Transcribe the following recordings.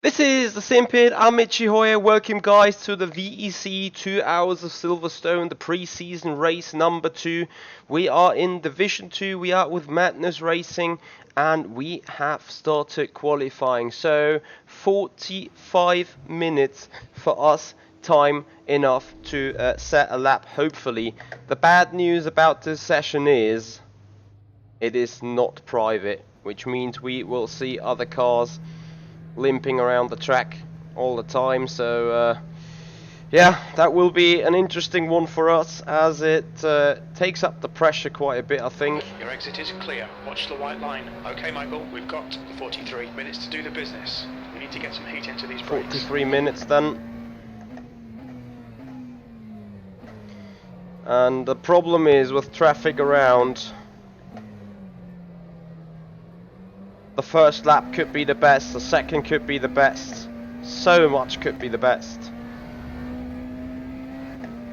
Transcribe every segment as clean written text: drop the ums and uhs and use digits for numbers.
This is the Simpid. I'm Michi Hoyer. Welcome, guys, to the VEC 2 Hours of Silverstone, the pre-season race number 2. We are in Division 2. We are with Madness Racing, and we have started qualifying. So 45 minutes for us. Time enough to set a lap, hopefully. The bad news about this session is it is not private, which means we will see other cars limping around the track all the time. So yeah, that will be an interesting one for us, as it takes up the pressure quite a bit, I think. Your exit is clear. Watch the white line. Okay, Michael, we've got 43 minutes to do the business. We need to get some heat into these brakes. 43 minutes then. And the problem is with traffic around, the first lap could be the best, the second could be the best, so much could be the best.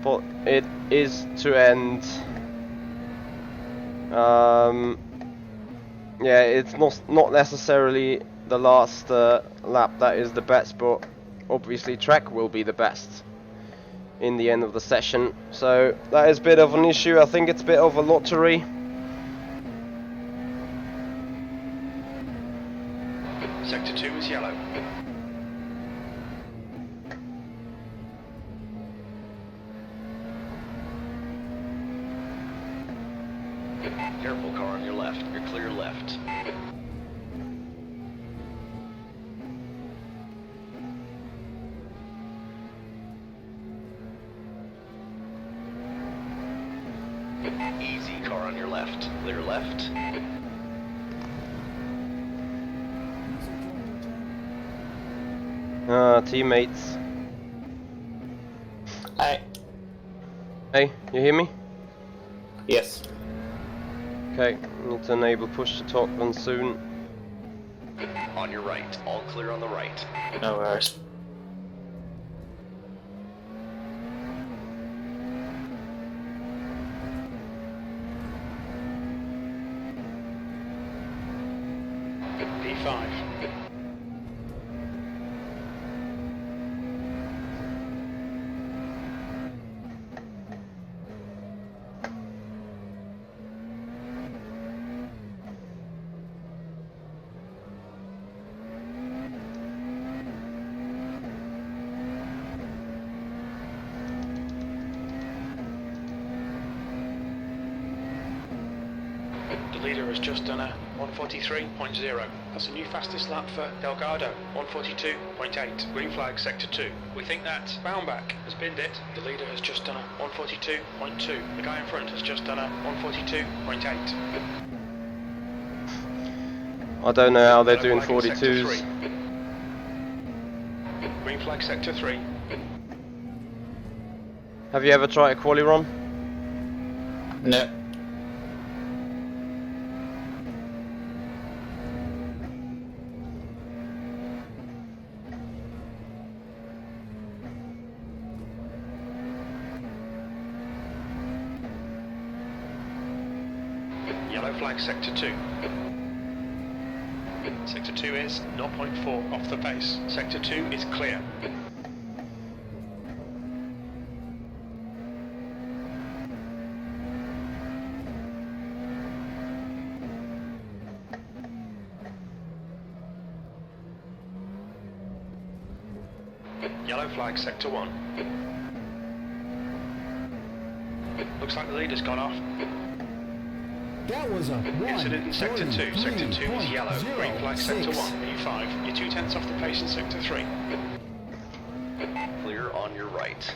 But it is to end. Yeah, it's not necessarily the last lap that is the best, but obviously track will be the best in the end of the session. So that is a bit of an issue. I think it's a bit of a lottery. Sector 2 is yellow. Careful, car on your left. You're clear left. Easy, car on your left. Clear left. Teammates. Hi. Hey, you hear me? Yes. Okay, need to enable push to talk then soon. On your right. All clear on the right. No worries. P5. The leader has just done a 143.0. That's a new fastest lap for Delgado, 142.8. Green flag, sector 2. We think that Brownback has binned it. The leader has just done a 142.2. The guy in front has just done a 142.8. I don't know how they're Yellow doing flag in sector 42s. 3. Green flag, sector 3. Have you ever tried a quali run? No. Yellow flag, sector 2. Sector 2 is 0.4 off the pace. Sector 2 is clear. Yellow flag, sector 1. Looks like the leader's gone off. That was a Incident in sector 2. Sector 2 is yellow. Green flag, sector 1. E5. You're 2/10 off the pace in sector 3. Clear on your right.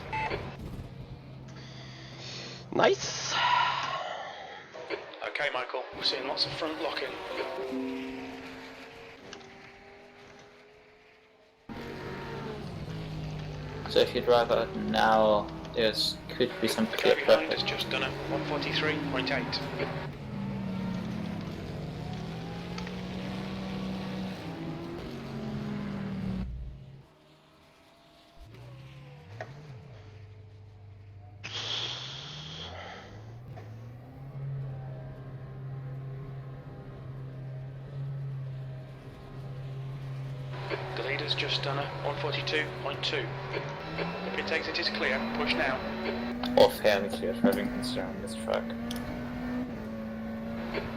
Nice. Okay, Michael. We're seeing lots of front locking. So if you drive out now, could be some The clear guy behind traffic. has just done a 143.8. has just done a 142.2. The pit exit is clear. Push now. Or fairly clear driving concern on this track.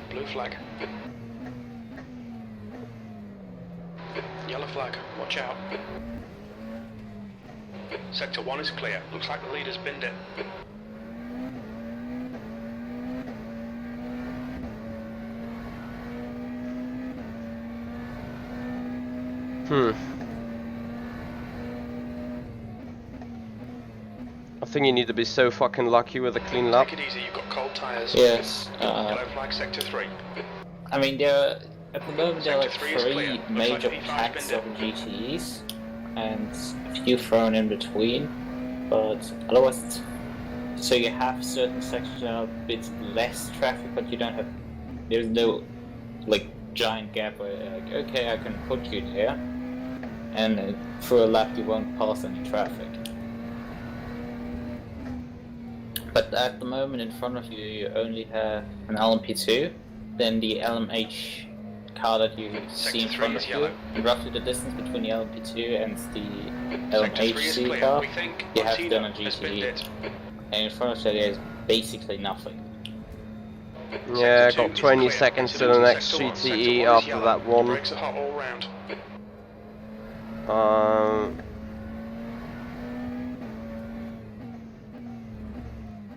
Blue flag. Yellow flag. Watch out. Sector 1 is clear. Looks like the leader's binned it. I think you need to be so fucking lucky with a clean lap. Take it easy, you've got cold tyres. Yes. Yellow flag, sector 3. I mean, at the moment there are like Sector 3 is clear. 3 Looks major like P5's packs binned of it. GTEs, and a few thrown in between, but otherwise, so you have certain sections that are a bit less traffic, but you don't have, there's no like giant gap where you're like, okay, I can put you there, and through a lap you won't pass any traffic. But at the moment in front of you, you only have an LMP2, then the LMH car that you see in front of you, and roughly the distance between the LMP2 and the LMHC car, you have done a GTE. And in front of that there is basically nothing. Yeah, got 20 seconds to the next GTE after that one. Brakes are hot all round.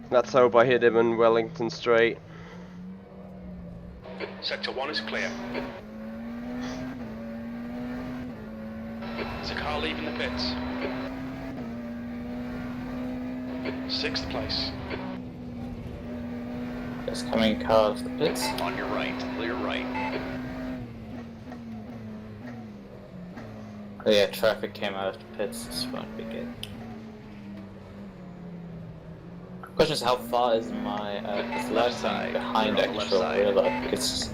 Let's hope I hit him in Wellington Straight. Sector 1 is clear. There's a car leaving the pits. 6th place. There's coming a car off the pits. On your right, clear right. Oh yeah, traffic came out of the pits, this won't be good. Question is, how far is my left side behind actual rear light? Because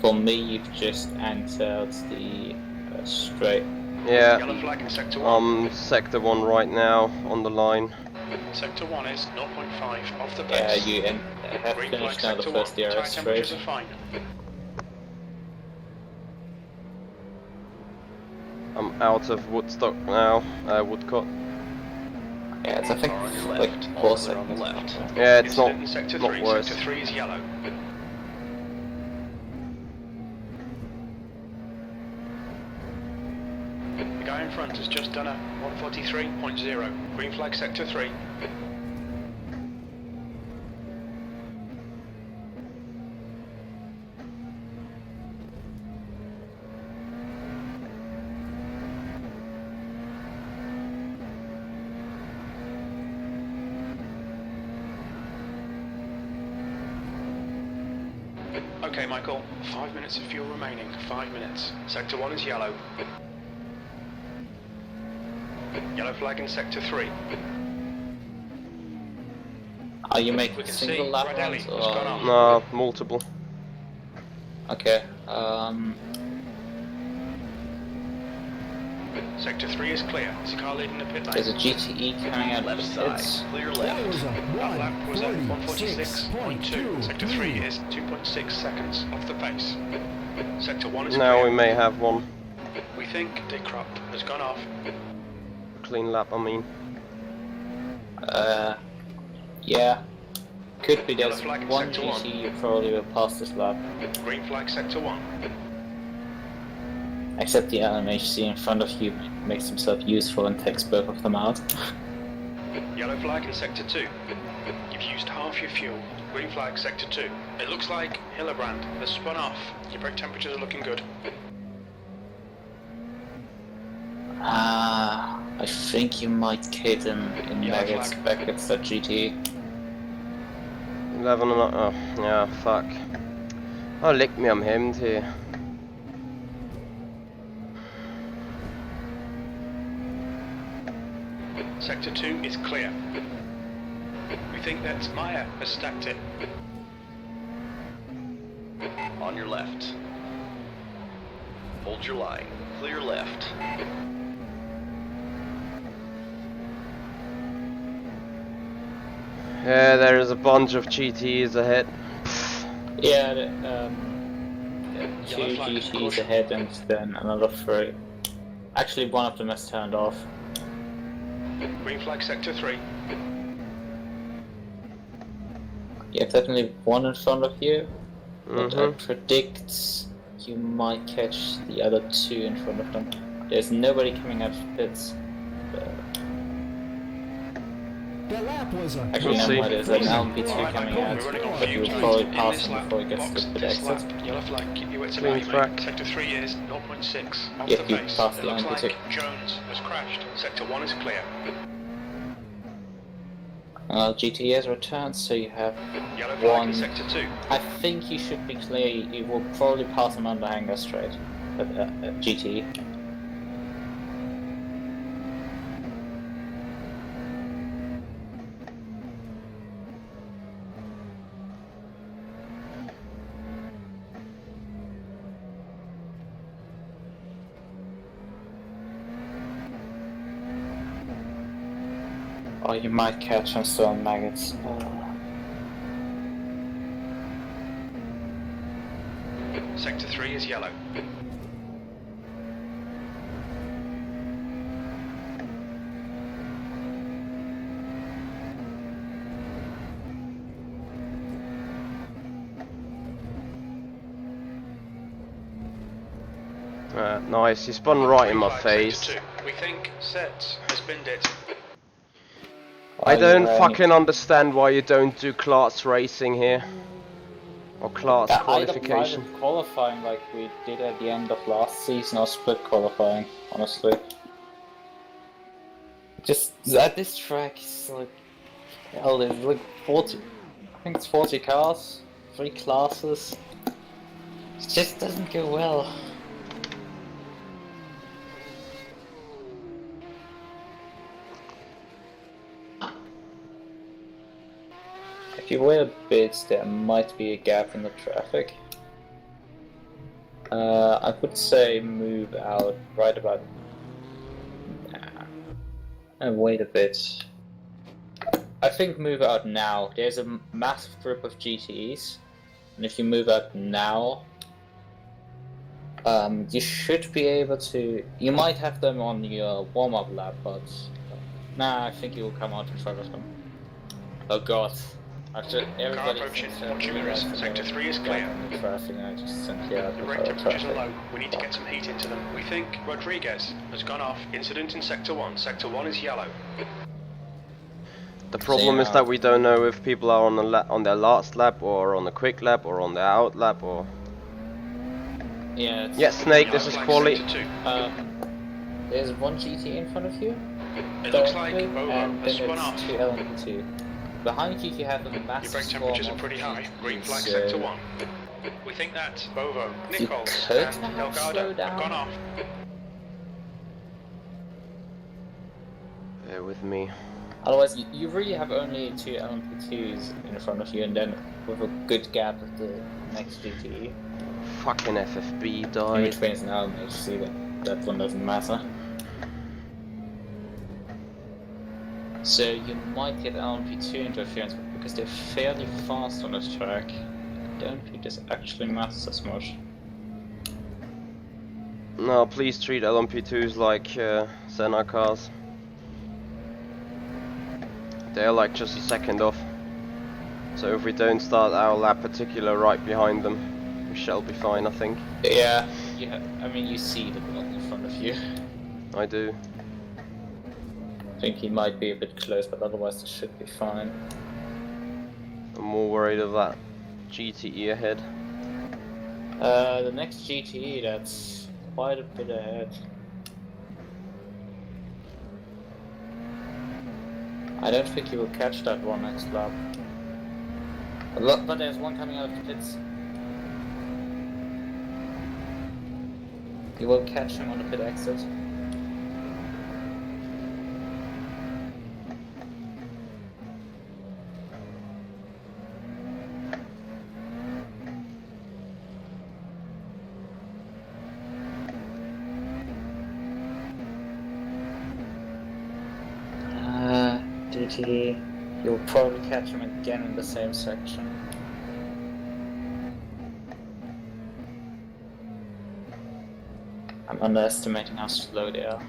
for me, you've just entered the straight. Yeah, Yellow flag in sector 1. sector 1 right now, on the line. Sector 1 is 0.5 off the Yeah, pace. you have Green finished flag now the sector 1. first DRS Tyre temperatures straight. are fine. I'm out of Woodstock now, Woodcote. Yeah, it's I think Car on your like left, 4 all clear seconds. on the left. Yeah, it's Incident in sector not 3. worse. Sector 3 is yellow. The guy in front has just done a 143.0. Green flag sector 3. Okay, Michael, 5 minutes of fuel remaining. 5 minutes. Sector 1 is yellow. Yellow flag in sector 3. Are you We making can single see lap Red Alley runs has gone or? off. Nah, multiple. Okay. Sector 3 is clear. There's a car leaving the pit lane. There's a GTE coming out of Left the side, pits. clear That left. was a That lap was at 146.2. 146.2. Sector 3 is 2.6 seconds off the pace. Sector 1 is Now clear. we may have one. We think Dick Krupp has gone off. Clean lap, I mean. Yeah. Could be Yellow there's flag in one sector 1. GT you probably will pass this lap. Green flag sector 1. Except the LMHC in front of you makes himself useful and takes both of them out. Yellow flag in sector 2. You've used half your fuel. Green flag sector 2. It looks like Hillebrand has spun off. Your brake temperatures are looking good. I think you might kid him in Yellow Baggett's flag. Beckett's that GT. 11 and oh, ja, fuck. Oh, leck mir am Hemd hier. Sector 2 is clear. We think that Meyer has stacked it. On your left. Hold your line, clear left. Yeah, there is a bunch of GTs ahead. Yeah, two Yellow flag, GTs caution. ahead and then another 3. Actually, one of them has turned off. Green flag sector 3. You have definitely one in front of you, but I Mhm. predict you might catch the other two in front of them. There's nobody coming out of pits. That lap was a... Actually, We'll no, see. more, there's an LMP2 Alright, coming Michael, out, we're running on but you'll fumes. probably In pass this him lap, before he gets box to the pit this exit. lap, yellow flag, keep your wits Clean about you, track. mate. Sector 3 is 0.6, off Yeah, the you pace. passed It the looks LMP2. like Jones has crashed. Sector 1 is clear. GT has returned, so you have Yellow flag in one. sector 2. I think you should be clear. You will probably pass him under hanger straight at GT. Or you might catch him still on maggots. Sector 3 is yellow. Nice. He spun right in my Green flag, face. sector 2. We think Sets has binned it. I don't fucking understand why you don't do class racing here. Or class Either qualification. private qualifying like we did at the end of last season, or split qualifying, honestly. Just at this track, it's like, hell, there's like 40, I think it's 40 cars, 3 classes. It just doesn't go well. If you wait a bit, there might be a gap in the traffic. I would say move out right about. And wait a bit. I think move out now. There's a massive group of GTEs, and if you move out now, you should be able to. You might have them on your warm-up lap, but nah, I think you will come out in front of them. Oh god. After Car everybody approaching, thinks watch your mirrors. Sector 3 is clear. the traffic, I just simply out The of brake the temperatures are traffic. low. We need to get some heat into them. We think Rodriguez has gone off. Incident in Sector 1. Sector 1 is yellow. The problem is that we don't know if people are on on their last lap or on the quick lap or on their out lap or. Yeah, it's, Yeah, Snake. This Yellow is flag, quali. Sector 2. there's one GT in front of you. It looks like Thirdly, Bovo and has then spun off. it's 2 LMP2. Behind you, you have a Your massive brake temperatures are swarm of pretty high. Green flag, GTs, Sector 1. We think that Bovo, Nichols, could and perhaps slow Delgado down. have gone off. Bear with me. Otherwise, you really have only 2 LMP2s in front of you, and then with a good gap at the next GTE. Fucking FFB In died. between is an LMHC, but that one doesn't matter. So you might get LMP2 interference, but because they're fairly fast on this track, I don't think this actually matters as much. No, please treat LMP2s like Senna cars. They're like just a second off. So if we don't start our lap particular right behind them, we shall be fine, I think. Yeah, I mean, you see the block in front of you. I do. I think he might be a bit close, but otherwise it should be fine. I'm more worried of that GTE ahead. The next GTE, that's quite a bit ahead. I don't think you will catch that one next lap. But there's one coming out of the pits. You will catch him on the pit exit. GT, you'll probably catch him again in the same section. I'm underestimating how slow they are.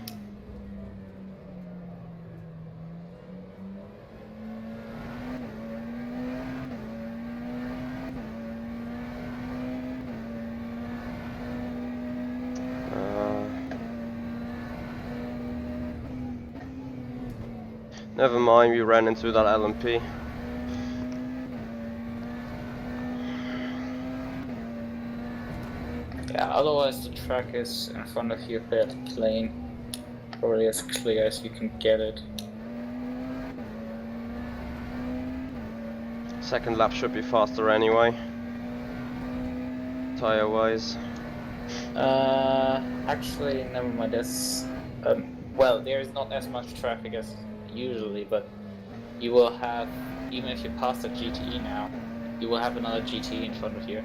Never mind, we ran into that LMP. Yeah, otherwise the track is in front of you fairly plain. Probably as clear as you can get it. Second lap should be faster anyway. Tire wise. Actually, never mind. There's, well, there is not as much traffic as usually, but you will have, even if you pass the GTE now, you will have another GTE in front of you.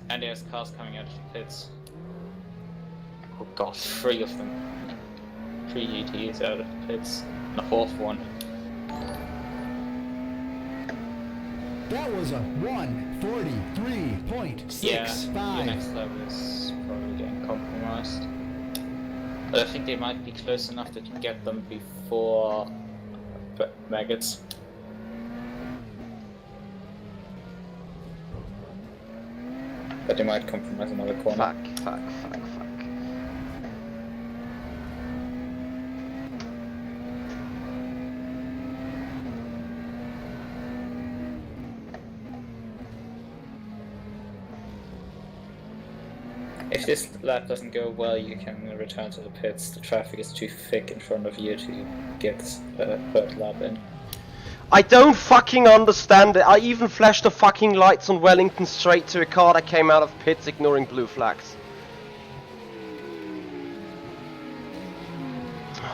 And there's cars coming out of the pits. Oh god, 3 of them. 3 GTEs out of the pits. And a 4th one. That was a 1:43.65. Yeah, your next level is probably getting compromised. But I think they might be close enough that you get them before maggots. But they might compromise another corner. Fuck. If this lap doesn't go well, you can return to the pits. The traffic is too thick in front of you to get a 3rd lap in. I don't fucking understand it. I even flashed the fucking lights on Wellington straight to a car that came out of pits ignoring blue flags.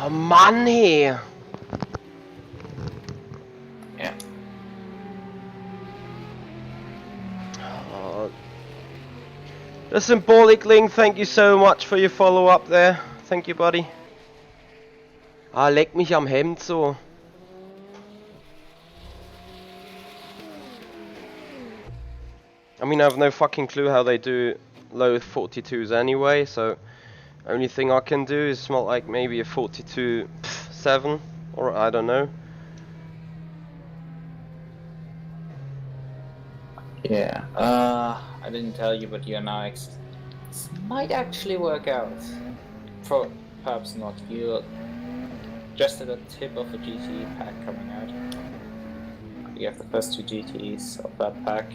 Oh man here. Yeah. The Symbolic Link, thank you so much for your follow up there. Thank you, buddy. Ah, leck mich am Hemd so. I mean, I have no fucking clue how they do low 42s anyway, so only thing I can do is smell like maybe a 42.7, or I don't know. Yeah, I didn't tell you, but you're now this might actually work out. Perhaps not. You're just at the tip of a GTE pack coming out. You have the first 2 GTEs of that pack.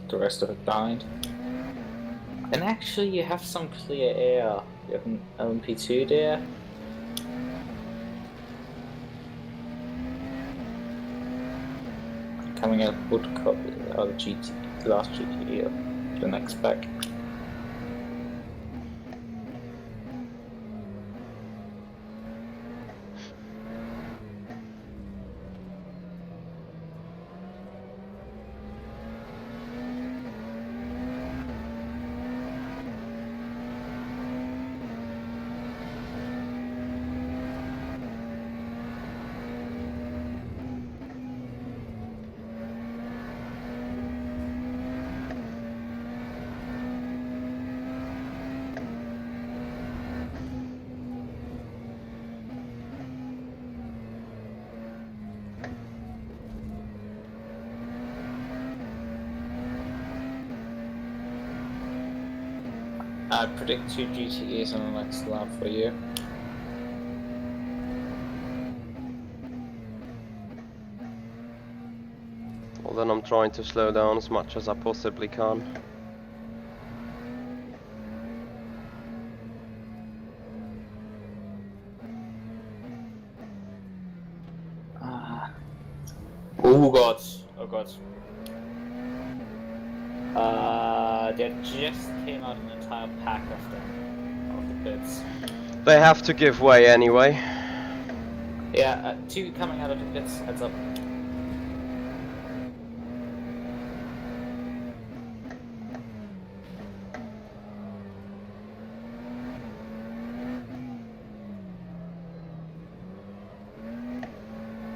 The rest of it behind. And actually you have some clear air. You have an LMP2 there. Coming out would copy the last GTE of the next pack. I predict 2 GTEs on the next lap for you. Well, then I'm trying to slow down as much as I possibly can. Oh god, oh god. There just came out an entire pack of them, of the pits. They have to give way anyway. Yeah, 2 coming out of the pits, heads up.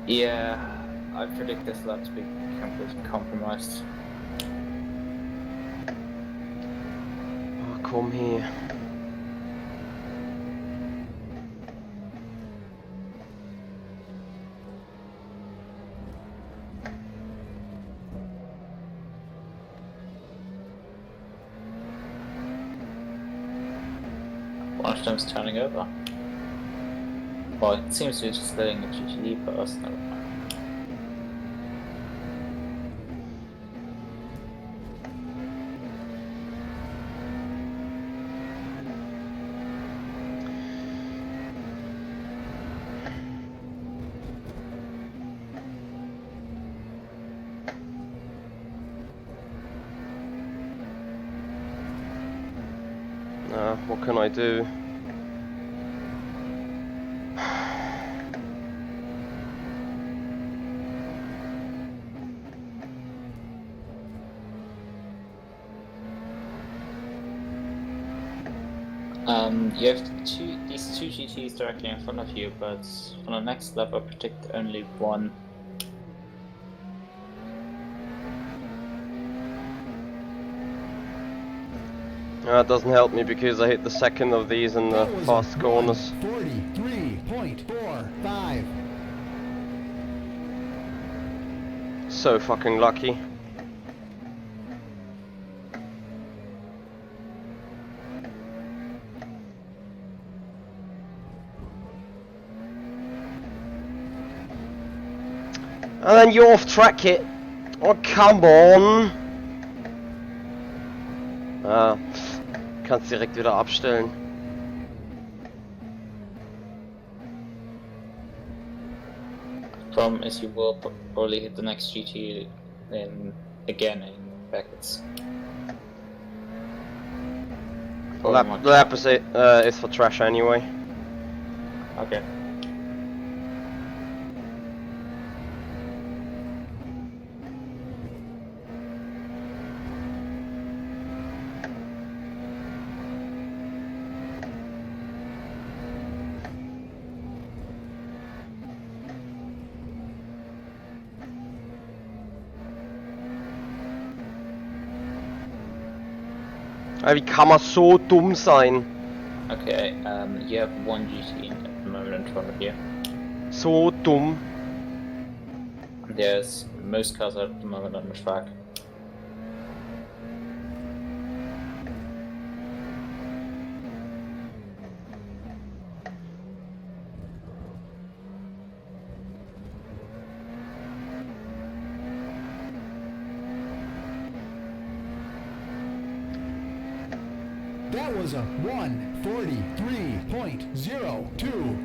Yeah, I predict this lap to be completely compromised. from here. One of them's turning over. Well, it seems to be just letting the GTD pass. Never mind. What can I do? You have these two GTs directly in front of you, but on the next lap I predict only one. That doesn't help me because I hit the second of these in the fast corners. 43.45. So fucking lucky. And then you off track it. Oh, come on. Kannst direkt wieder abstellen. Problem is you will probably hit the next GT again in brackets. Lap is for trash anyway. Okay. Wie kann man so dumm sein? Okay, you have one GT at the moment in front of you. So dumm. There's most cars at the moment on the track. That was a 1:43.02.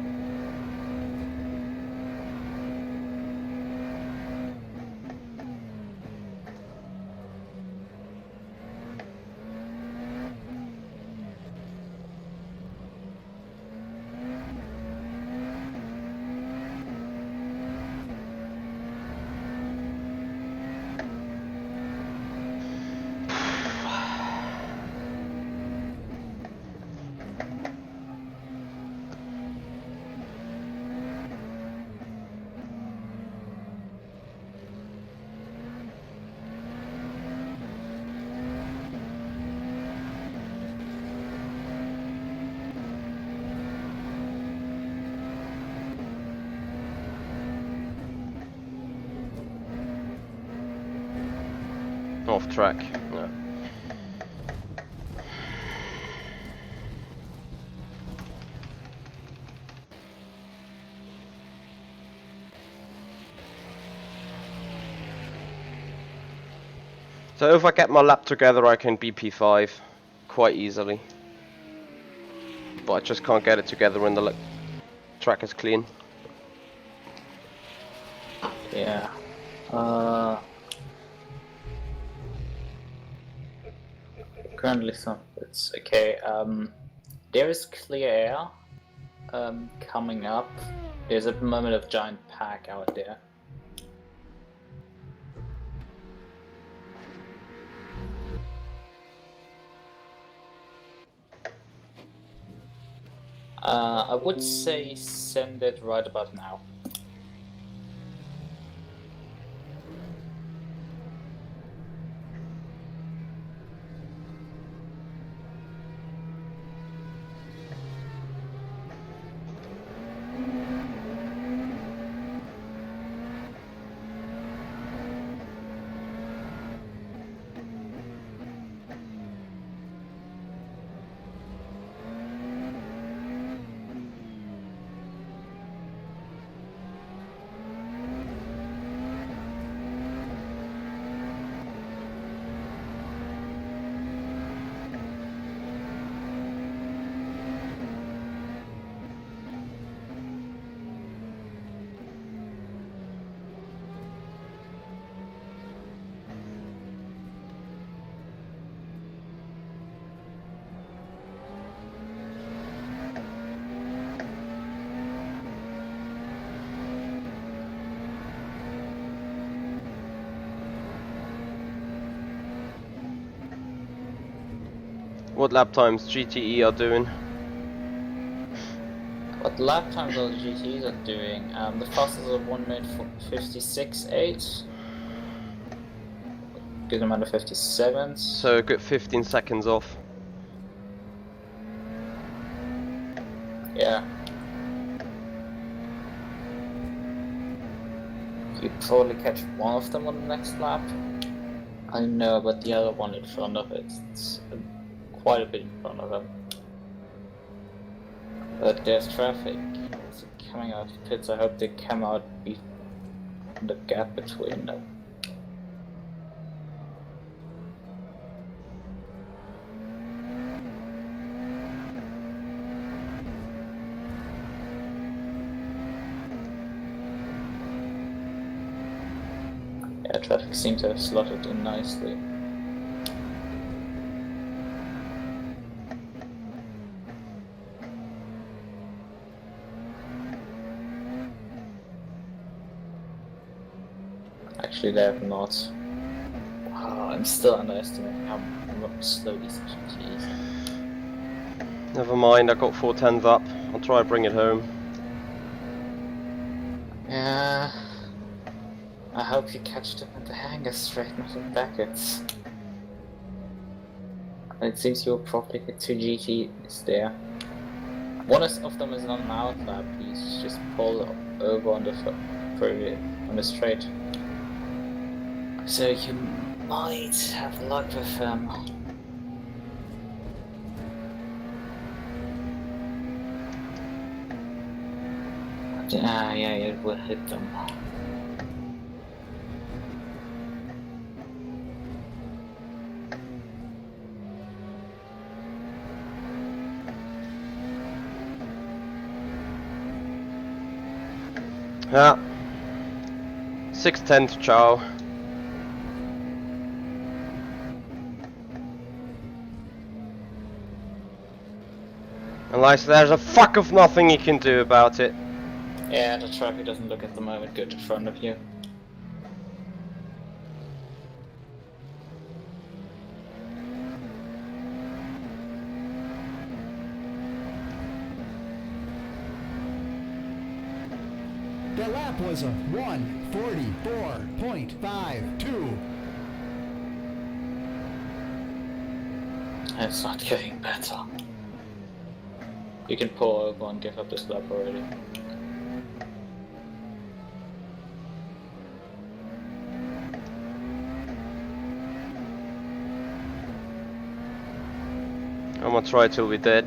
Off track. No. So if I get my lap together, I can be P5 quite easily. But I just can't get it together when the track is clean. Yeah. Currently, it's okay. There is clear air coming up. There's at the moment a giant pack out there. I would say send it right about now. what lap times GTE are doing. What lap times all the GTEs are doing? The fastest are 1 minute 56.8. Good amount of 57s. So a good 15 seconds off. Yeah. You probably catch one of them on the next lap. I know, but the other one in front of it's quite a bit in front of them. But there's traffic. It's coming out of pits. I hope they come out the gap between them. Yeah, traffic seems to have slotted in nicely. Actually, they have not. Oh, I'm still underestimating how slow these GTs are. Never mind, I got 4 tenths up. I'll try to bring it home. Yeah. I hope you catch them at the hangar straight, not in brackets. It seems you'll probably get 2 GTs there. One of them is on an outlap. He's just pulled over on the straight. So you might have luck with him. Yeah, it will hit them. Yeah. 6 tenths, ciao. Unless there's a fuck of nothing you can do about it. Yeah, the traffic doesn't look at the moment good in front of you. The lap was a 1:44.52. It's not getting better. You can pull over and give up this lap already. I'm gonna try till we're dead.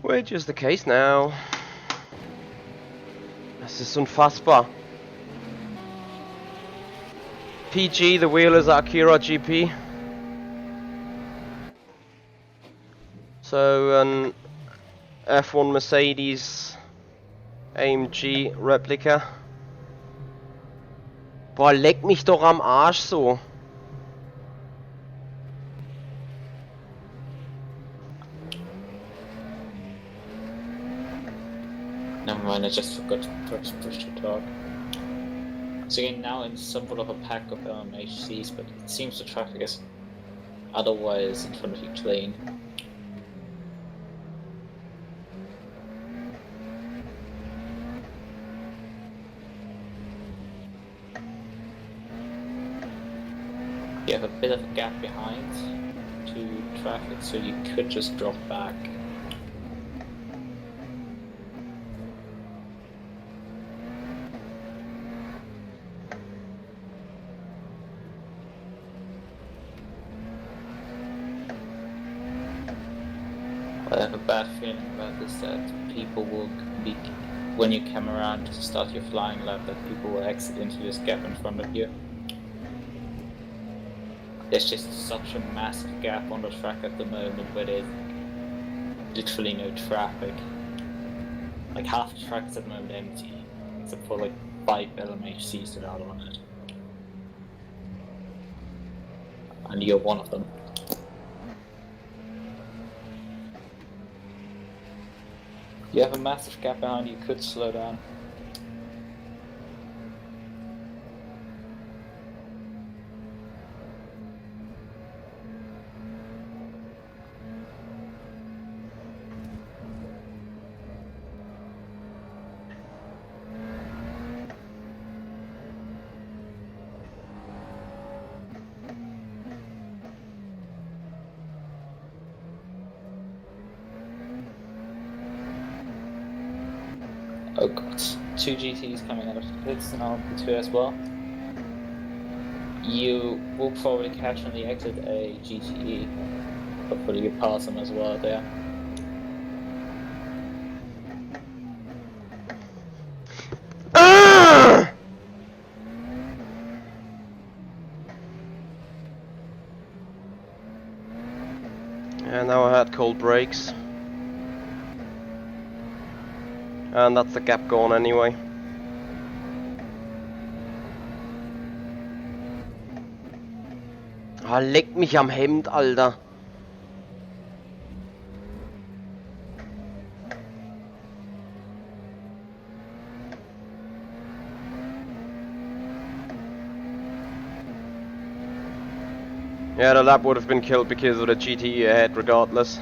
Which is the case now. Das ist unfassbar. PG, the wheelers at Akira GP. So an F1 Mercedes AMG Replica. Boah, leck mich doch am Arsch so. Never mind, I just forgot to push to talk. So again, now in somewhat of a pack of LMHCs, but it seems the traffic is otherwise in front of you clean. You have a bit of a gap behind to traffic, so you could just drop back. I have a bad feeling about this, that people will be, when you come around to start your flying lap, that people will exit into this gap in front of you. There's just such a massive gap on the track at the moment where there's literally no traffic. Like half the track is at the moment empty, except for like 5 LMHCs that are on it. And you're one of them. You have a massive gap behind you, could slow down. 2 GTs coming out of the pits and on the 2 as well. You will probably catch on the exit a GTE. Hopefully you pass them as well there. And now I had cold brakes. And that's the gap gone anyway. Ah, leck mich am Hemd, Alter. Yeah, the lap would have been killed because of the GTE ahead regardless.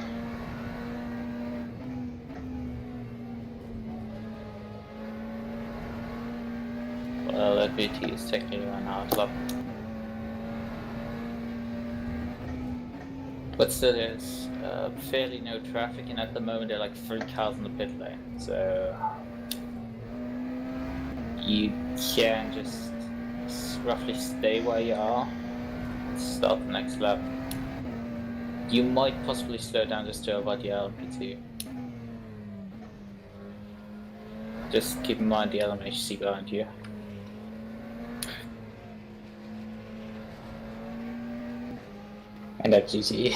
Well, that GT is technically an outlap. But still, there's fairly no traffic, and at the moment there are like 3 cars in the pit lane, so you can just roughly stay where you are, start the next lap. You might possibly slow down just to avoid the LMP2. Just keep in mind the LMHC behind you. And that GTE.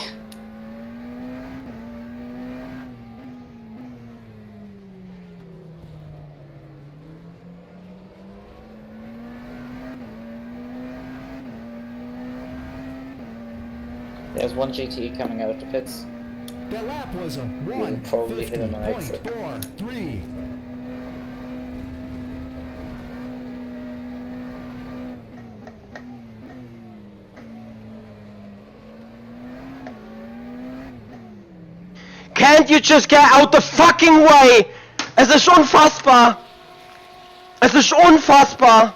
There's 1 GTE coming out of the pits. The lap was a probably hit him on exit. 1:50.43. Can't you just get out the fucking way? Es ist unfassbar! Es ist unfassbar!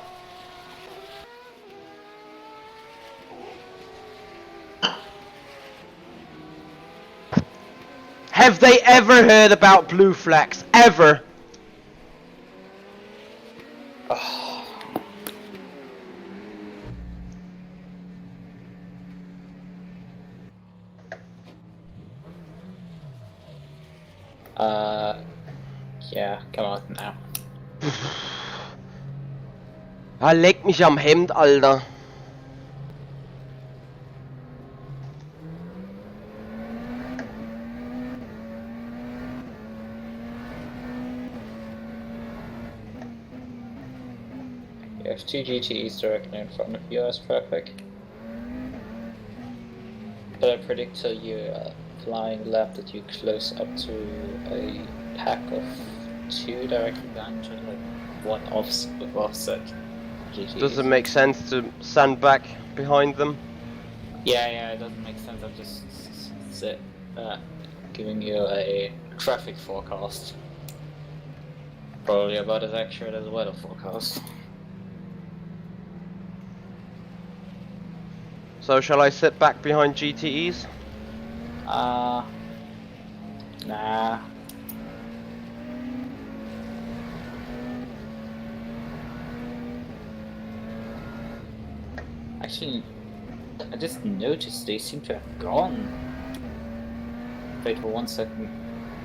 Have they ever heard about blue flags? Ever? Yeah, come on now. Ah, leck mich am Hemd, Alter. You have 2 GTEs directly in front of you as traffic. But I predict till you're flying left that you close up to a pack of 2 directly behind you, like 1 offset GTEs. Does it make sense to stand back behind them? Yeah, it doesn't make sense. I'm just giving you a traffic forecast. Probably about as accurate as a weather forecast. So shall I sit back behind GTEs? Nah. Actually, I just noticed they seem to have gone. Wait for 1 second.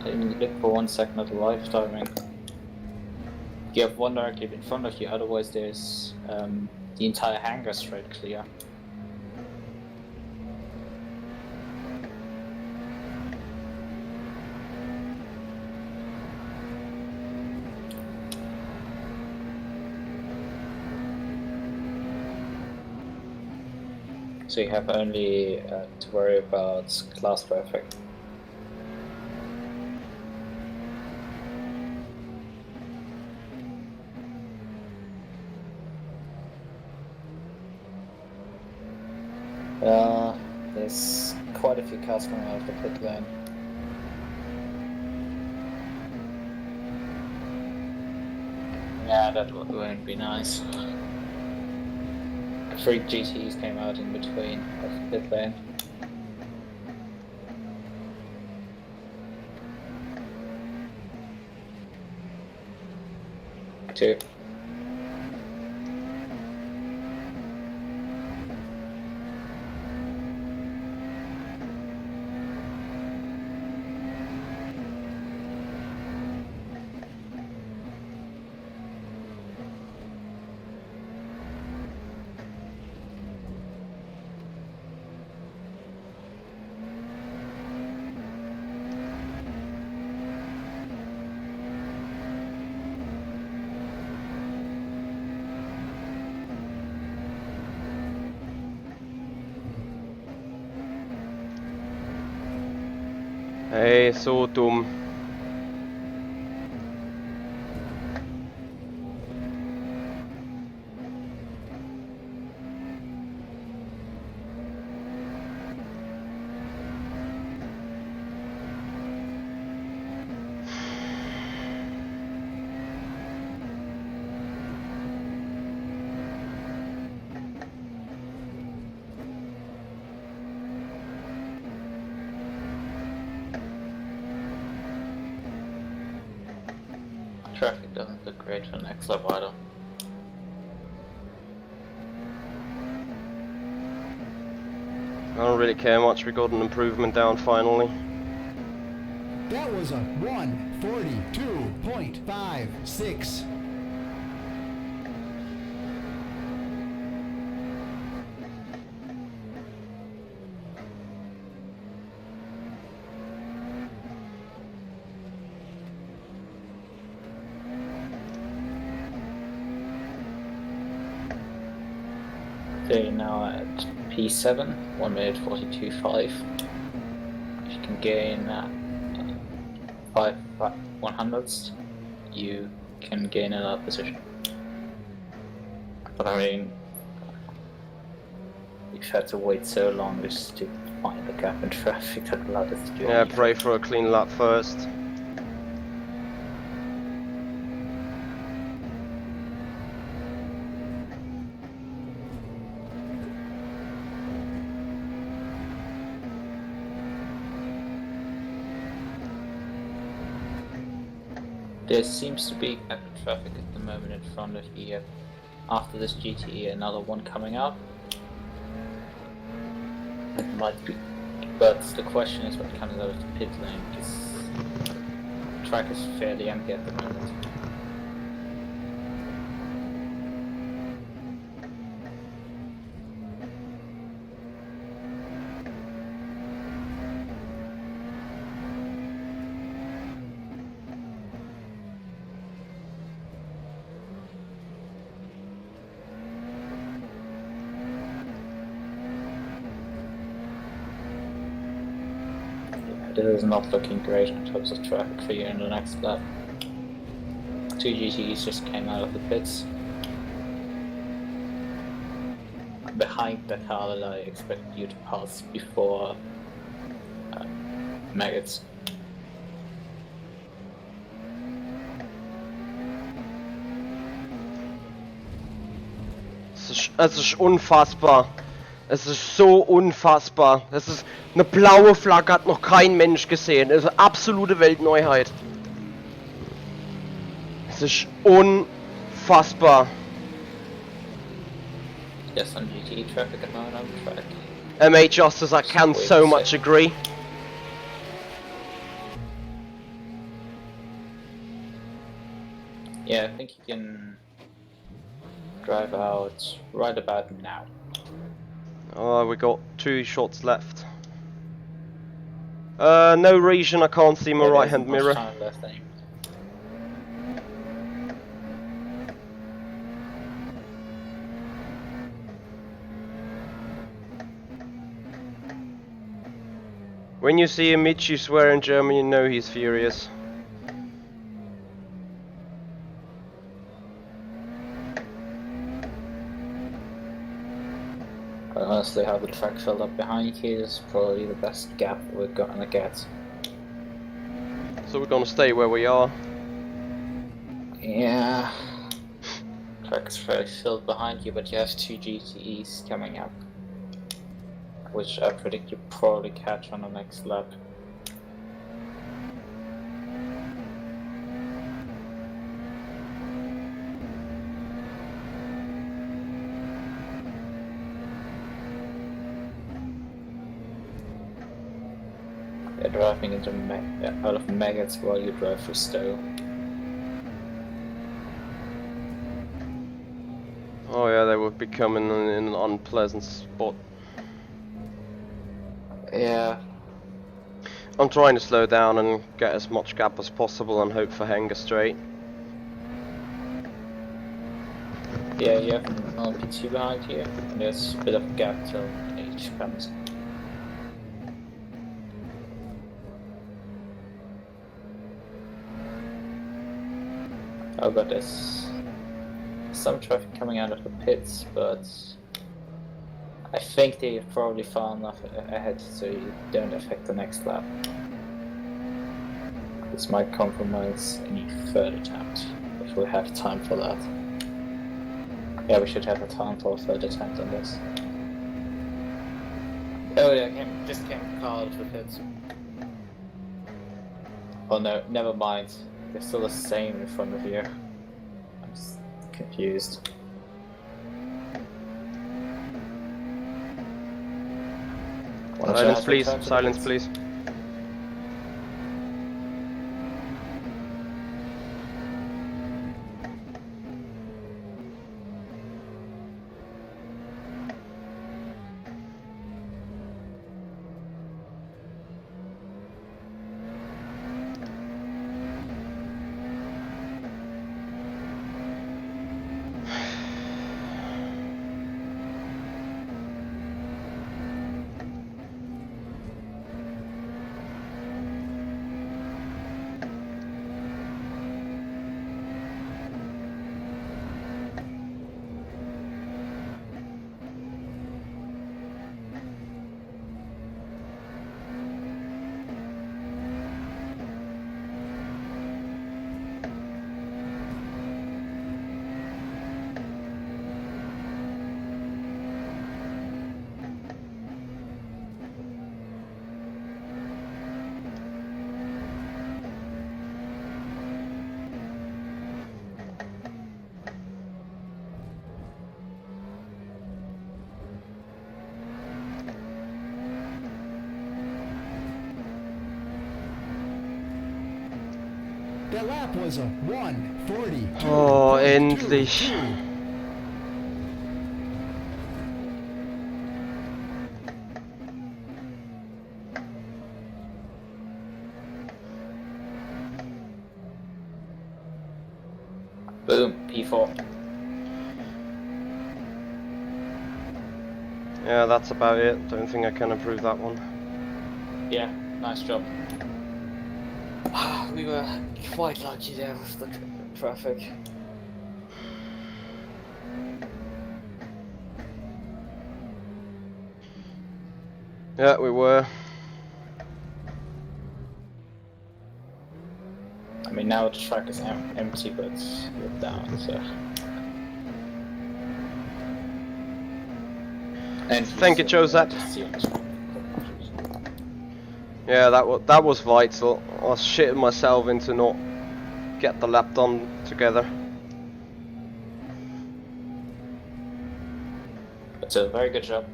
I didn't look for 1 second at the live timing. You have 1 directly in front of you, otherwise there's the entire hangar straight clear. So you have only to worry about class traffic. There's quite a few cars coming out of the pit lane. Yeah, that won't be nice. 3 GTs came out in between of the pit lane. 2. Ey, so dumm. Traffic doesn't look great for next lap either. I don't really care much, we got an improvement down finally. That was a 1:42.56. Okay, now at P7, 1:42.5. If you can gain 5 100ths, you can gain another position. But I mean, you've had to wait so long just to find the gap in traffic that allowed us to do Yeah, anything. pray for a clean lap first. There seems to be gap in traffic at the moment in front of you. After this GTE, another one coming up. It might be, but the question is what comes out of the pit lane, because the track is fairly empty at the moment. This is not looking great in terms of traffic for you in the next lap. 2 GTEs just came out of the pits. Behind the car that I expect you to pass before Maggots. Es ist unfassbar. Es ist so unfassbar. Das ist eine blaue Flagge, hat noch kein Mensch gesehen. Das ist eine absolute Weltneuheit. Es ist unfassbar. Yes, some GTE traffic at the moment on the track. MH Justice, I can so much agree. Yeah, I think you can drive out right about now. Oh, we got 2 shots left. No region, I can't see my Yeah, right there's hand not much mirror. time left anymore. When you see a Michi swear in German, you know he's furious. But honestly, how the track filled up behind you is probably the best gap we're gonna get. So we're gonna stay where we are. Yeah. Track is fairly filled behind you, but you have 2 GTEs coming up, which I predict you probably catch on the next lap. They're driving into out of maggots while you drive through Stowe. Oh yeah, they would be coming in an unpleasant spot. Yeah. I'm trying to slow down and get as much gap as possible and hope for Hanger straight. Yeah, you have an LMHC behind you, and there's a bit of a gap till H comes. Oh, but there's some traffic coming out of the pits, but I think they're probably far enough ahead so you don't affect the next lap. This might compromise any third attempt, if we have time for that. Yeah, we should have a time for a third attempt on this. Oh yeah, just came car out of the pits. Oh no, never mind. They're still the same in front of you. I'm just confused. Silence please, silence please. That lap was a 1:40. Oh, endlich. Boom, P4. Yeah, that's about it. Don't think I can improve that one. Yeah, nice job. We were quite lucky there with the traffic. Yeah, we were. I mean, now the track is empty, but you're down, so. And Thank you, Joseph. Yeah, that was vital. I was shitting myself into not get the lap done together. It's a very good job.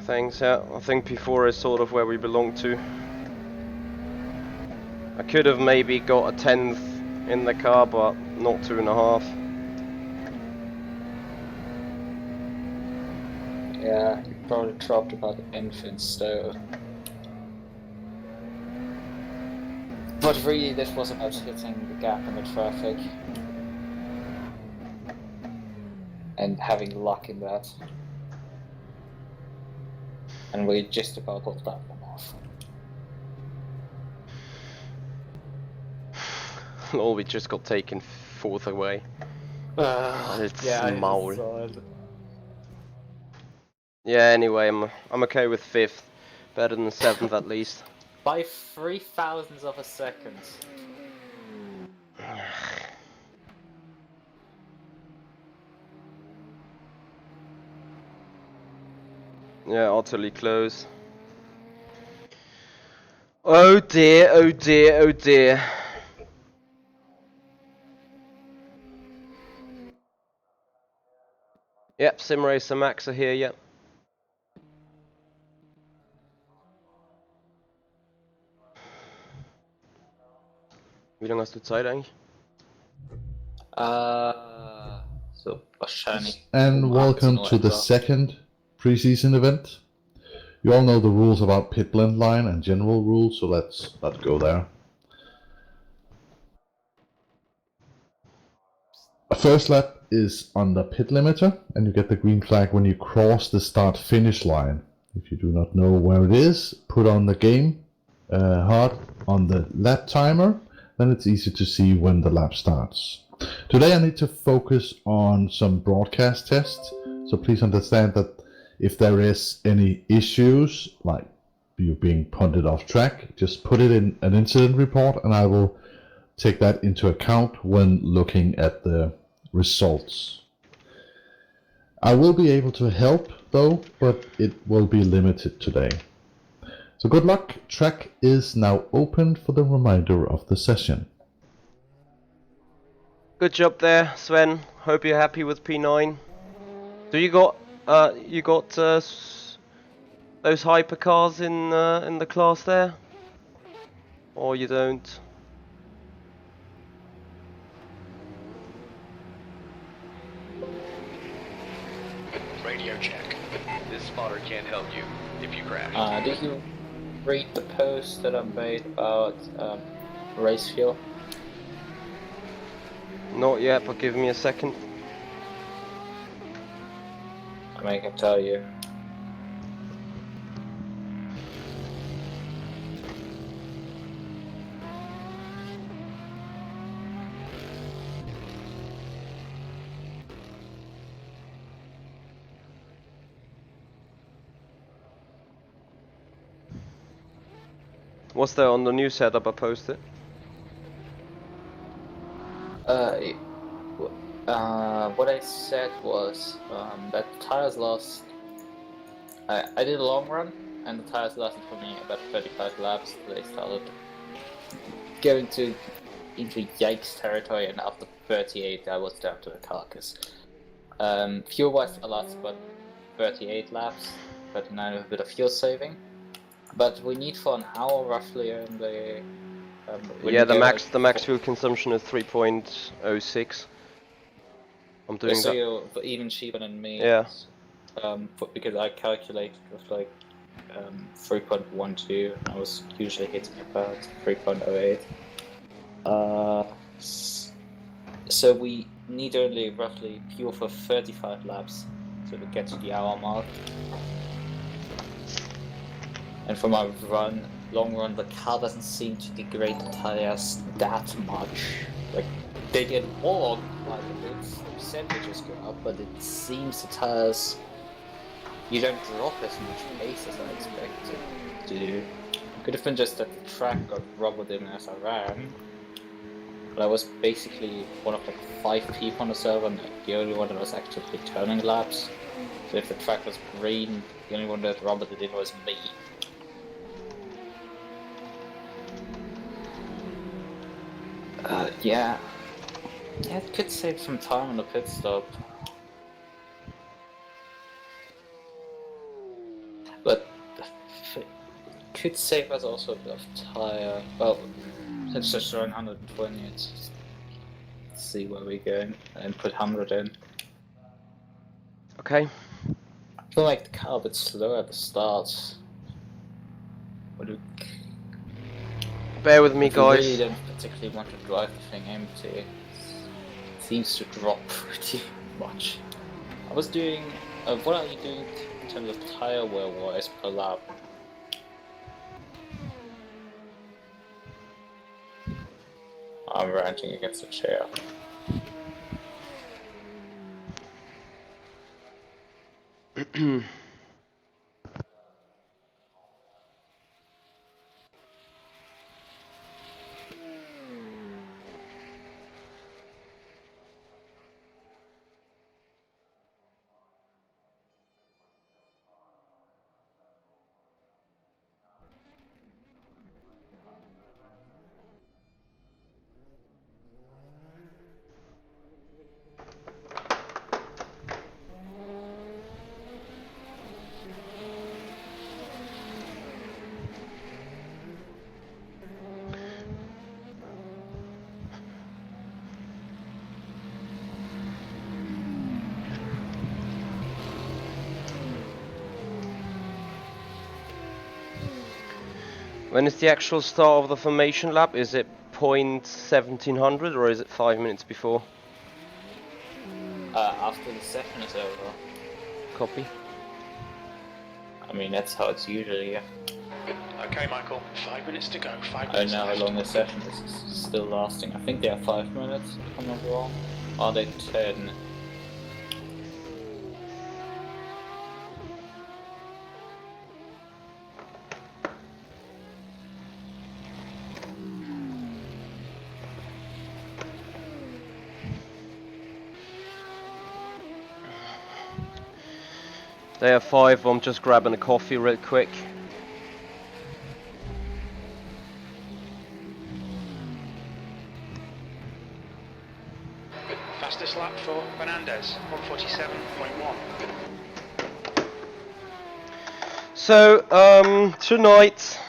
Thanks, yeah. I think P4 is sort of where we belong to. I could have maybe got a 10th in the car, but not 2.5. Yeah, you probably dropped about an infant Stowe. But really, this was about hitting the gap in the traffic. And having luck in that. And we just about pulled that one off. Lol, we just got taken 4th away. It's maul. Yeah, anyway, I'm okay with 5th. Better than 7th at least. By 0.003 of a second. Yeah, utterly close. Oh dear, oh dear, oh dear. Yep, Simracing Max are here, yep. lange hast du Zeit eigentlich? So wahrscheinlich. And welcome to the second preseason event. You all know the rules about pit blend line and general rules, so let's go there. A first lap is on the pit limiter, and you get the green flag when you cross the start-finish line. If you do not know where it is, put on the game hard on the lap timer, then it's easy to see when the lap starts. Today I need to focus on some broadcast tests, so please understand that if there is any issues, like you being punted off track, just put it in an incident report and I will take that into account when looking at the results. I will be able to help though, but it will be limited today. So good luck. Track is now open for the remainder of the session. Good job there, Sven. Hope you're happy with P9. So you got those hypercars in the class there, or you don't? Radio check. This spotter can't help you if you crash. Did you read the post that I made about race fuel? Not yet, but give me a second. I mean, I can tell you. What's there on the new setup I posted? What I said was that tires lost. I did a long run, and the tires lasted for me about 35 laps. They started going into yikes territory, and after 38, I was down to the carcass. Fuel-wise, I lasted about 38 laps, but now a bit of fuel saving. But we need for an hour roughly, and yeah, the max fuel consumption is 3.06. I'm doing so that. you're even cheaper than me. Yeah. Because I calculated with like 3.12, and I was usually hitting about 3.08. So we need only roughly fuel for 35 laps to get to the hour mark. And for my long run, the car doesn't seem to degrade the tires that much. Like, they get worn quite a bit, the percentages go up, but it seems the tires, you don't drop as much pace as I expected to do. Could have been just that the track got rubbered in as I ran. But I was basically one of like 5 people on the server, and the only one that was actually turning laps. So if the track was green, the only one that rubbered it in was me. Yeah, it could save some time on the pit stop. But it could save us also a bit of tire. Well, let's just run 120, let's see where we're going, and put 100 in. Okay. I feel like the car a bit slow at the start. Bear with me, guys. I really don't particularly want to drive the thing empty. It seems to drop pretty much. I was doing... what are you doing in terms of tire wear wise per lap? I'm ranting against the chair. When is the actual start of the formation lap? Is it 1700 or is it 5 minutes before? After the session is over. Copy. I mean, that's how it's usually, yeah. Okay, Michael, 5 minutes to go. 5 I minutes don't know left. how long the session is still lasting. I think they are 5 minutes, if I'm not wrong. Or are they 10? They are 5, I'm just grabbing a coffee real quick. Fastest lap for Fernandez, 147.1. So, tonight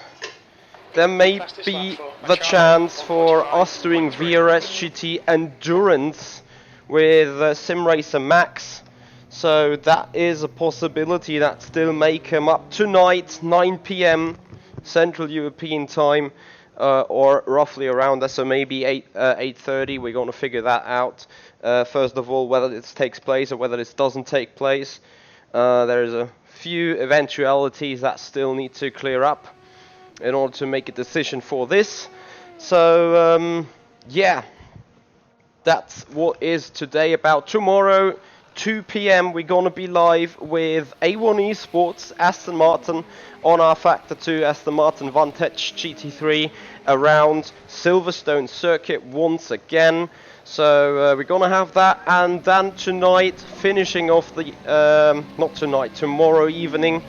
there may be the chance for us doing VRS Endurance with Simracing Max. So that is a possibility that still may come up tonight, 9 PM Central European time, or roughly around that. So maybe 8:30. We're going to figure that out. First of all, whether this takes place or whether this doesn't take place. There's a few eventualities that still need to clear up in order to make a decision for this. So yeah, that's what is today about. Tomorrow 2 PM we're gonna be live with A1 Esports Aston Martin on our Factor 2 Aston Martin Vantage GT3 around Silverstone circuit once again. So we're gonna have that, and then tonight finishing off the not tonight, tomorrow evening,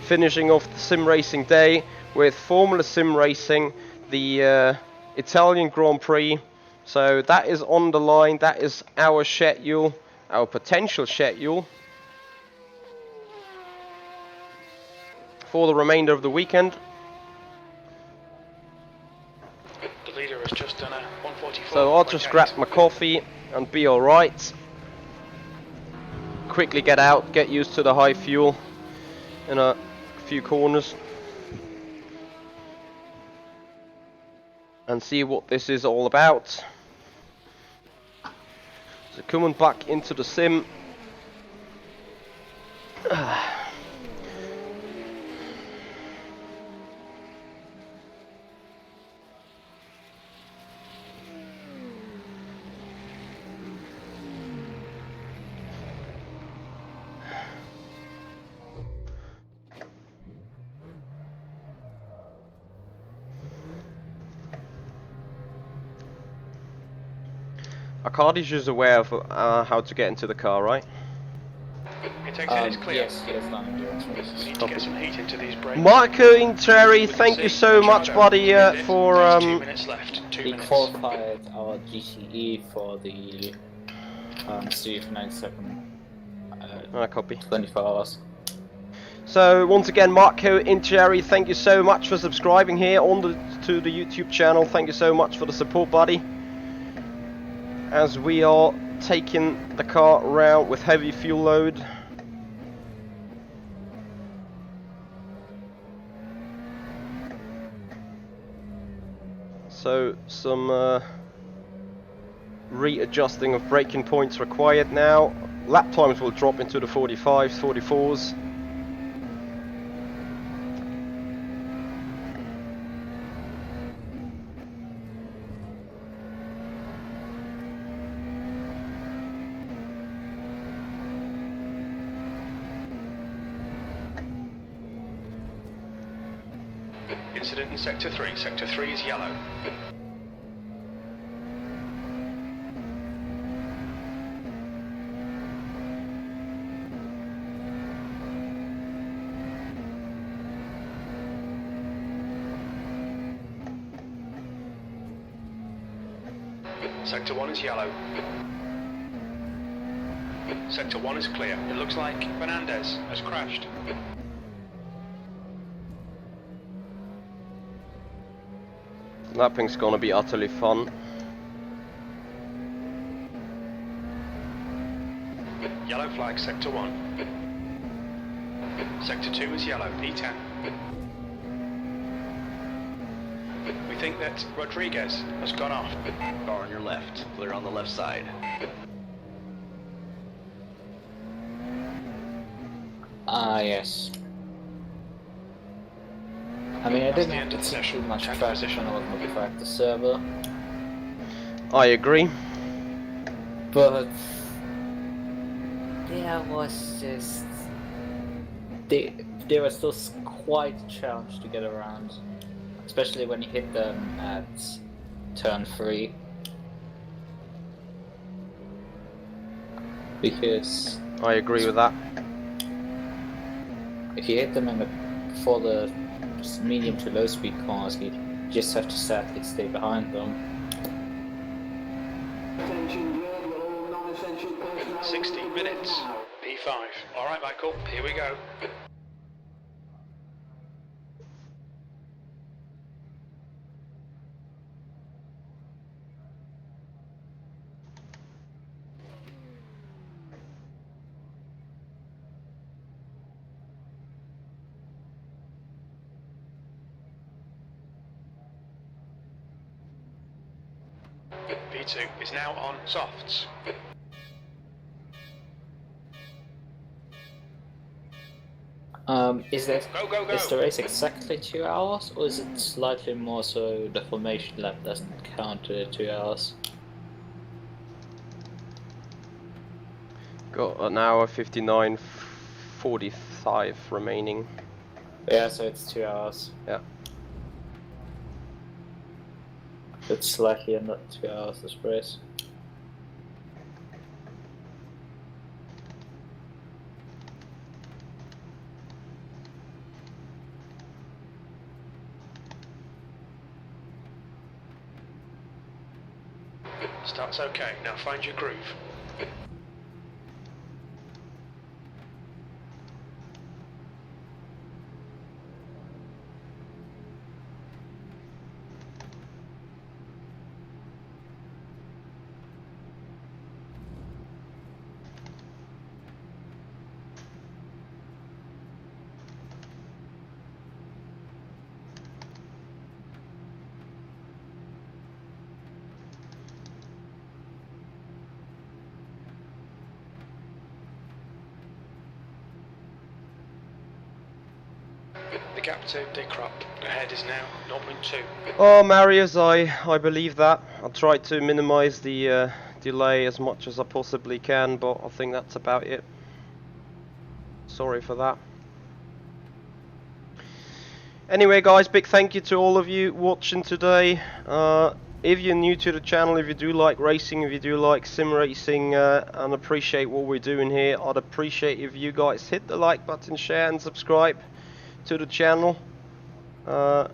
finishing off the sim racing day with Formula Sim Racing, the Italian Grand Prix. So that is on the line. That is our schedule, our potential schedule for the remainder of the weekend. The leader has just done a 144. So I'll just grab my coffee and be alright. Quickly get out, get used to the high fuel in a few corners, and see what this is all about. So coming back into the sim. Arcadi's just aware of how to get into the car, right? It takes it is clear. Yes, done. We need to get some heat into these brakes. Marco Interi, thank you so much, buddy, for 2 minutes left. 2 We minutes. qualified our GTE for the Steve 97 copy. 24 hours. So once again, Marco Interi, thank you so much for subscribing here to the YouTube channel. Thank you so much for the support, buddy. As we are taking the car around with heavy fuel load. So some readjusting of braking points required now. Lap times will drop into the 45s, 44s. Incident in Sector 3. Sector 3 is yellow. Sector 1 is yellow. Sector 1 is clear. It looks like Fernandez has crashed. Lapping's gonna be utterly fun. Yellow flag, Sector 1. Sector 2 is yellow, E10. think that Rodriguez has gone off. Car on your left. Clear on the left side. Yes. I mean, I That's didn't the have end to of the see session. too much Check traffic position. when I was on the rFactor server, I agree. but there was just... They were still quite a challenge to get around, especially when you hit them at turn 3. Because I agree with that. if you hit them before the medium to low speed cars, you just have to sadly stay behind them. 16 minutes. P5. Alright, Michael, here we go. V2 is now on softs. Is Go. the race exactly 2 hours, or is it slightly more so the formation lap doesn't count to 2 hours? Got an hour 59:45 remaining. Yeah, so it's 2 hours. Yeah. It's slightly under 2 hours this race. Starts okay, now find your groove. The gap to Dick Rupp ahead is now 0.2. Oh, Marius, I believe that. I'll try to minimize the delay as much as I possibly can, but I think that's about it. Sorry for that. Anyway, guys, big thank you to all of you watching today. If you're new to the channel, if you do like racing, if you do like sim racing, and appreciate what we're doing here, I'd appreciate if you guys hit the like button, share and subscribe to the channel. I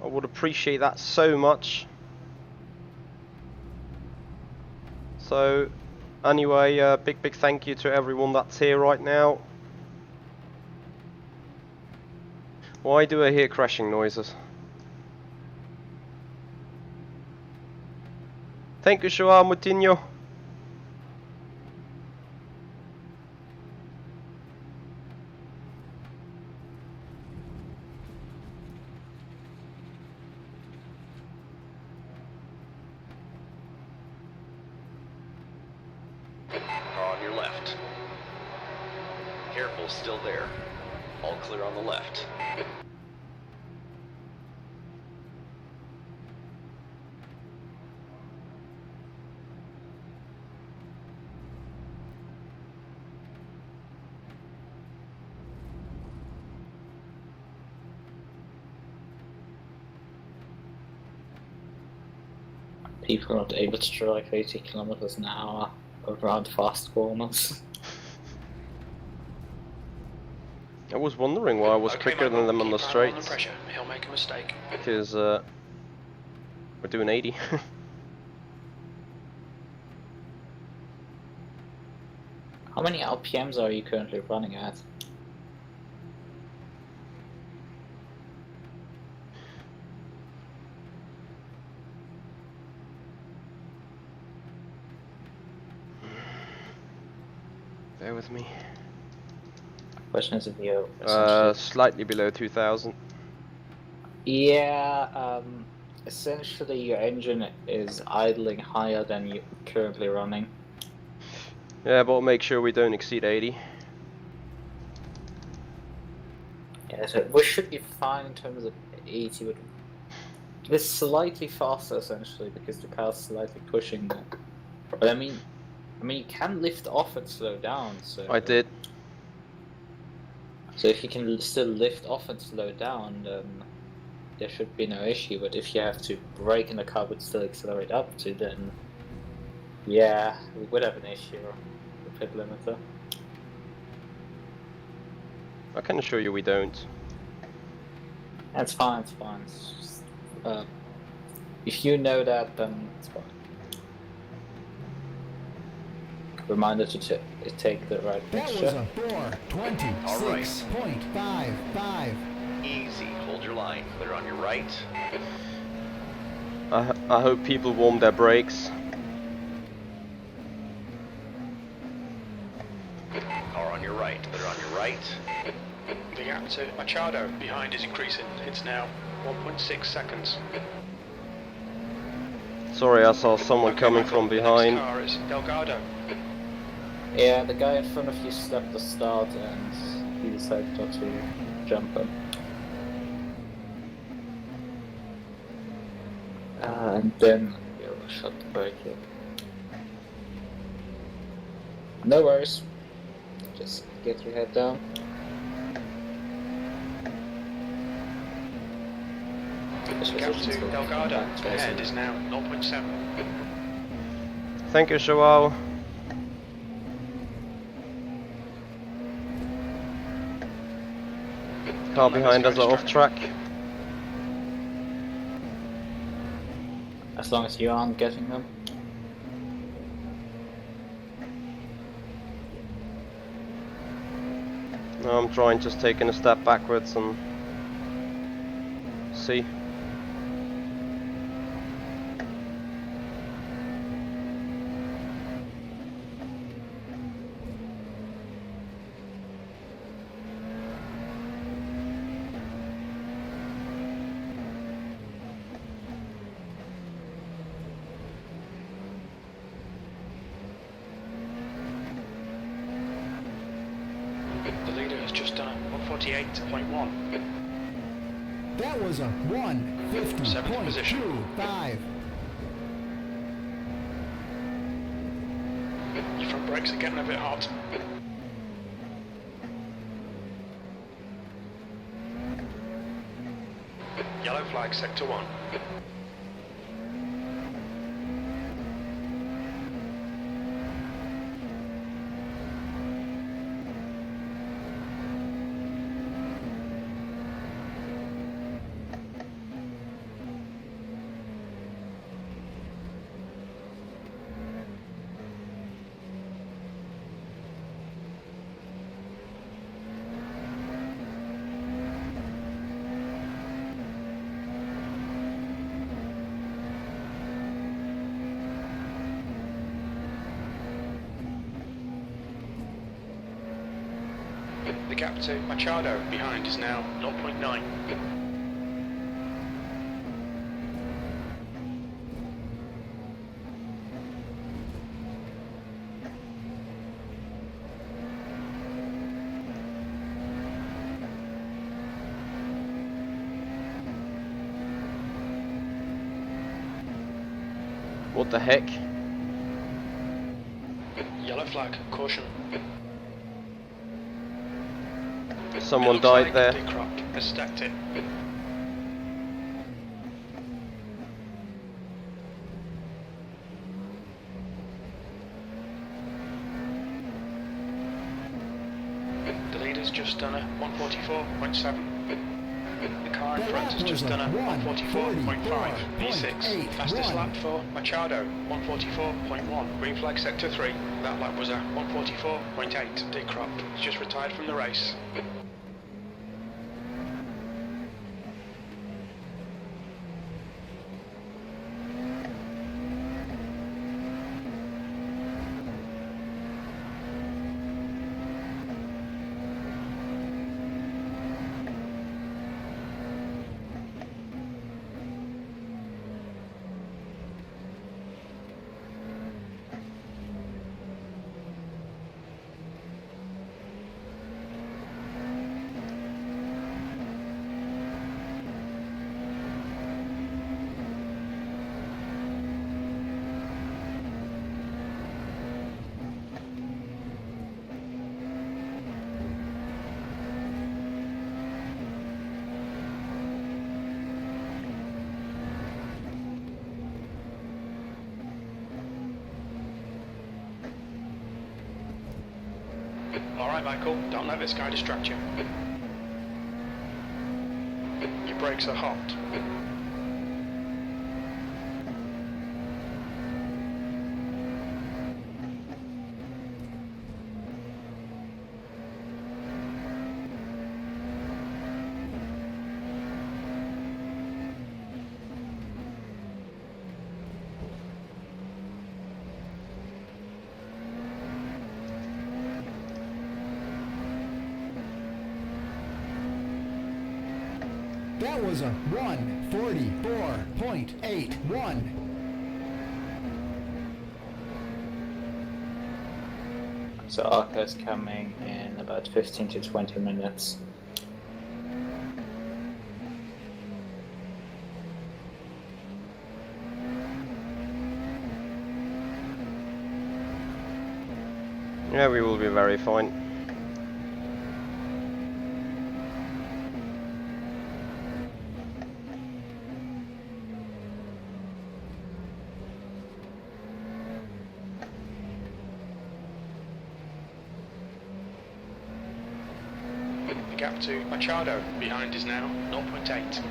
would appreciate that so much. So anyway, big thank you to everyone that's here right now. Why do I hear crashing noises? Thank you, Joao Moutinho. Car on your left. Careful, still there. All clear on the left. People are not able to drive 80 kilometers an hour around fast corners. I was wondering why I was Okay, quicker Michael, than them on the keep your eye on straights. pressure. He'll make a mistake. Because we're doing 80. How many RPMs are you currently running at? Bear with me. Question is if you Slightly below 2000. yeah, essentially your engine is idling higher than you're currently running. Yeah, but make sure we don't exceed 80. Yeah, so we should be fine in terms of 80, but it's slightly faster essentially because the car's slightly pushing more. But I mean you can lift off and slow down. So I did. So if you can still lift off and slow down, then there should be no issue. But if you have to brake and the car would still accelerate up to, then yeah, we would have an issue with pit limiter. I can assure you we don't. That's fine. It's fine. It's just, if you know that, then it's fine. Reminder to take the right That was mixture. a 426.55. Easy. Hold your line. Clear on your right. I hope people warm their brakes. Car on your right. Clear on your right. The gap to Machado behind is increasing. It's now 1.6 seconds. Sorry, I saw someone Okay, coming Michael, from the behind. next car is Delgado. Yeah, the guy in front of you stepped the start and he decided not to jump him. And then you'll shut the brake in. No worries. Just get your head down. The gap to Delgado ahead is now 0.7. Thank you, Joao. Car behind us are off track. As long as you aren't getting them. No, I'm trying, just taking a step backwards and see. The leader has just done a 148.1. That was a 150.25. Your front brakes are getting a bit hot. Yellow flag, sector 1. The gap to Machado behind is now 0.9. What the heck? Yellow flag, caution. Someone It looks died like there. Dick Rock has stacked it. The leader's just done a 144.7. The car in front has just done a 144.5. V6. Fastest lap for Machado, 144.1. Green flag sector 3. That lap was a 144.8. Dick Rock has just retired from the race. Alright, Michael, don't let this guy distract you. Your brakes are hot. That was a 1:44.81. So Arca is coming in about 15 to 20 minutes. Yeah, we will be very fine. The gap to Machado behind is now 0.8.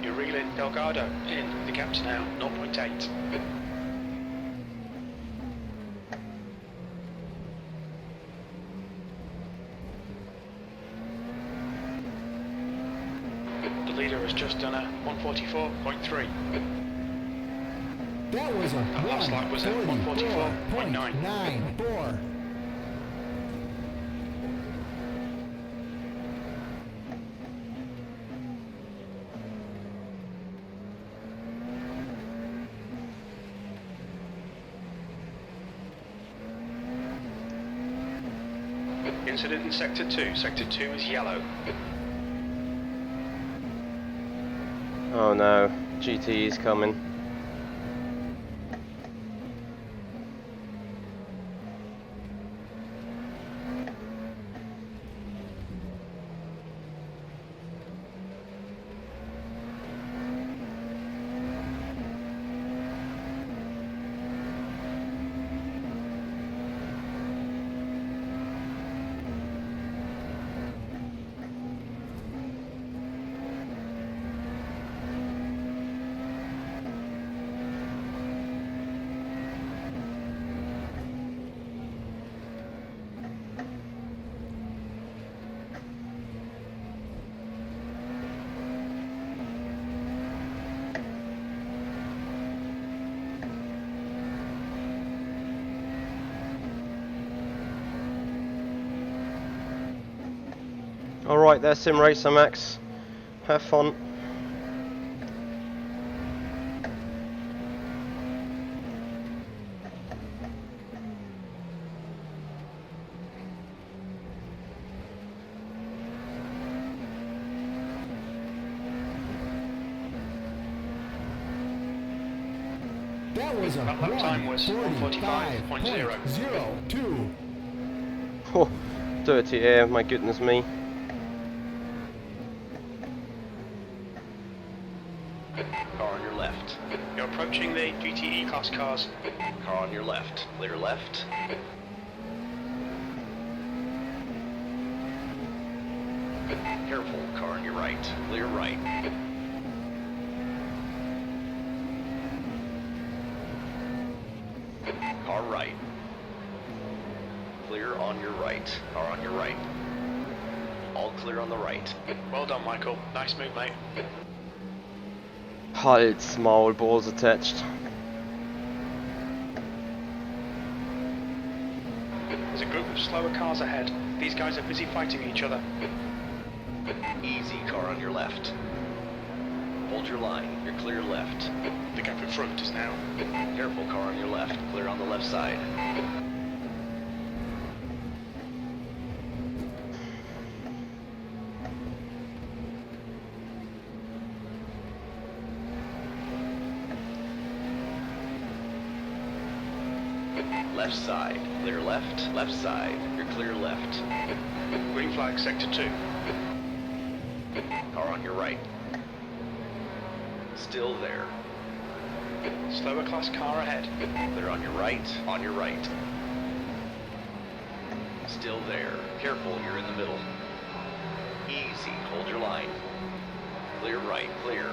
You're reeling Delgado in. The gap's now 0.8. The leader has just done a 144.3. That was a That last lap was a 144.9. 1:44.94. Incident in Sector 2. Sector 2 is yellow. Oh no, GT is coming. Alright there, Simracing Max. Have fun. That was a That lap time was 1:45.02. Oh, dirty air, my goodness me. Car on your left. You're approaching the GTE class cars. Car on your left. Clear left. Careful, car on your right. Clear right. Car right. Clear on your right. Car on your right. All clear on the right. Well done, Michael. Nice move, mate. Hals, Maul, balls attached. There's a group of slower cars ahead. These guys are busy fighting each other. Easy, car on your left. Hold your line, you're clear left. The gap in front is now. Careful, car on your left, clear on the left side. Left side, clear left, left side, you're clear left. Green flag, sector 2. Car on your right. Still there. Slower class car ahead. Clear on your right, on your right. Still there. Careful, you're in the middle. Easy, hold your line. Clear right, clear.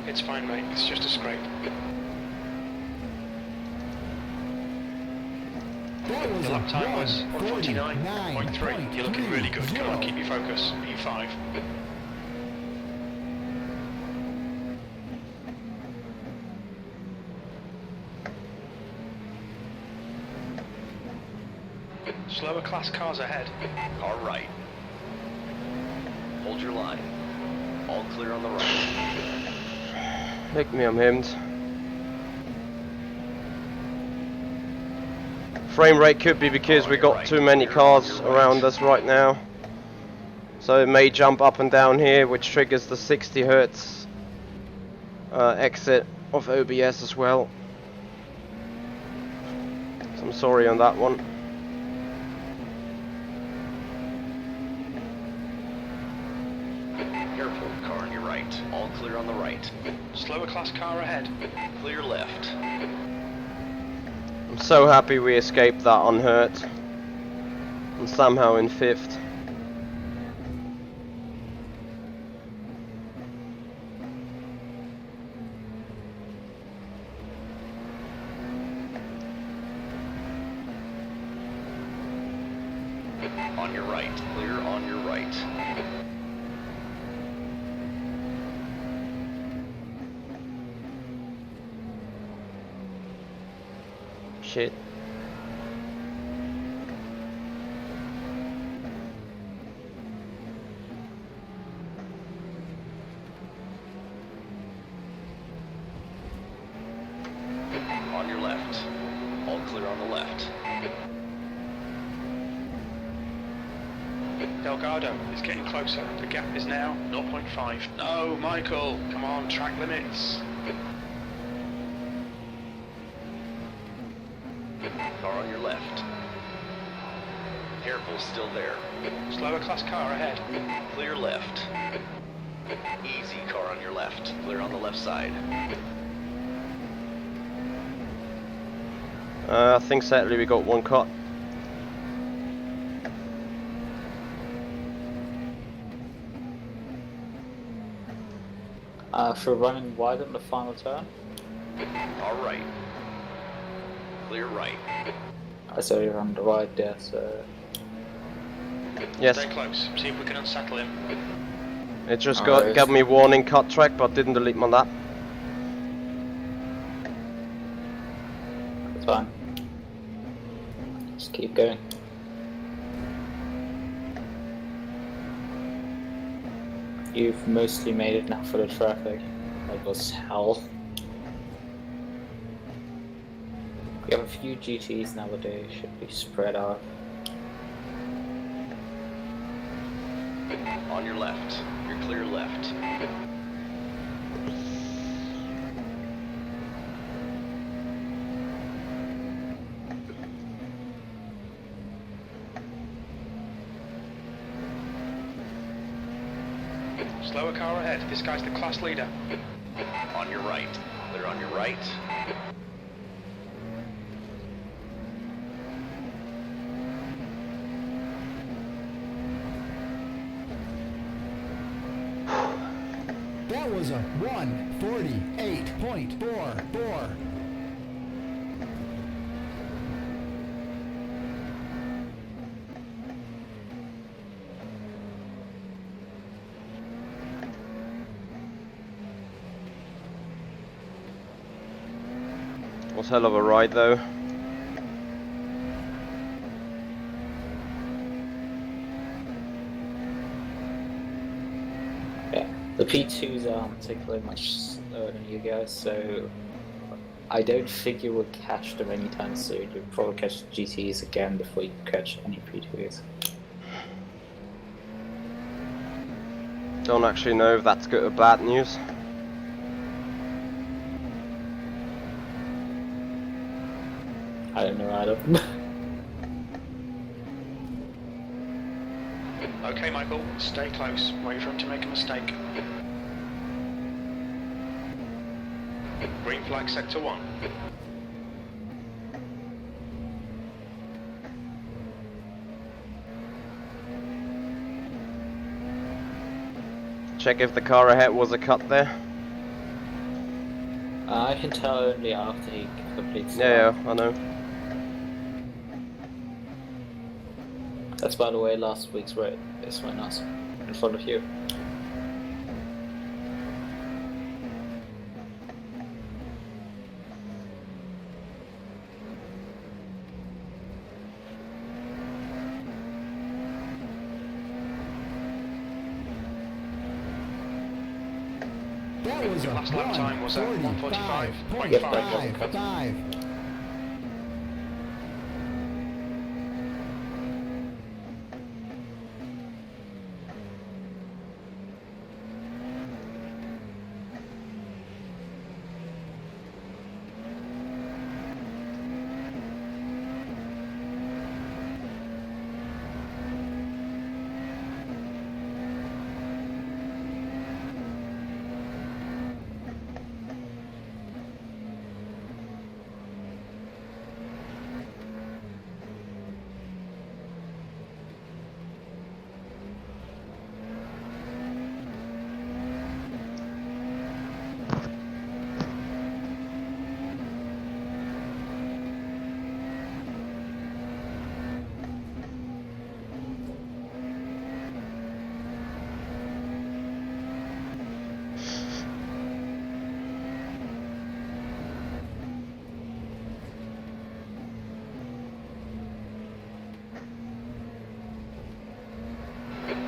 It's fine, mate. It's just a scrape. That was The lap time was 1:49.3. 149.3. You're looking really good. Come on, keep your focus. E5. Slower class cars ahead. Car right. Hold your line. All clear on the right. Pick me, I'm hemmed. Frame rate could be because we got too many cars around us right now. So it may jump up and down here, which triggers the 60 Hz exit of OBS as well. So I'm sorry on that one. Careful, car on your right. All clear on the right. Slower class car ahead. Clear left. I'm so happy we escaped that unhurt. And somehow in 5th. On your right. Clear on your right. Shit. On your left. All clear on the left. Delgado is getting closer. The gap is now 0.5. No, Michael. Come on, track limits. Car on your left. Careful, still there. Slower class car ahead. Clear left. Easy, car on your left. Clear on the left side. I think sadly we got one cut. For running wide on the final turn. All right. Clear right. I saw you're on the right there, so... Yes, Stay close. See if we can unsettle him. it just Alright. got me warning cut track, but didn't delete my lap. It's fine. Just keep going. You've mostly made it now for the traffic. That was hell. We have a few GTs nowadays, should be spread out. On your left. You're clear left. Slower car ahead. This guy's the class leader. On your right. Clear on your right. That was a 1:48.44. Was hell of a ride though. The P2s aren't particularly much slower than you guys, so I don't think you will catch them anytime soon. You'll probably catch GTs again before you catch any P2s. Don't actually know if that's good or bad news. I don't know either. Okay, Michael, stay close. Wait for him to make a mistake. Green flag sector 1. Check if the car ahead was a cut there. I can tell only after he completes the Yeah, lap. I know. That's by the way last week's race when I was in front of you. That was a Last lap time was at 1:45.5. Yep, that wasn't cut. 1:45.5.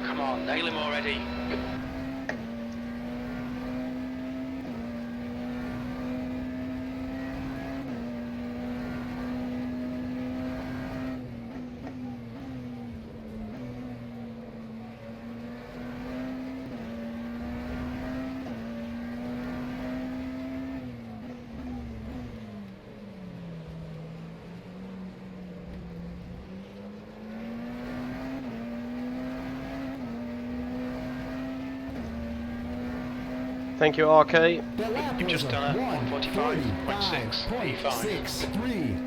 Come on, nail him already. Thank you, RK. That lap You've was just done a 1:45.6 P5. 1:45.63.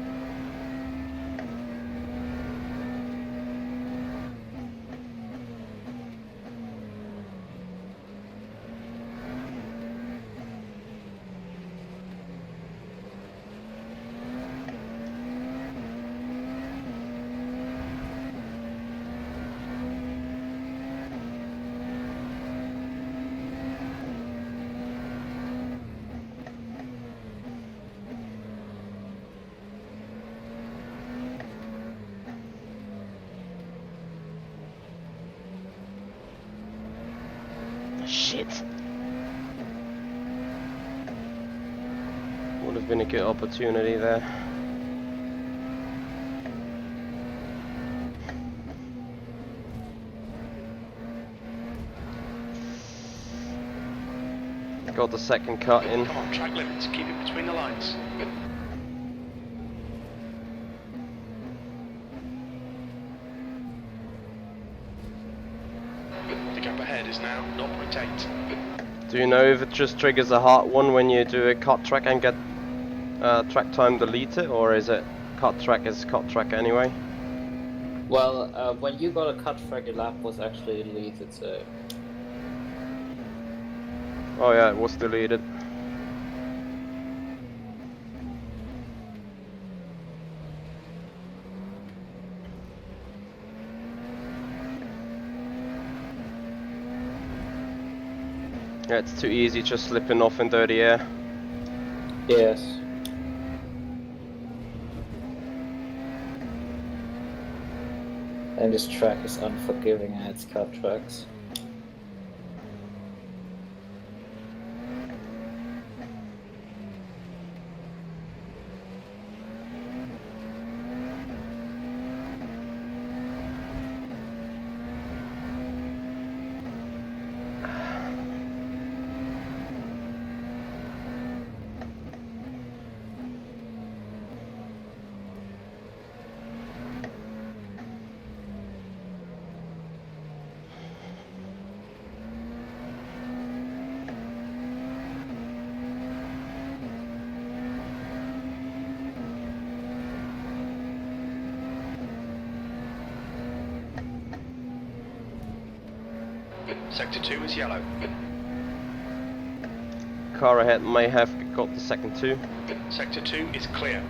Shit. Would have been a good opportunity there. Got the second cut in. Come on, track limits, keep it between the lines. The gap ahead is now 0.8. Do you know if it just triggers a hard one when you do a cut track and get track time deleted, or is it cut track is cut track anyway? Well, when you got a cut track, your lap was actually deleted, so... Oh yeah, it was deleted. Yeah, it's too easy just slipping off in dirty air. Yes. And this track is unforgiving and it's cut tracks. Sector 2 is yellow. Car ahead may have got the second 2. Sector 2 is clear.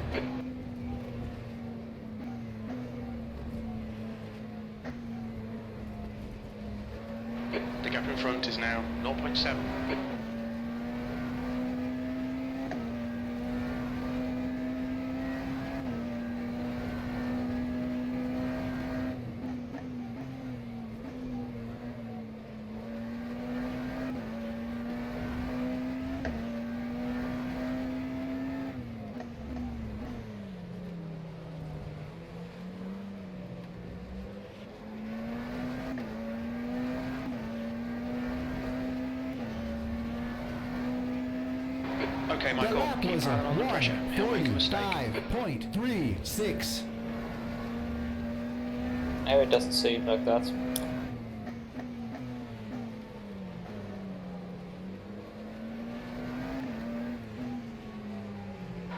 The gap in front is now 0.7. Okay, The Michael, lap keep was a firing on the pressure. He'll make a mistake. 1:45.36. No, it doesn't seem like that.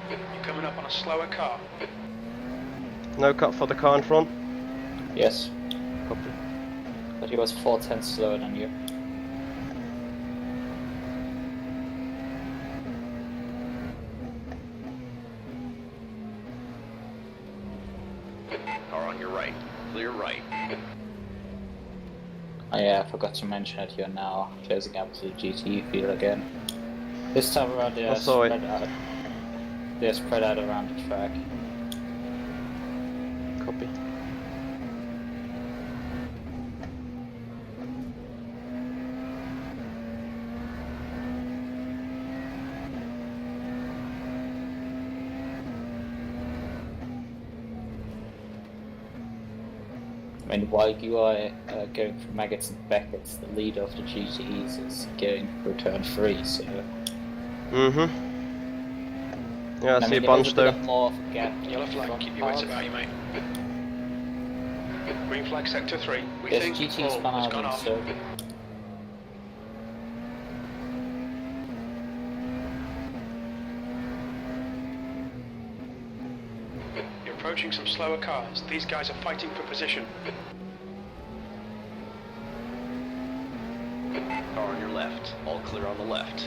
You're coming up on a slower car. No cut for the car in front. Yes, Copy. but he was 4/10 slower than you. Car on your right. Clear right. Oh yeah, I forgot to mention that you're now closing up to the GTE field again. This time around they're I saw it. spread out. They're spread out around the track. Copy. I mean, while you are going for Maggots and Beckett's, the leader of the GTEs is going for turn 3, so... Mm-hmm. Yeah, I see a mean, bunch there was a there. bit of more of a gap. Yellow flag, from keep your wits cars. about you, mate. Green flag, sector 3. We Yes, think GT's Paul has spun gone out, off. so... You're approaching some slower cars. These guys are fighting for position. Car on your left. All clear on the left.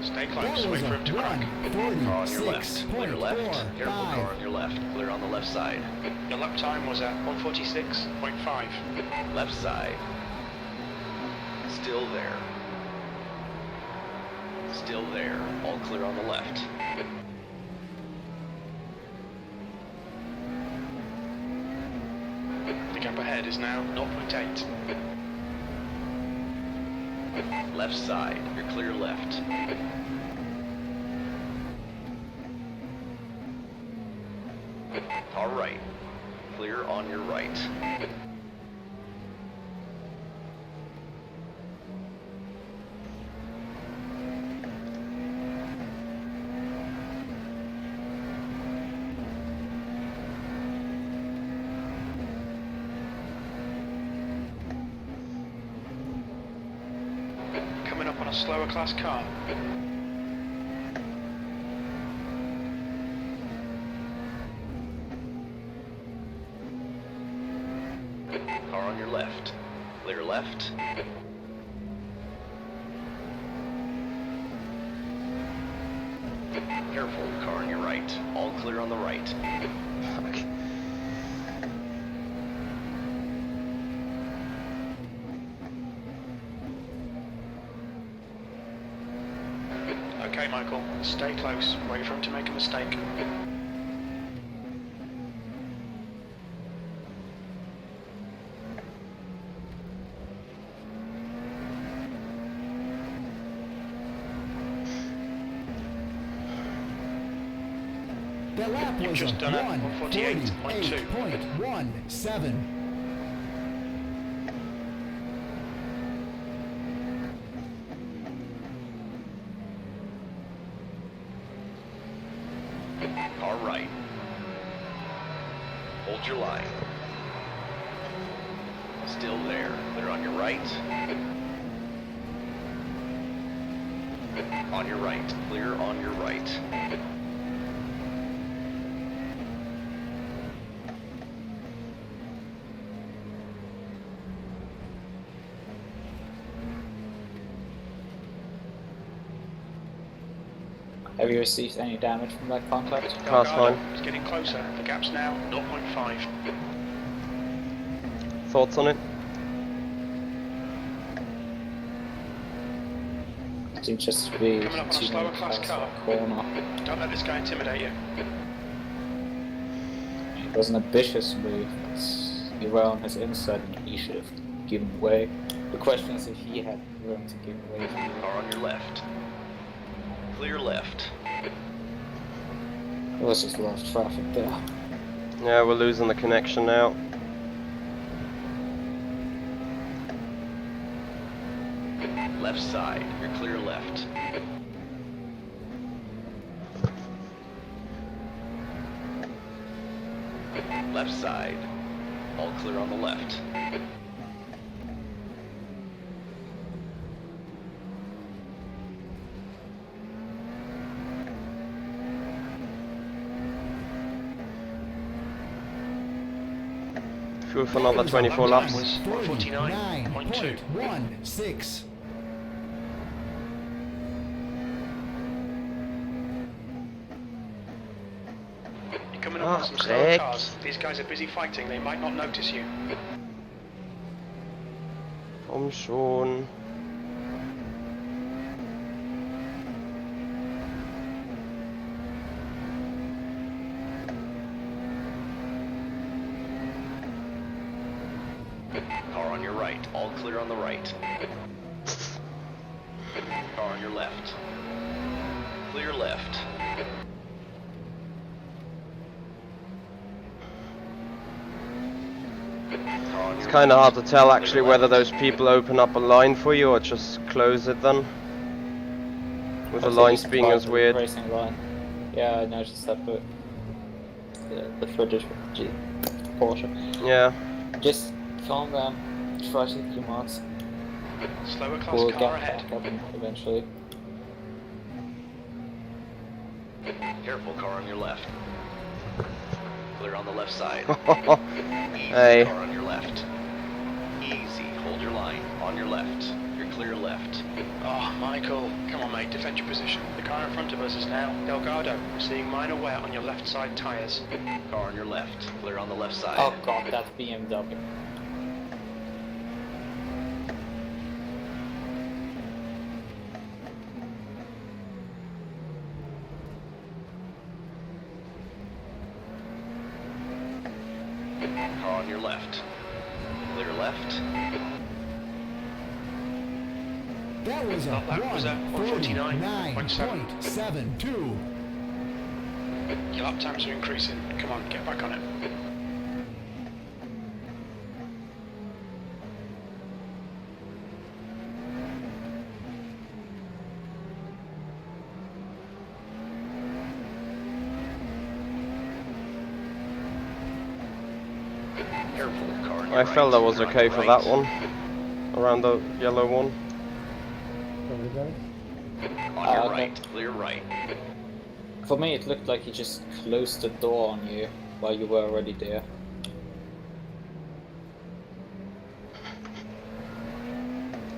Stay That close, was wait a for him to crack. Car on your left. Clear left. Careful, car 1:46.45. on your left. Clear on the left side. Your lap time was at 1:46.5. Left side. Still there. Still there. All clear on the left. The gap ahead is now 0.8. Left side. You're clear left. All right. Clear on your right. Coming up on a slower class car. Car on your left. Clear left. Careful, car on your right. All clear on the right. Fuck. Okay, Michael, stay close. Wait for him to make a mistake. The lap You've was a just done it. 1:48.2. 1:48.17. Car right. Hold your line. Still there. Clear on your right. On your right. Clear on your right. Have you received any damage from that contact? Car's Delgado fine. is getting closer. The gap's now 0.5. Thoughts on it? It seems just to be Coming up on a too slower many class cars car. in the corner. Don't let this guy intimidate you. It was an ambitious move. He were on his inside and he should have given way. The question is if he had room to give way. Car on your left. Clear left. It was just a lot of traffic there. Yeah, we're losing the connection now. Left side. You're clear left. Left side. All clear on the left. Fuel for another 24 laps. Was 49.2. 49.16. You're coming up on some slower cars. These guys are busy fighting. They might not notice you. Komm schon. Car on your right. All clear on the right. Car on your left. Clear left. It's kind of hard to tell actually whether those people open up a line for you or just close it then. With the lines being as weird. Racing line. Yeah, I noticed that, but the footage of Porsche. Yeah. Just calm down. Try to hit your marks. Slower class We'll car get ahead. back up eventually. Careful, car on your left. Clear on the left side. Easy, Hey. car on your left. Easy, hold your line. On your left. You're clear left. Oh, Michael. Come on, mate. Defend your position. The car in front of us is now Delgado. We're seeing minor wear on your left side tyres. Car on your left. Clear on the left side. Oh god, that's BMW. Car on your left. Clear left. That was a That was a 149.7. 149.72. Your lap times are increasing. Come on, get back on it. Careful, car on your I right. felt that was Clear on okay your for right. that one. Around the yellow one. On your Okay. right. Clear right. For me, it looked like he just closed the door on you while you were already there.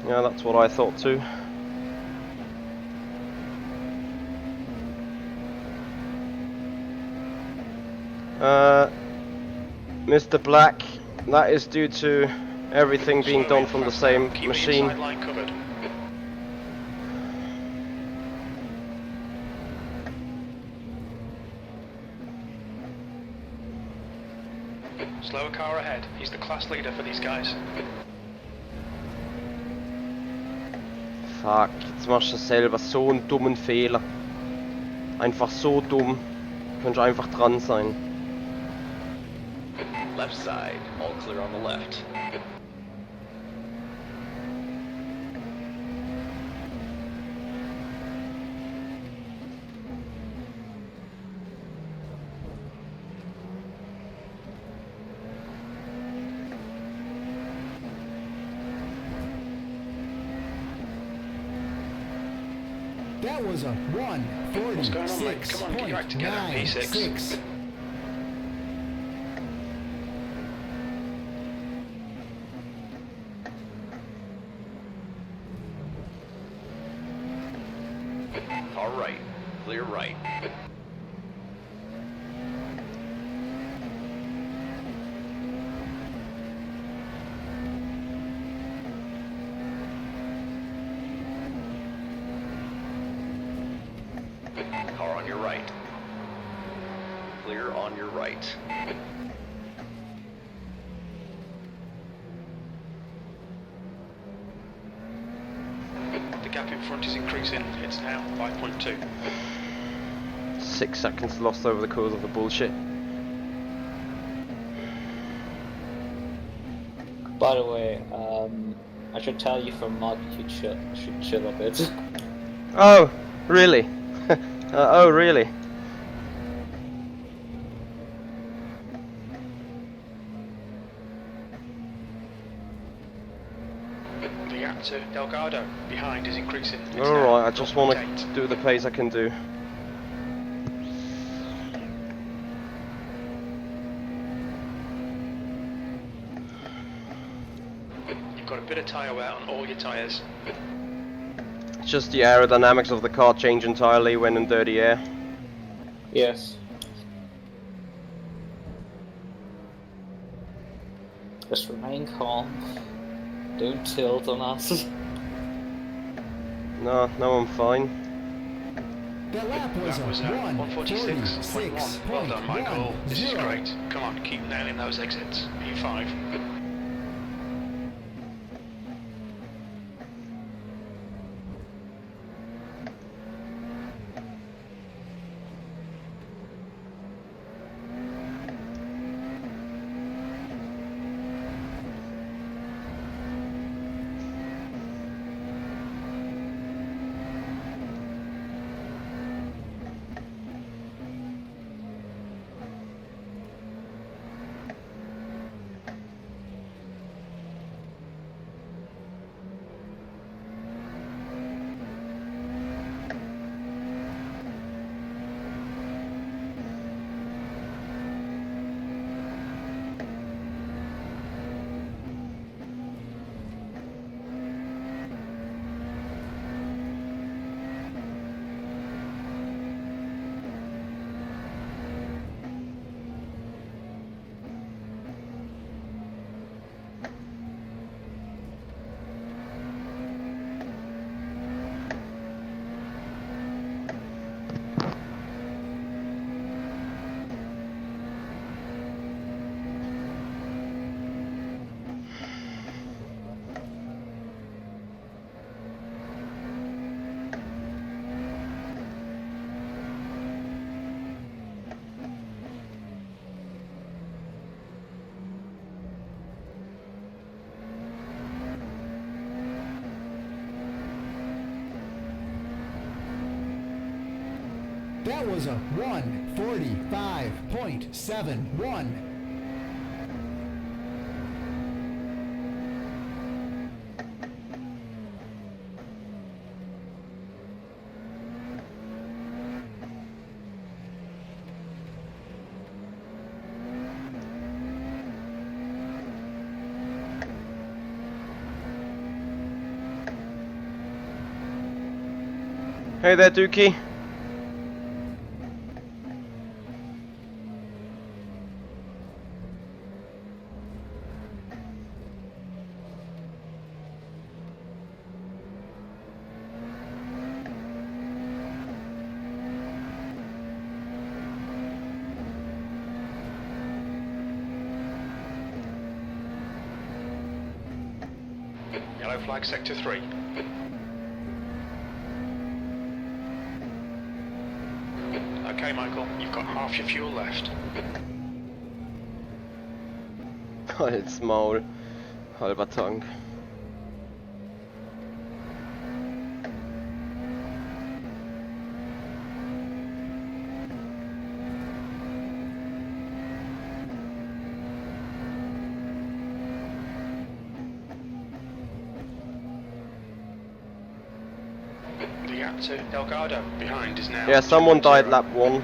Yeah, that's what I thought too. Mr. Black, that is due to everything being Slowly done from the fast same now. Keep the machine. inside line covered. Slower car ahead. He's the class leader for these guys. Fuck, jetzt machst du selber so einen dummen Fehler. Einfach so dumm. Könnte einfach dran sein. Left side. All clear on the left. That was a What's going on, mate? Come on, get your act together. P6. 146.96. Car right. Clear right. Car on your right. Clear on your right. The gap in front is increasing. It's now 5.2. 6 seconds lost over the course of the bullshit. By the way, I should tell you from Mark you should chill a bit. Oh, really? Oh, really? The gap to Delgado behind is increasing. It's Alright, now I just want 0.8. to do the pace I can do. You've got a bit of tyre wear on all your tyres. It's just the aerodynamics of the car change entirely when in dirty air. Yes. Just remain calm. Don't tilt on us. No, I'm fine. The lap was That was a 146.1. Well done, Michael. This is 146.10. great. Come on, keep nailing those exits. P5. That was a 145.71. Hey there, Dookie. Yellow flag sector 3. Okay, Michael, you've got half your fuel left. Halt's Maul. Halber Tank. The gap to Delgado behind is now. Yeah, someone died 2.0. lap 1.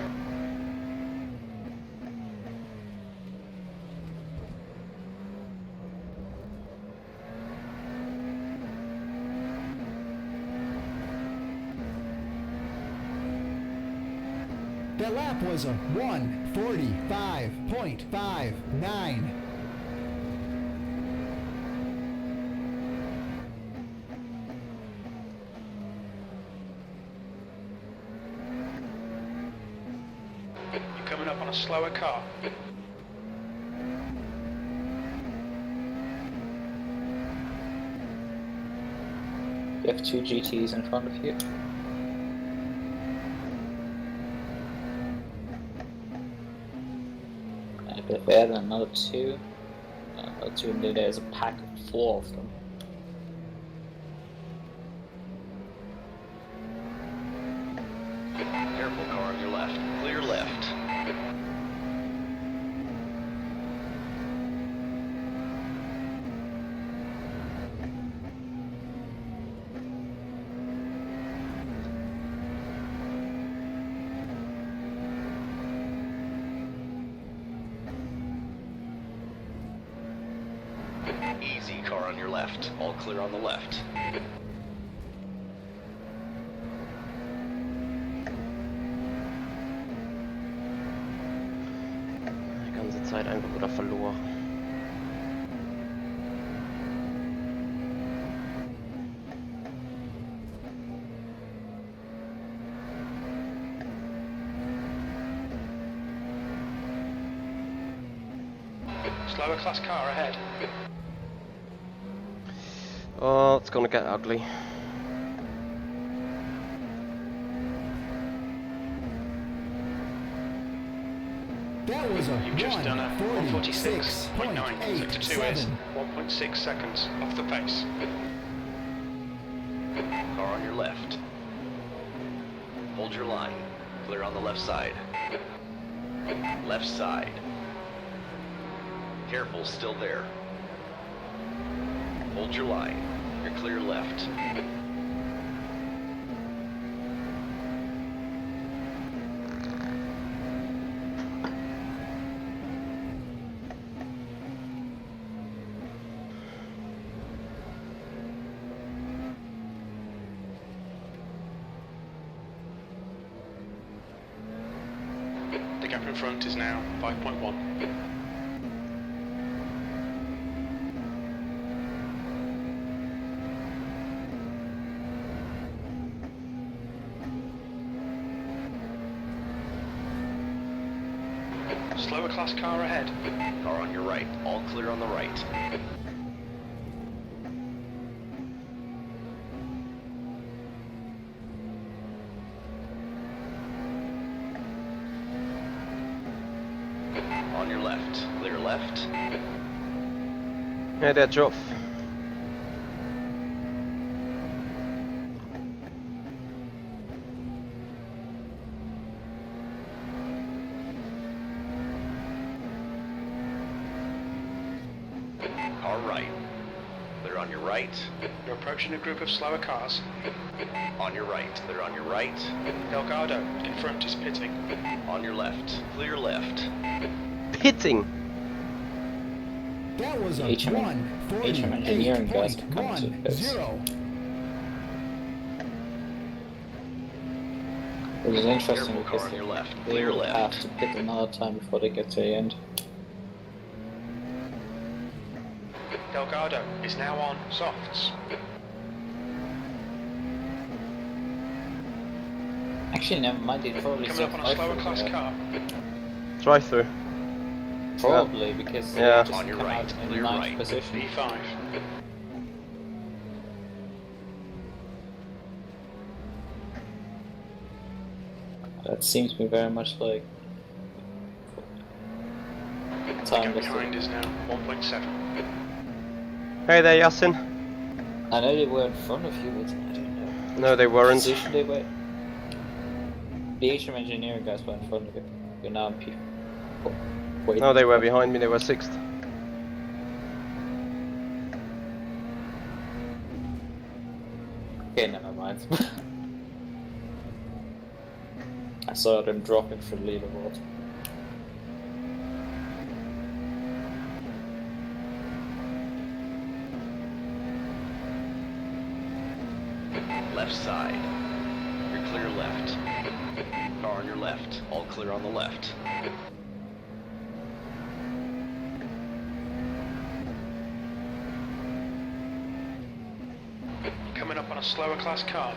That lap was a 1:45.59. You're coming up on a slower car. You have 2 GTs in front of you. And if we add another 2, there's a pack of 4 of them. Careful, car on your left. Clear left. Easy, car on your left. All clear on the left. Die ganze Zeit einfach wieder verloren. Slower class car ahead. Oh, it's gonna get ugly. That was a You've just done a 146.9. Sector 2 is 1.6 seconds off the pace. Car on your left. Hold your line. Clear on the left side. Left side. Careful, still there. Hold your line. You're clear left. The gap in front is now 5.1. Slower class car ahead. Car on your right. All clear on the right. On your left. Clear left. Ja, der Joff. Car right. Clear on your right. You're approaching a group of slower cars. On your right. Clear on your right. Delgado in front is pitting. On your left. Clear left. Pitting. That was a HM engineering guys to come to this. 1:48.10. It was interesting Careful, car because on your left. they Clear will left. have to pit another time before they get to the end. Delgado is now on softs. Actually, never mind, they probably Coming up on a slower class car. Try through. Probably, because Yeah. they just On your come right, out in clear 9th right. position. B5. That seems to me very much like The time gap was behind is now 1.7. Hey there, Yasin. I know they were in front of you, but I don't know. No, they weren't. Position they were. The HM engineering guys were in front of you. You're now in P. Wait. No, they were behind me. They were 6th. Okay, never mind. I saw them dropping from leaderboard. Left side. You're clear left. Car on your left. All clear on the left. Coming up on a slower class car.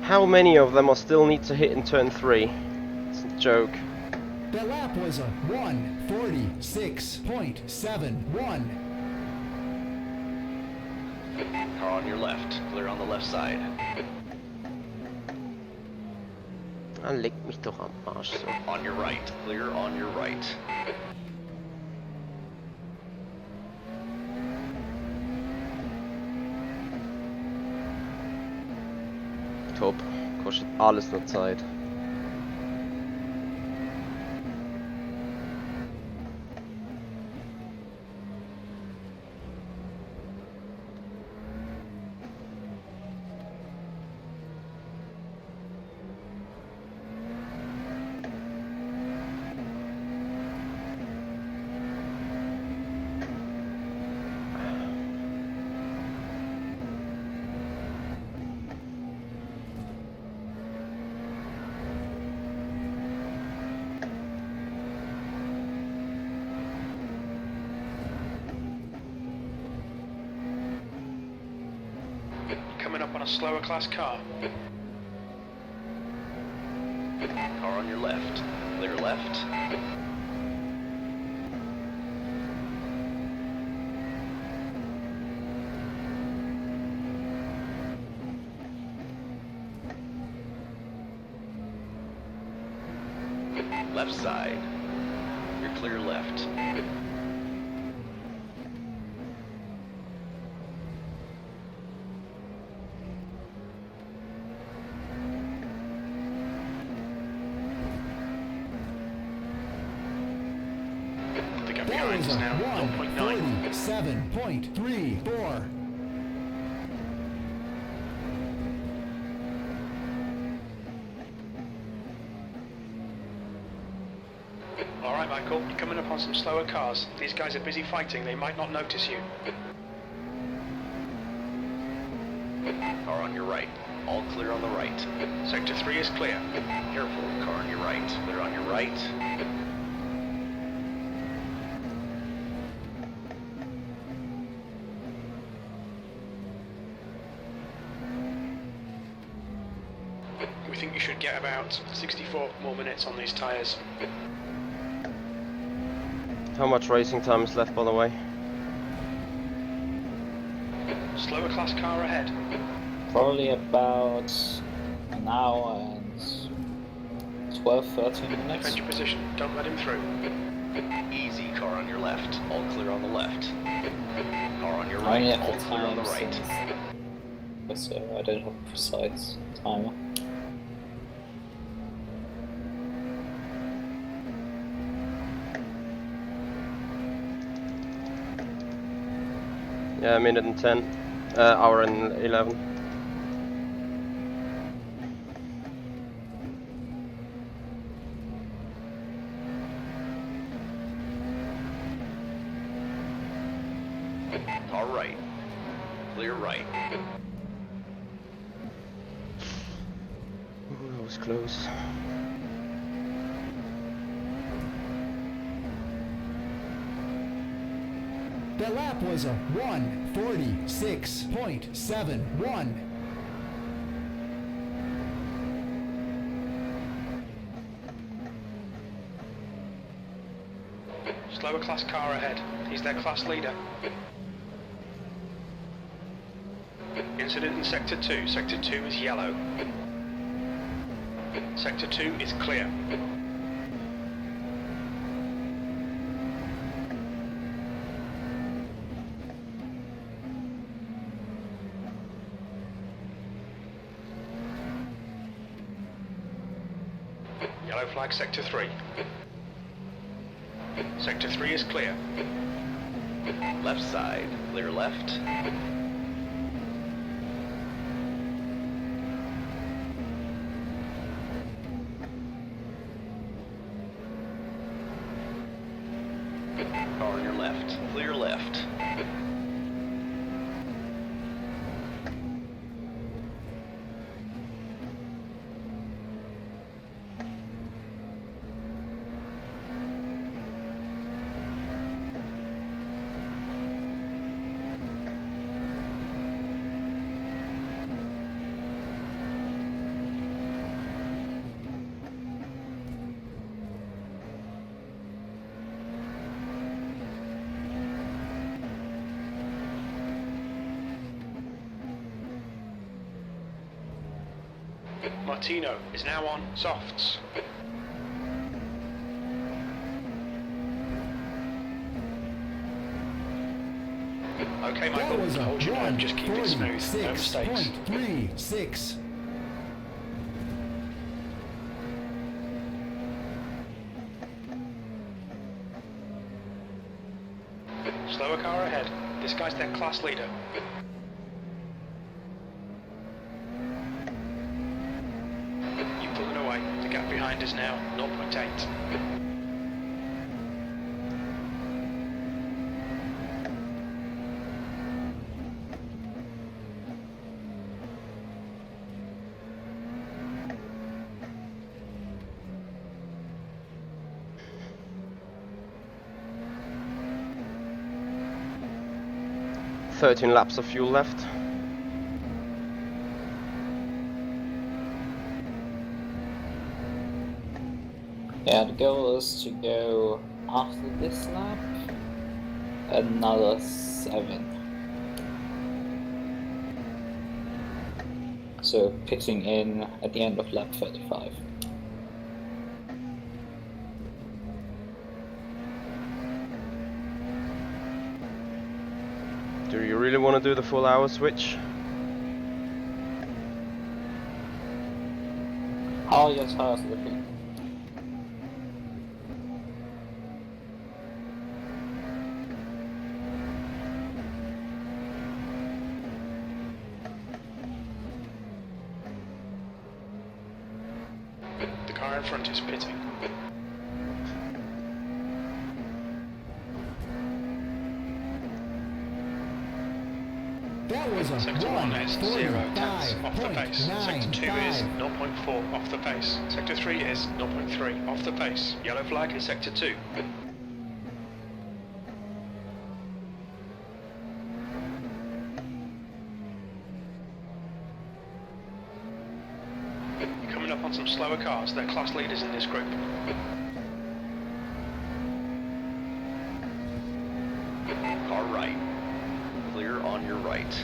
How many of them I still need to hit in turn 3? It's a joke. That lap was a 1:46.71. Car on your left. Clear on the left side. Ah, leck mich doch am Arsch so. On your right. Clear on your right. Top. Kostet alles nur Zeit. Coming up on a slower class car. Car on your left. Clear left. Left side. You're clear left. The gap That behind was is a now 0.9. 1:47.34. Alright, Michael, you're coming up on some slower cars. These guys are busy fighting, they might not notice you. Car on your right. All clear on the right. Sector 3 is clear. Careful. Car on your right. Clear on your right. We think you should get about 64 more minutes on these tyres. How much racing time is left, by the way? Slower class car ahead. Probably about an hour and 12-13 minutes. Defend your position, don't let him through. Easy. Car on your left. All clear on the left. Car on your I only right. have All the clear on the time right. so I don't have a precise timer. Yeah, a minute and 10. Hour and 11. All right. Clear right. Ooh, that was close. That lap was a 1:46.71. Slower class car ahead. He's their class leader. Incident in Sector 2. Sector 2 is yellow. Sector 2 is clear. Yellow flag Sector 3. Sector 3 is clear. Left side. Clear left. Car on your left. Clear left. Martino is now on softs. Okay, That Michael, was a hold your nerve, just keep it smooth, no mistakes. 146.36. Slower car ahead. This guy's their class leader. You're pulling away. The gap behind is now 0.8. Thirteen laps of fuel left. Yeah, the goal is to go after this lap another 7. So pitching in at the end of lap 35. Do you really want to do the full hour switch? How are your tires looking? The car in front is pitting. That was a Sector 1 is 0 tenths off the pace. Sector 2 is 145.95. 0.4 off the pace. Sector 3 is 0.3 off the pace. Yellow flag is Sector 2. You're coming up on some slower cars. They're class leaders in this group. Car right. Clear on your right.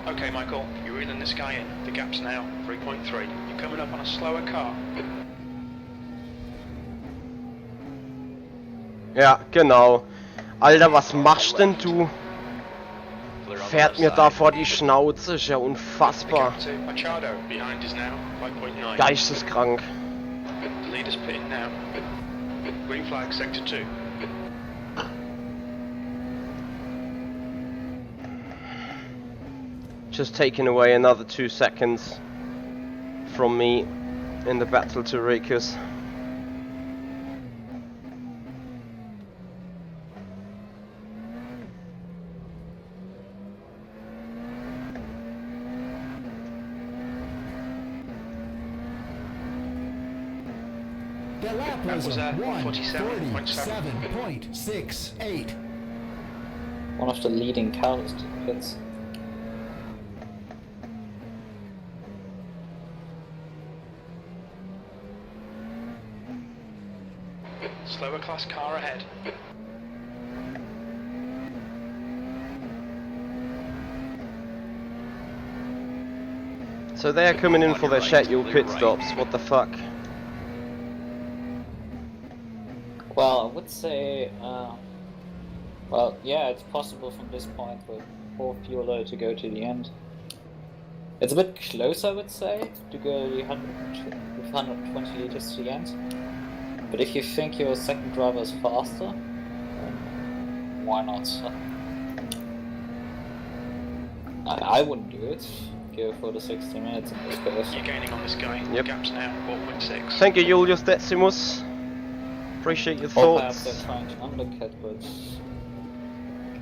Okay, Michael, you're reeling this guy in. The gap's now 3.3. You're coming up on a slower car. Ja, genau. Alter, was machst denn du? Clear on the Fährt left mir da side. vor die Schnauze, ist ja The unfassbar. gap to Machado behind is now 5.9. Geisteskrank. The leader's pitting now. Green flag, Sector 2. Just taking away another 2 seconds from me in the battle to Rikus. The lap was was a a 147.7. 147.68. One of the leading cars to pits. Slower class car ahead. So they're coming in On for your their right, scheduled clear pit right. stops. What the fuck? Well, I would say, well, yeah, it's possible from this point for Fueler to go to the end. It's a bit close, I would say, to go the 120 liters to the end. But if you think your second driver is faster, then why not? I wouldn't do it. Go for the 60 minutes in this case. You're gaining on this guy. Yep. Gap's now 4.6. Thank you, Julius Decimus. Appreciate your Or perhaps they're thoughts. trying to undercut, but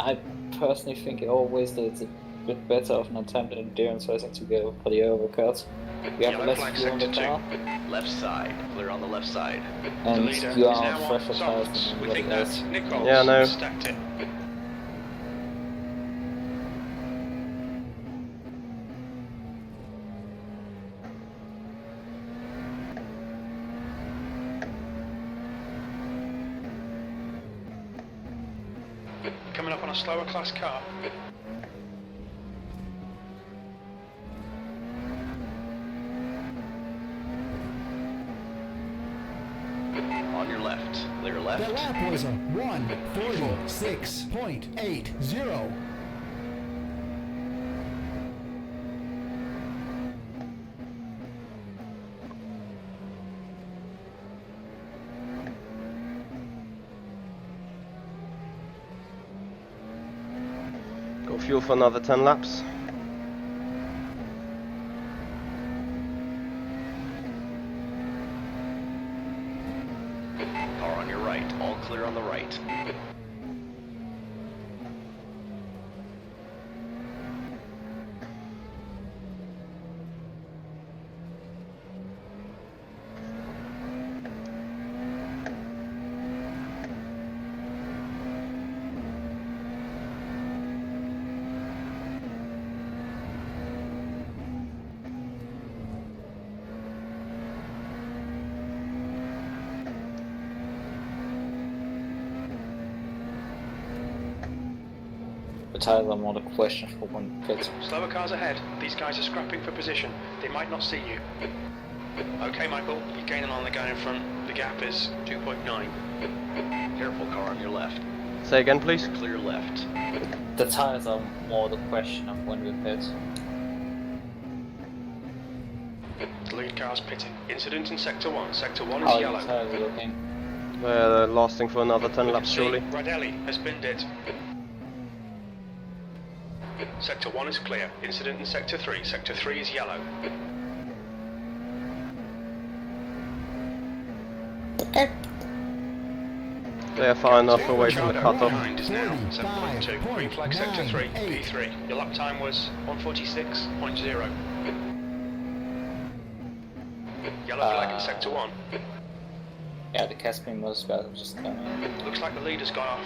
I personally think always that it's a bit better of an attempt at endurance racing to go for the overcut. You have Yellow less flag fuel in the sector car, Left side. Clear on the left side. The and leader you is are now on fresher tires softs. than We think everybody that else. Nichols Yeah, I know. stacked it. Coming up on a slower class car. On your left. Clear The left. lap was a 1:46.80. Got fuel for another 10 laps. Car on your right. All clear on the right. The tires are more the question for one pit. Slower cars ahead. These guys are scrapping for position. They might not see you. Okay, Michael, you're gaining on the guy in front. The gap is 2.9. Careful, car on your left. Say again, please. Clear left. The tires are more the question of when we pit. The lead car's pitting. Incident in Sector 1. Sector 1 is How are yellow. your tires looking? They're lasting for another 10 We laps, can see surely. Radelli has binned it. Sector 1 is clear. Incident in Sector 3. Sector 3 is yellow. They're far enough away from the Ricardo cutoff. behind is now 7.2. Green flag Sector 3, P3. Your lap time was 146.0. Yellow flag in Sector 1. Yeah, the Caspian was about just coming. Looks like the leader's gone off.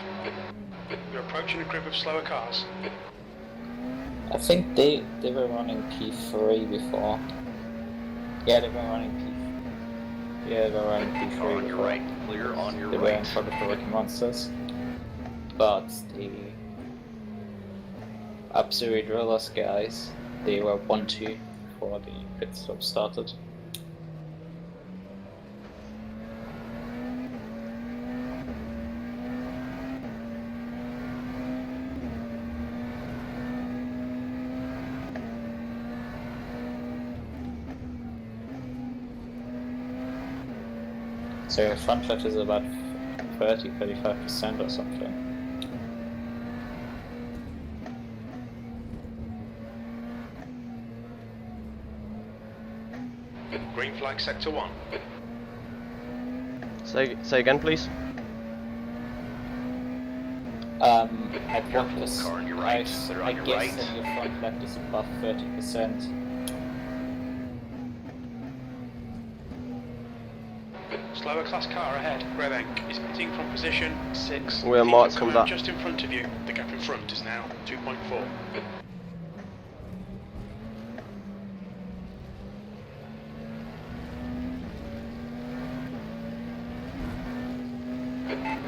You're approaching a group of slower cars. I think they were running P3 before. Yeah, they were running P. Yeah, they were running P3 Car on your before. right. Clear on your They were in right. front of the Rocky Monsters. But the Absolute Drillers guys, they were 1-2 before the pit stop started. So front flat is about 30-35% or something. Green flag Sector 1. Say again, please. At Careful, 1%, car on your right. They're on I your guess right. that your front left is above 30%. Slower class car ahead. Revenk is pitting from position 6. We are He marked can from come out that. just in front of you. The gap in front is now 2.4.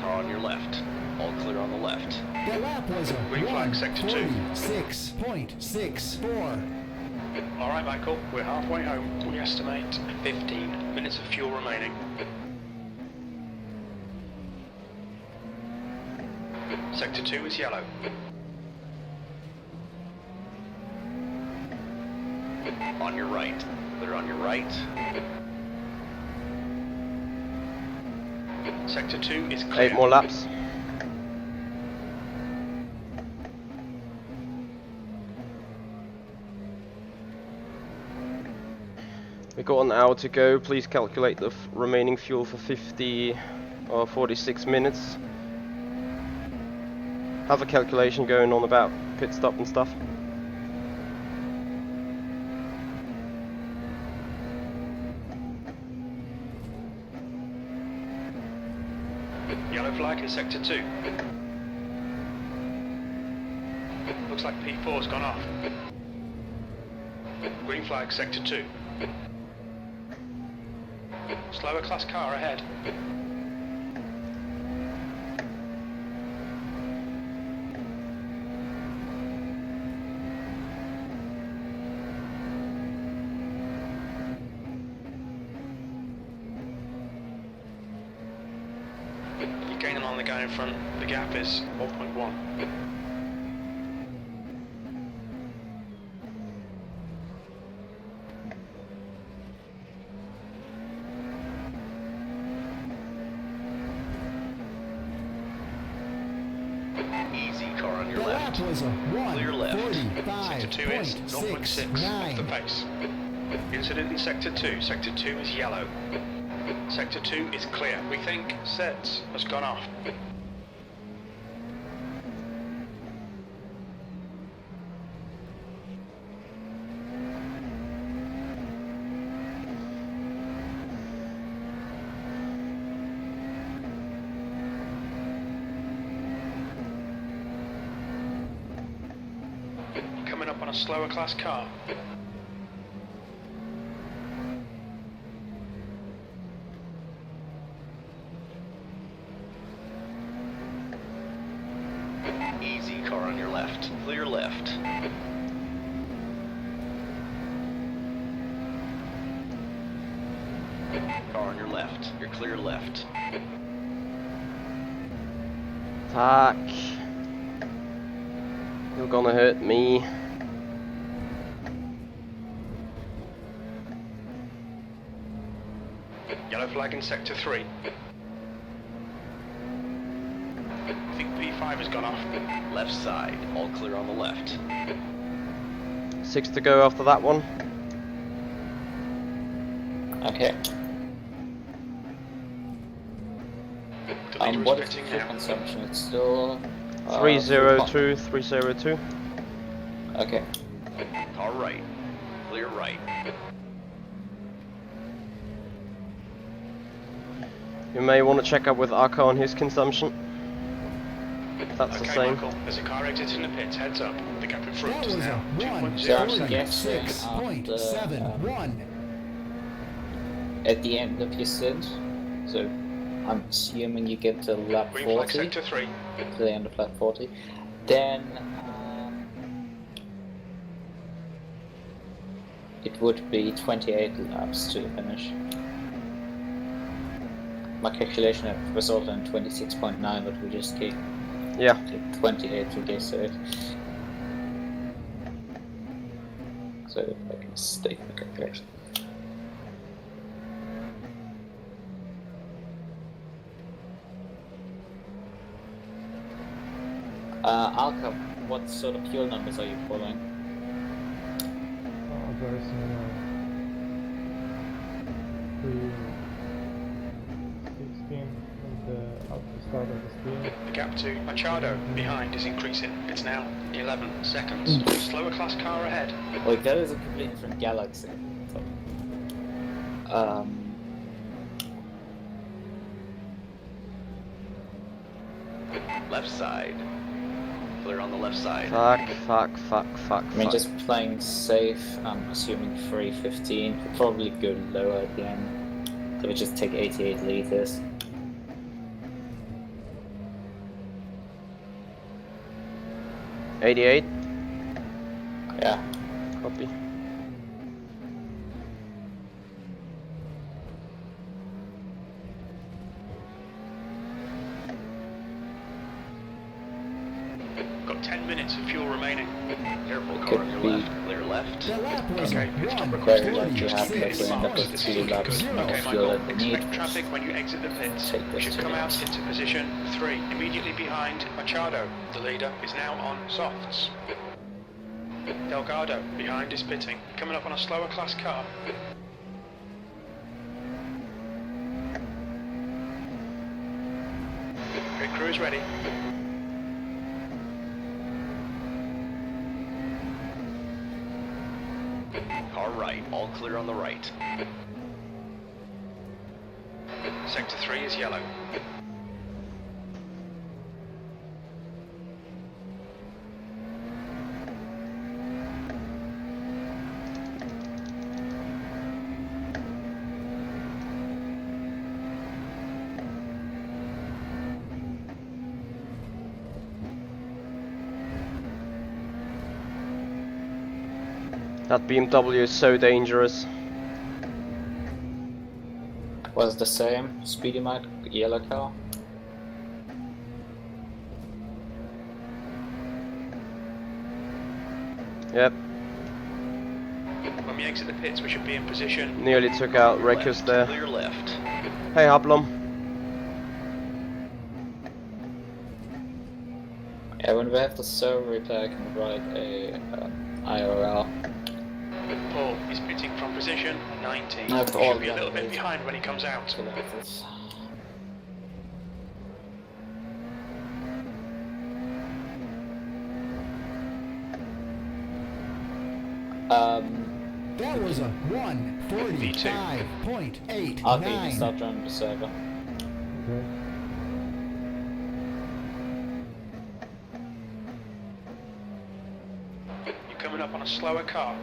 Car on your left. All clear on the left. The lap was a Green flag, Sector 2. 1:46.64. Alright, Michael, we're halfway home. We estimate 15 minutes of fuel remaining. Sector 2 is yellow. On your right. Clear on your right. Sector 2 is clear. 8 more laps. We got an hour to go. Please calculate the remaining fuel for 50 or 46 minutes. Have a calculation going on about pit stop and stuff. in sector 2. Looks like P4's gone off. Green flag sector 2. Slower class car ahead. You're gaining on the guy in front. The gap is 1.1. Easy, car on your The left. lap was a Clear left. Sector 2 is 0.6 off the 0.69. pace. Incident in sector 2. Sector 2 is yellow. Sector 2 is clear. We think SEDS has gone off. Coming up on a slower class car. Easy, car on your left. Clear left. Car on your left. You're clear left. Tack. You're gonna hurt me. Yellow flag in sector 3. I think P5 has gone off. Left side. All clear on the left. 6 to go after that one. Okay. The leader What is is pitting fuel now. consumption? It's still 302, 302. Okay. Car right. Clear right. You may want to check up with Aka on his consumption. If that's the Okay, same. Michael, there's a car exiting the pits. Heads up. The gap in front That is was a now 2.0. So I'm guessing 146.71. at the end of your stint, so I'm assuming you get to lap Green flag 40, sector 3. to the end of lap 40, then it would be 28 laps to finish. My calculation resulted in 26.9, but we just keep Yeah. 28 to get safe. So I can mistake my calculation. Alka, what sort of fuel numbers are you following? Very similar. 316 at the start of the sprint. The gap to Machado behind is increasing. It's now 11 seconds. Slower class car ahead. Like, that is a completely different galaxy. So, Left side. Clear on the left side. Fuck. I mean, just playing safe, I'm assuming 315. We'll probably go lower at the end. So we just take 88 liters. $88. Yeah. Copy. Got 10 minutes of fuel remaining. Careful, car Could on your be. left. Clear left. The lap was Okay, a pit stop 1, requested. Very likely Just happen keep if we getting end up marks. with This is 2 looking laps good. of Okay, fuel Michael, that we need. expect traffic when you exit the pits. Take this Should to come the out left. into position 3. Immediately behind Machado. The leader is now on softs. Delgado behind is pitting. Coming up on a slower class car. Pit crew is ready. Car right. All clear on the right. Sector 3 is yellow. That BMW is so dangerous. Was the same speedy mode yellow car? Yep, When we exit the pits, we should be in position. nearly took out Rekus there. Clear left. Hey Hablom. Yeah, when we have the server replay, I can write a IRL. Paul is pitting from position 19. No, He for all should be a the little bit others. behind when he comes out. So like this. That was a 1:45.89. Okay, you can start joining the server. Okay. You're coming up on a slower car.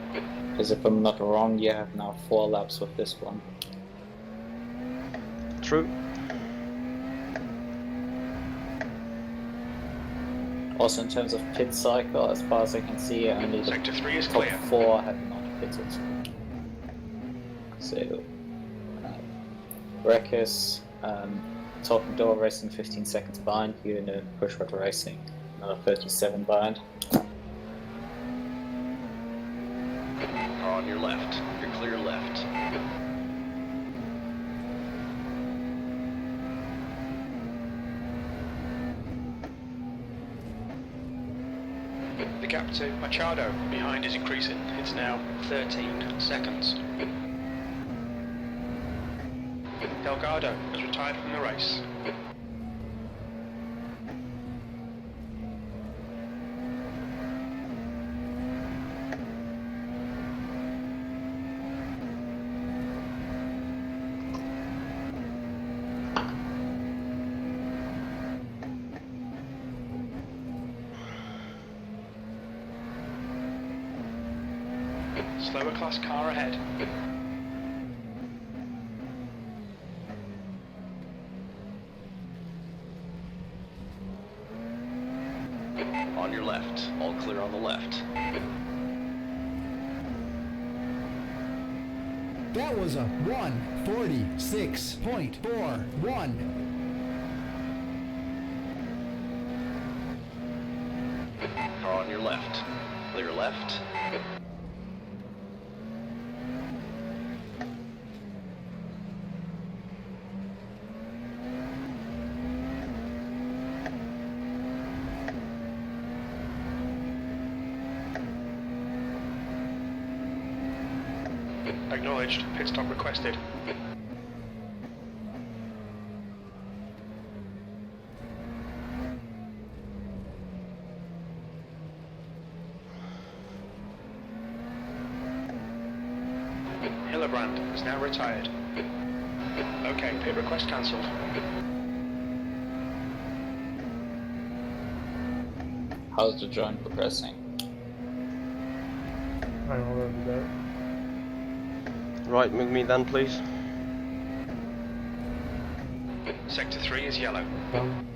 Because if I'm not wrong, you have now 4 laps with this one. True. Also, in terms of pit cycle, as far as I can see, only the Sector 3 is top clear. 4 have not pitted. So, Rekus, Talking Door Racing 15 seconds behind you, and then Pushrod Racing another 37 behind. Car on your left. You're clear left. The gap to Machado behind is increasing. It's now 13 seconds. Delgado has retired from the race. Slower class car ahead. On your left. All clear on the left. That was a 1:46.41. Car on your left. Clear left. Acknowledged. Pit stop requested. Hillerbrand is now retired. Okay, pit request cancelled. How's the joint progressing? I'm already there. Right with me then, please. Sector 3 is yellow. Done.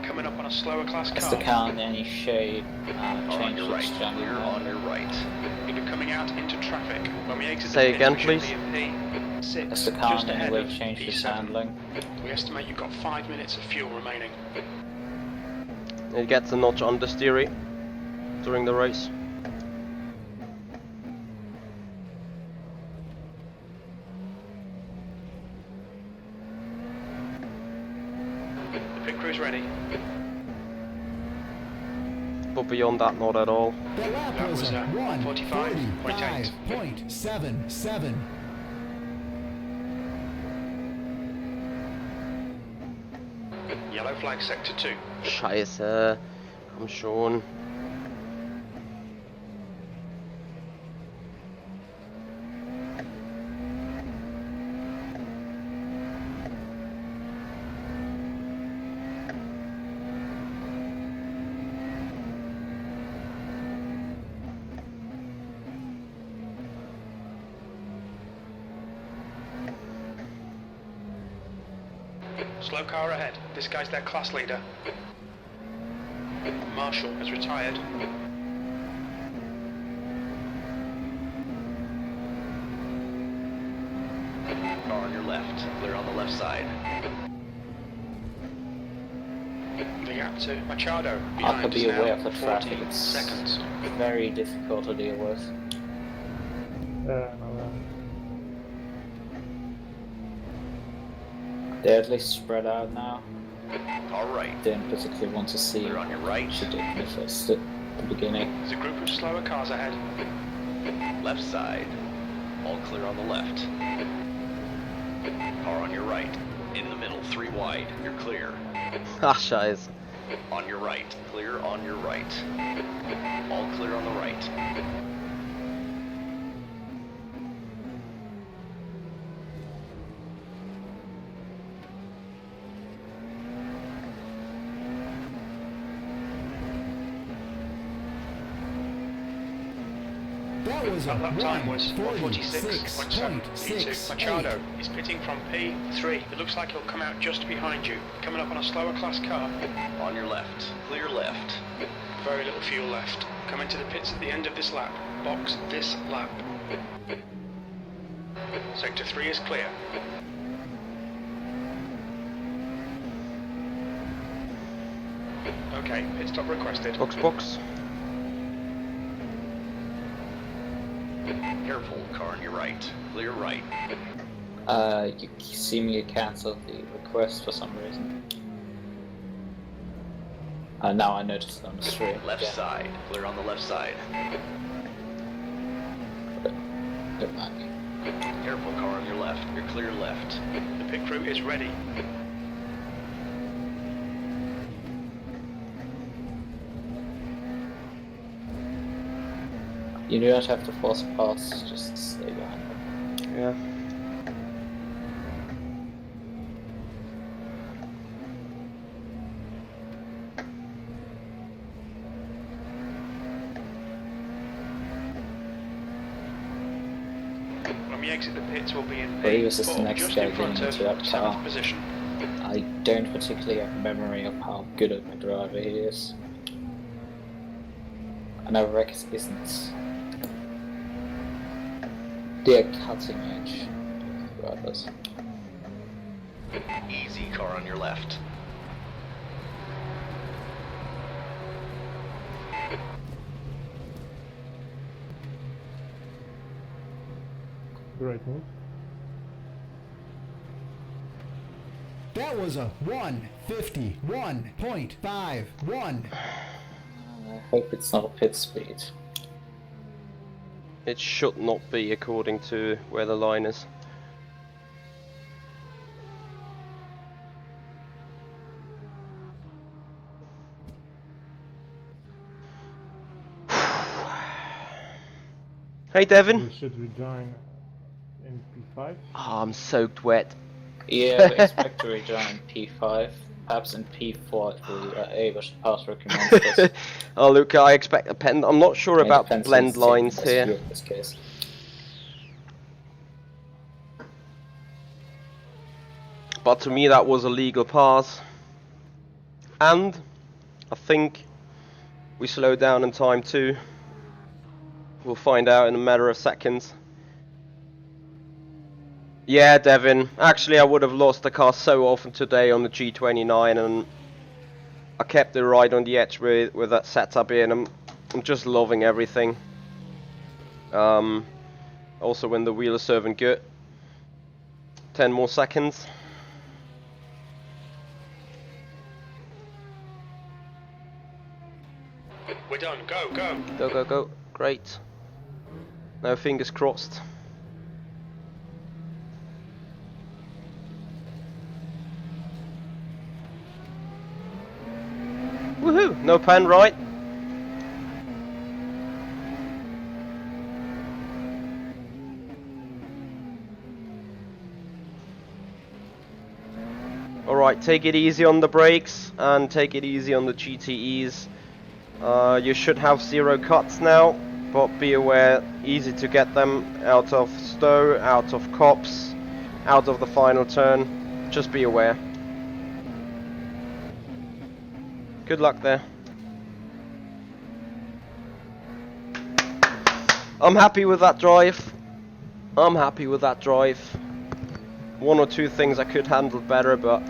Coming up on a slower class Has the car. car in any shape Car on changed your right. its jungle? Clear on your right. You're coming out into traffic. When we exit Say the pits, again, we please. should be in P6, Has the car just in any ahead way of changed its P7. handling? We estimate you've got 5 minutes of fuel remaining. It gets a notch understeery during the race. The pit crew's ready. But beyond that, not at all. The lap That was was a a 1:45.8. 1:45.77. Yellow flag sector 2. Scheiße. Komm schon. Slow car ahead. This guy's their class leader. Marshall has retired. Car on your left. Clear on the left side. The gap to Machado. I Behind could be is now aware of the 14 traffic. It's seconds. very difficult to deal with. No, They're at least spread out now. All right. Don't particularly want to see Clear on your right. what you did first at the beginning. There's a group of slower cars ahead. Left side. All clear on the left. Car on your right. In the middle, 3 wide. You're clear. Ah, scheiße. On your right. Clear on your right. All clear on the right. That was a That time was 1:46.7. 146.7. Machado is pitting from P3. It looks like he'll come out just behind you. Coming up on a slower class car. On your left. Clear left. Very little fuel left. Coming to the pits at the end of this lap. Box this lap. Sector 3 is clear. Okay, pit stop requested. Box. Careful. Car on your right. Clear right. You see me cancel the request for some reason. Now I noticed it on the stream. Left Yeah. side. Clear on the left side. Don't mind me. Careful. Car on your left. You're clear left. The pit crew is ready. You do not have to force a pass, just stay behind them. Yeah. When we exit the pits, we'll be in But he was just the P4, next just guy in front getting of into that 7th car. position. I don't particularly have memory of how good of a driver he is. I know Rex isn't the cutting edge drivers. Easy. Car on your left. Great move. That was a 1:51.51. I hope it's not a pit speed. It should not be according to where the line is. Hey Devin. We should rejoin in P5. Oh, I'm soaked wet. Yeah, we expect to rejoin P5, perhaps in P4 if we are able to pass rookie monsters. Oh, look, I expect a pen. I'm not sure about the blend lines here. In this case. But to me, that was a legal pass. And I think we slowed down in time too. We'll find out in a matter of seconds. Yeah, Devin. Actually, I would have lost the car so often today on the G29, and I kept it right on the edge with that setup in. I'm just loving everything. Also, when the wheel is serving good. 10 more seconds. We're done. Go, go. Go, go, go. Great. Now fingers crossed. Woohoo! No pan, right? Alright, take it easy on the brakes and take it easy on the GTEs. You should have 0 cuts now, but be aware, easy to get them out of Stowe, out of Cops, out of the final turn. Just be aware. Good luck there. I'm happy with that drive. I'm happy with that drive. One or two things I could handle better, but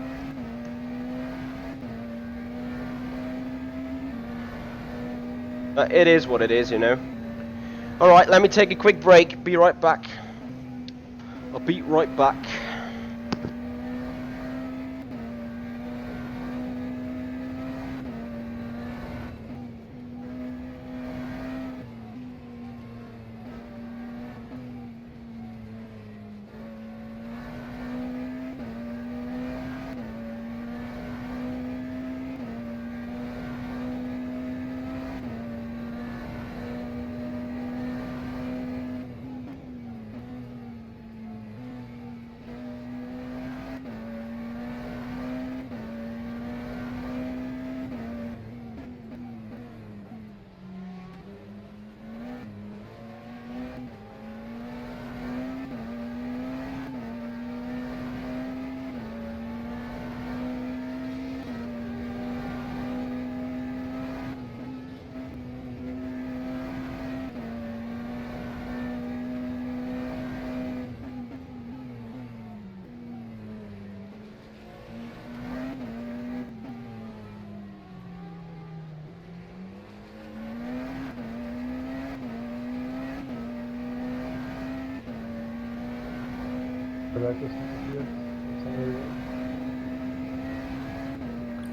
it is what it is, you know. Alright, let me take a quick break. Be right back. I'll be right back.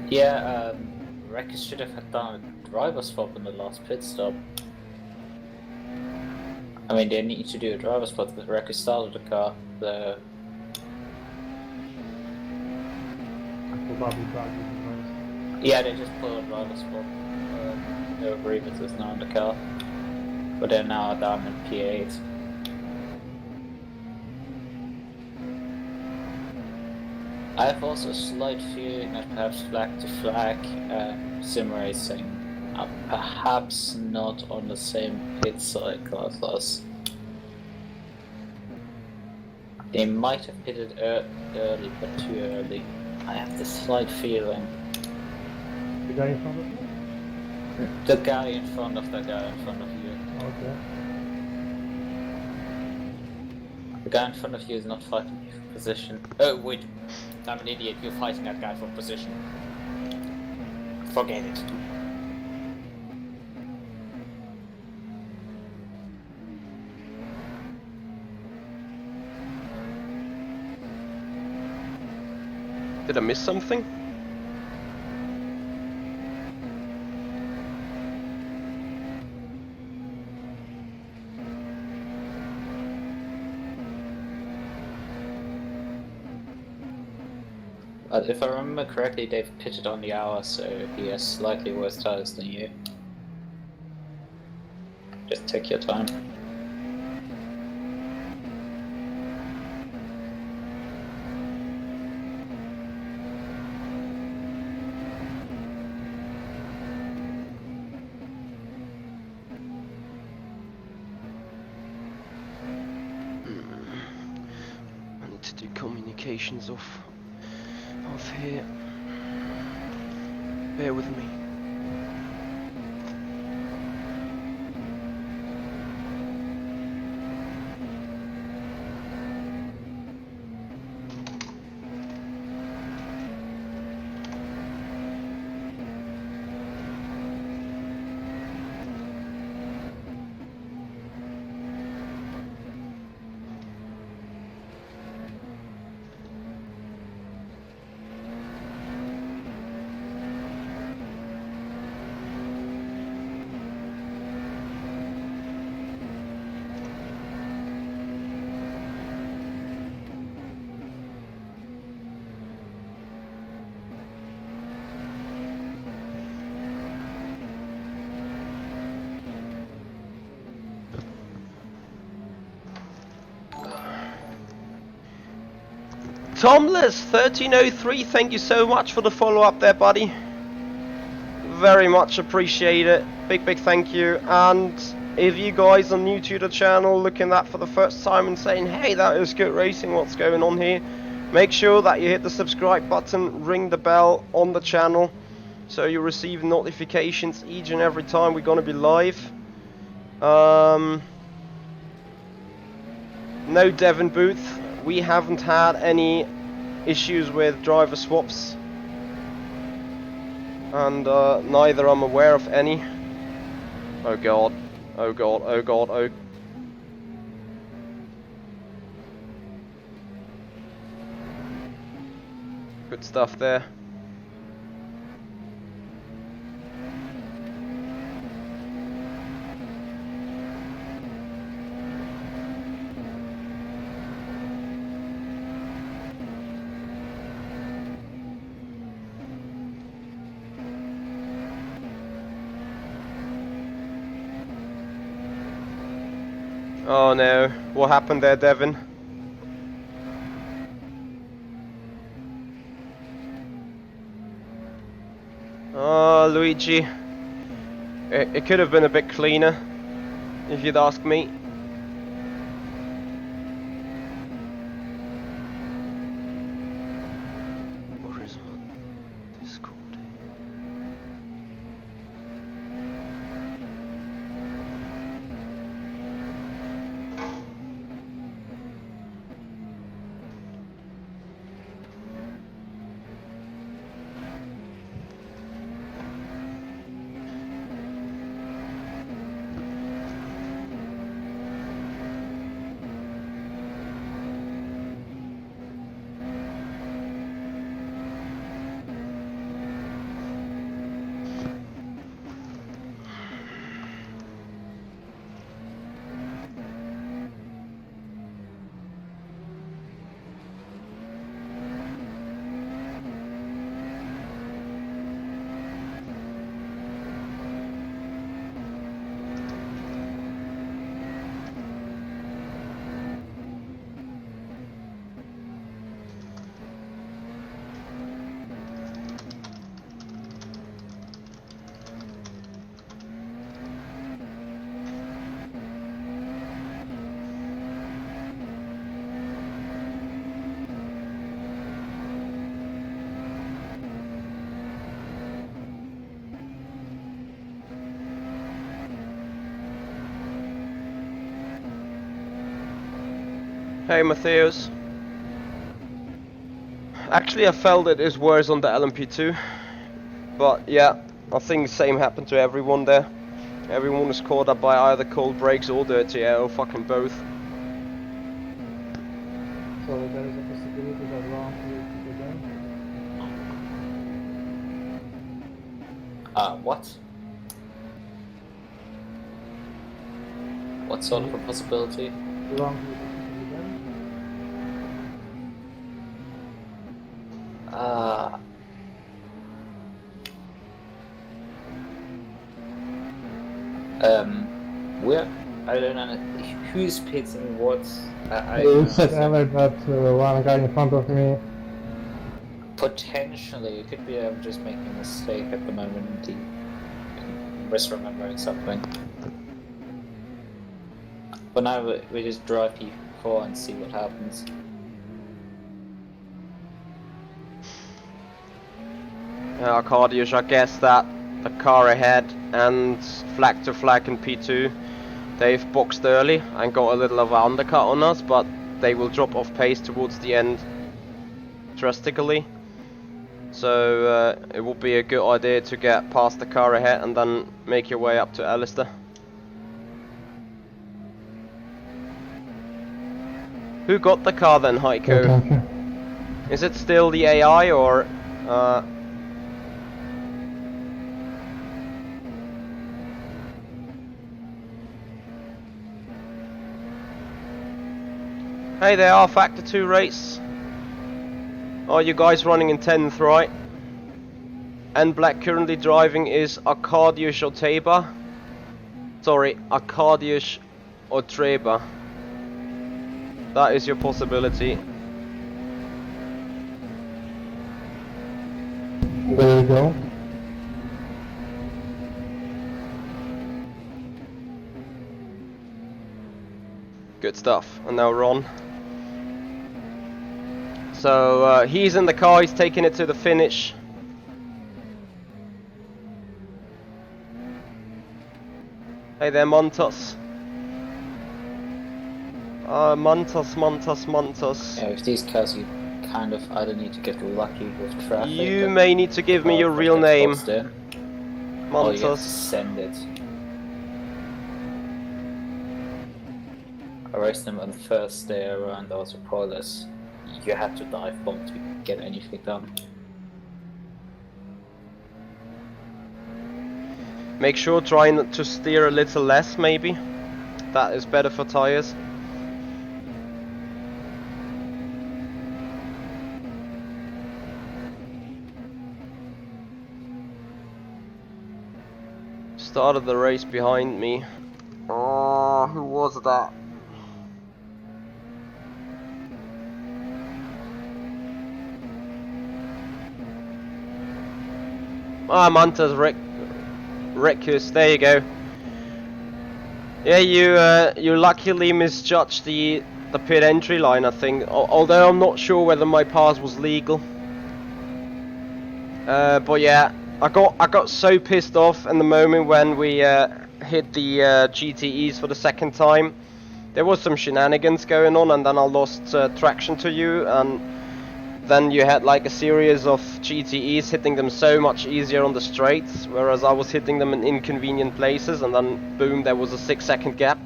Yeah, Records should have done a driver swap in the last pit stop. I mean, they need to do a driver swap because Records started the car. The yeah, they just put a driver swap. No agreement is now in the car, but they're now down in P8. I have also a slight feeling that perhaps flag to flag Simracing are perhaps not on the same pit cycle as us. They might have pitted early, but too early. I have this slight feeling. The guy in front of you? The guy in front of the guy in front of you. Okay. The guy in front of you is not fighting you for position. Oh wait, I'm an idiot, you're fighting that guy for position. Forget it. Did I miss something? If I remember correctly, they've pitted on the hour, so he has slightly worse tires than you. Just take your time. I need to do communications off here. Bear with me. Tomless 1303, thank you so much for the follow up there, buddy. Very much appreciate it. Big thank you. And if you guys are new to the channel, looking at for the first time and saying, hey, that is good racing, what's going on here? Make sure that you hit the subscribe button, ring the bell on the channel, so you receive notifications each and every time we're gonna be live. No Devon Booth. We haven't had any issues with driver swaps. And neither I'm aware of any. Oh god. Oh god, oh god, oh. Good stuff there. Oh no, what happened there, Devin? Oh, Luigi. It could have been a bit cleaner, if you'd ask me. What is on Discord? Hey Matthias. Actually I felt it is worse on the LMP2. But yeah, I think the same happened to everyone there. Everyone was caught up by either cold brakes or dirty air, or fucking both. So there is a possibility that wrong will again. What? What sort of a possibility? Wrong will again. Where? I don't know. Who's pitting what? It's ever that one guy in front of me. Potentially, it could be I'm just making a mistake at the moment. Misremembering something. But now we just drive P4 and see what happens. Arcadius, I guess that the car ahead and flag to flag in P2, they've boxed early and got a little of an undercut on us, but they will drop off pace towards the end drastically. So it will be a good idea to get past the car ahead and then make your way up to Alistair. Who got the car then, Heiko? Is it still the AI or... Hey there, rFactor 2 race. Are you guys running in 10th, right? And Black currently driving is Arcadius or Teba. Sorry, Arcadius or Treba. That is your possibility. There you go. Good stuff. And now Ron. So he's in the car, he's taking it to the finish. Hey there, Montos. Mantas. Yeah, with these cars, you kind of either need to get lucky with traffic. You may need to give me your real name. Or you have to Mantas. send it. I raced them on the first day around, also pointless. You had to dive bomb to get anything done. Make sure trying to steer a little less, maybe. That is better for tires. Started the race behind me. Oh, who was that? Mantas Recus, there you go. Yeah, you luckily misjudged the pit entry line, I think. Although I'm not sure whether my pass was legal. But yeah, I got so pissed off in the moment when we hit the GTEs for the second time. There was some shenanigans going on, and then I lost traction to you, and then you had like a series of GTEs hitting them so much easier on the straights, whereas I was hitting them in inconvenient places, and then boom, there was a 6-second gap.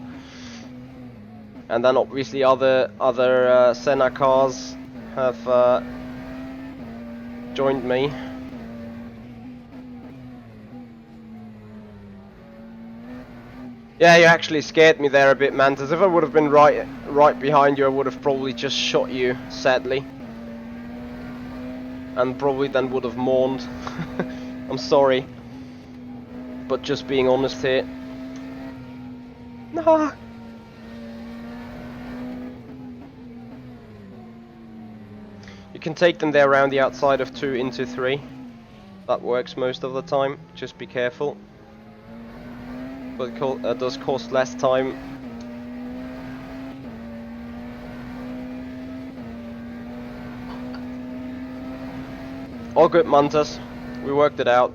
And then obviously other Senna cars have joined me. Yeah, you actually scared me there a bit, Mantas. If I would have been right behind you, I would have probably just shot you, sadly. And probably then would have mourned. I'm sorry. But just being honest here. Nah. You can take them there around the outside of 2 into 3. That works most of the time. Just be careful. But it does cost less time. All good, Mantas. We worked it out.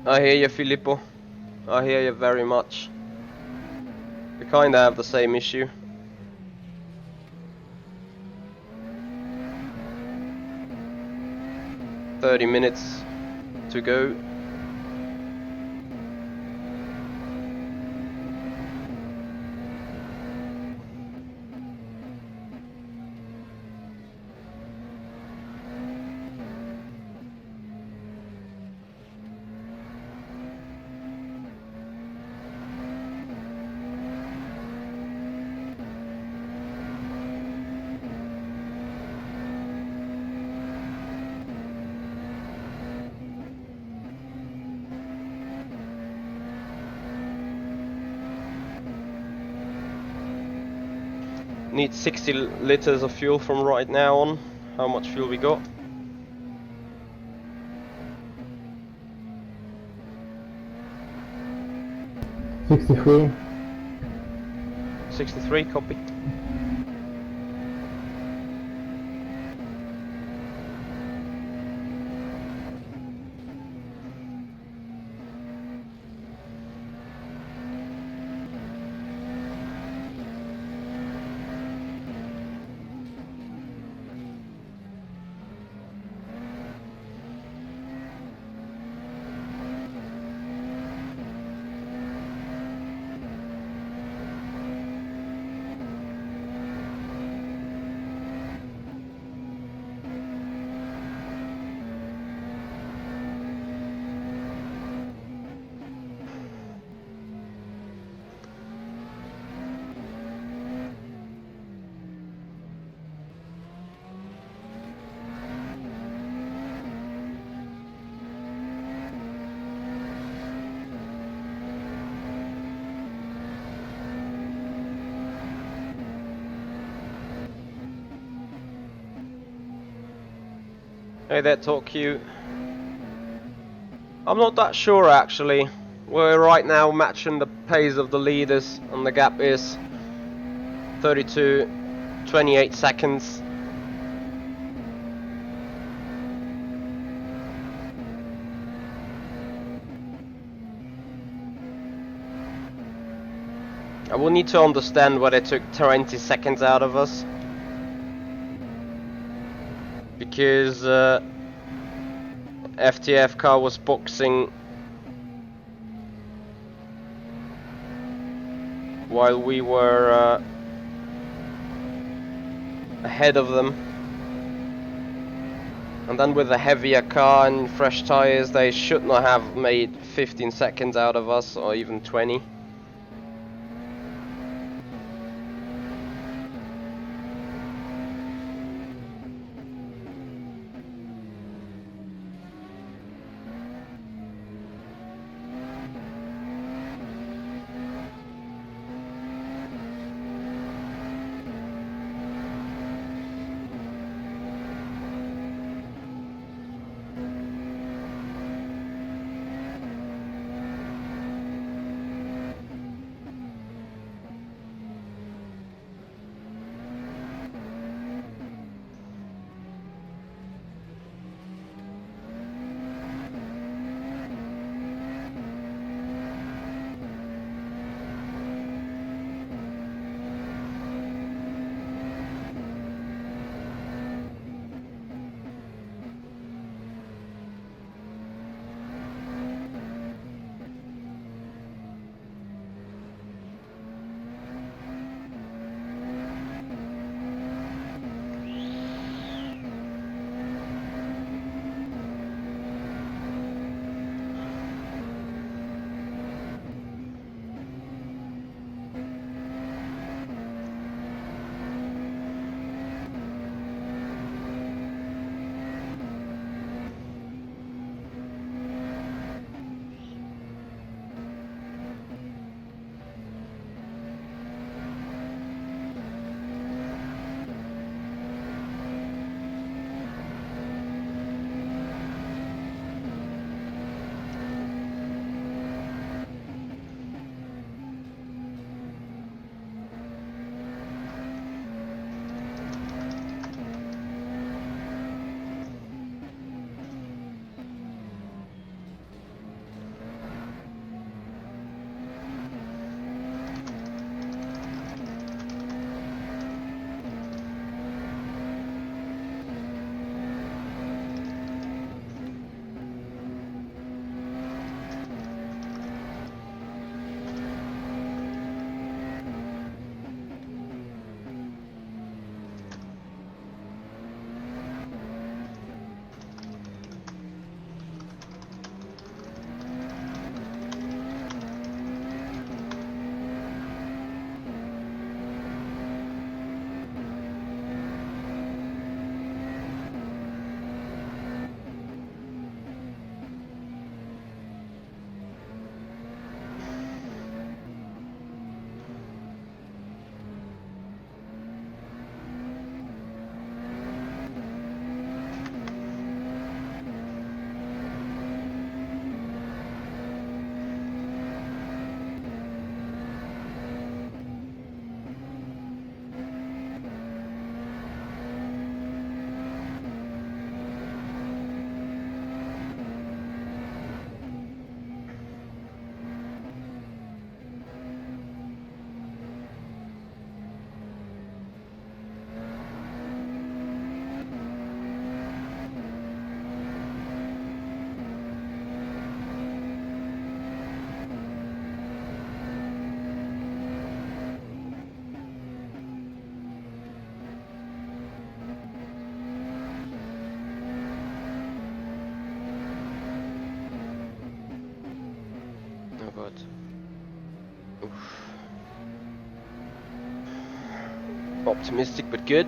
I hear you, Filippo. I hear you very much. We kinda have the same issue. "30 minutes to go." Need 60 liters of fuel from right now on. How much fuel we got? $63. 63, copy. Hey there, Talk Q. I'm not that sure actually. We're right now matching the pace of the leaders, and the gap is 32.28 seconds. I will need to understand why they took 20 seconds out of us. Because FTF car was boxing while we were ahead of them. And then with a heavier car and fresh tires, they should not have made 15 seconds out of us, or even 20. God. Oof. Optimistic but good.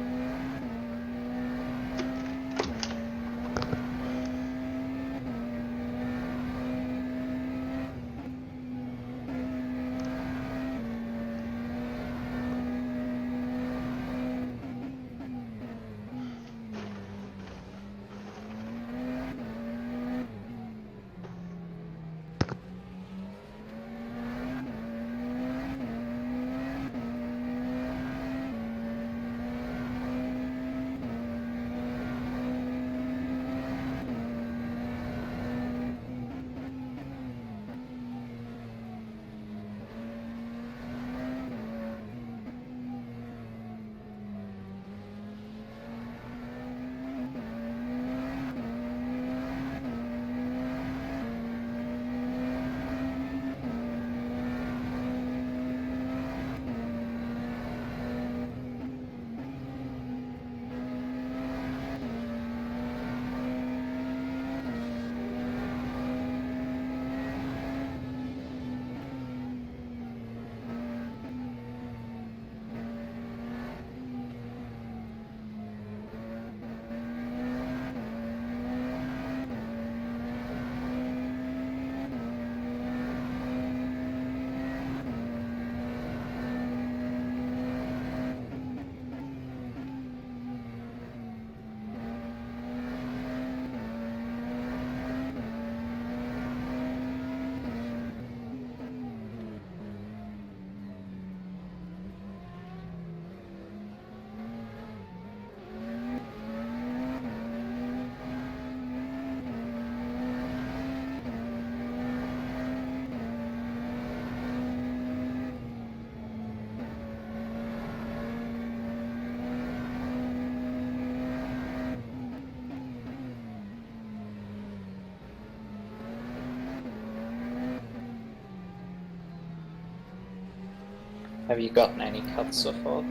Have you gotten any cuts so far?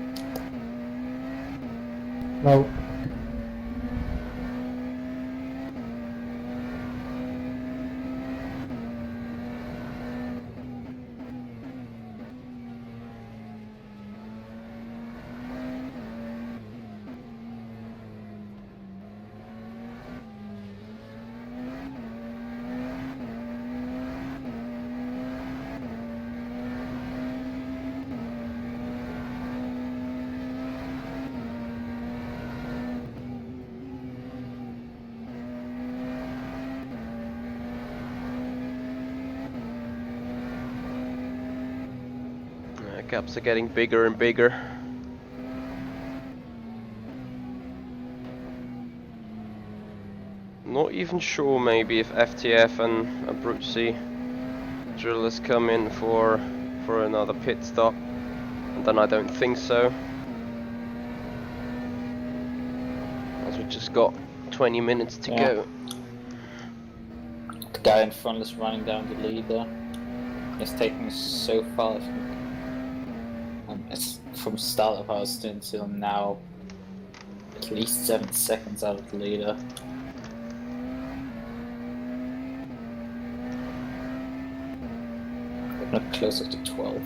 No. Gaps are getting bigger and bigger. Not even sure maybe if FTF and Brucey drillers come in for another pit stop, and then I don't think so, as we just got 20 minutes to go. The guy in front is running down the leader. It's taking so far. It's from start of our stint till now at least 7 seconds out of the leader. We're not closer to 12.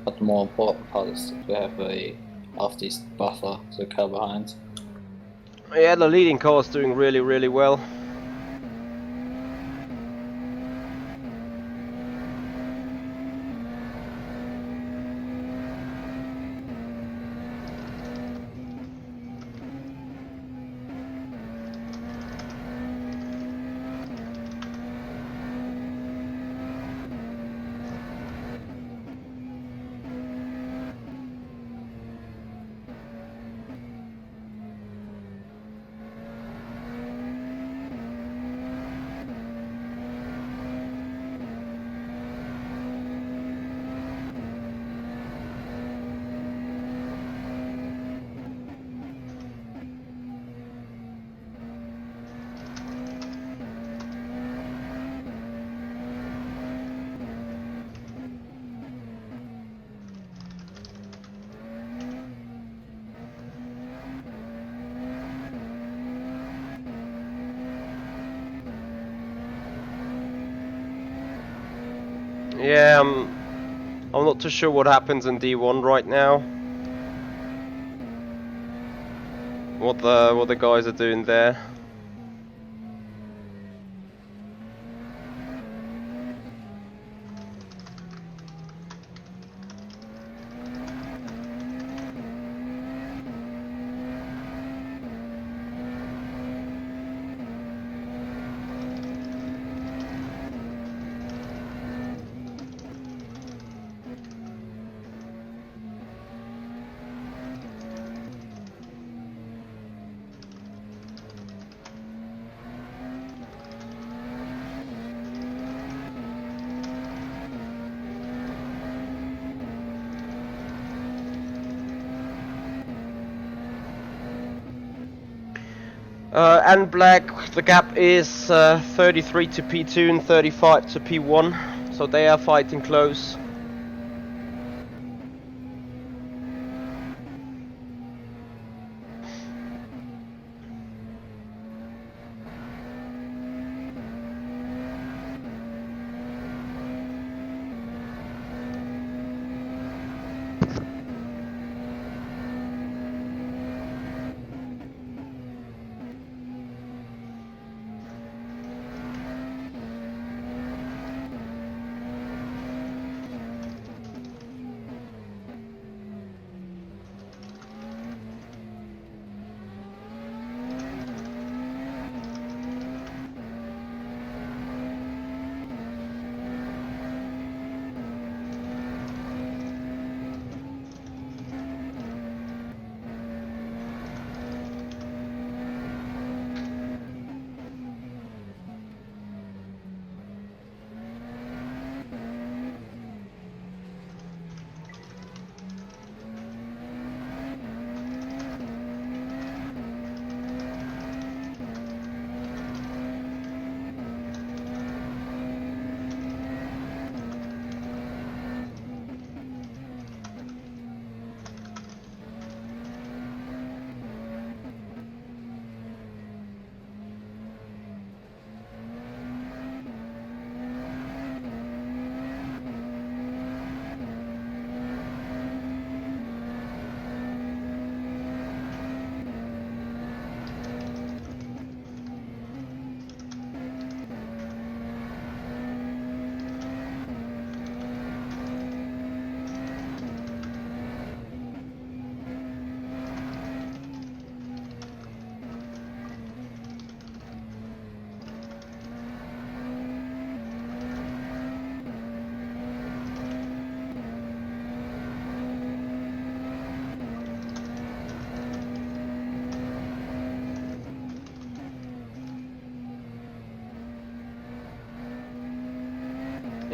But the more important part is that we have a half-decent buffer to the car behind. Yeah, the leading car is doing really well. Yeah, I'm not too sure what happens in D1 right now. What the guys are doing there. And black, the gap is 33 to P2 and 35 to P1, so they are fighting close.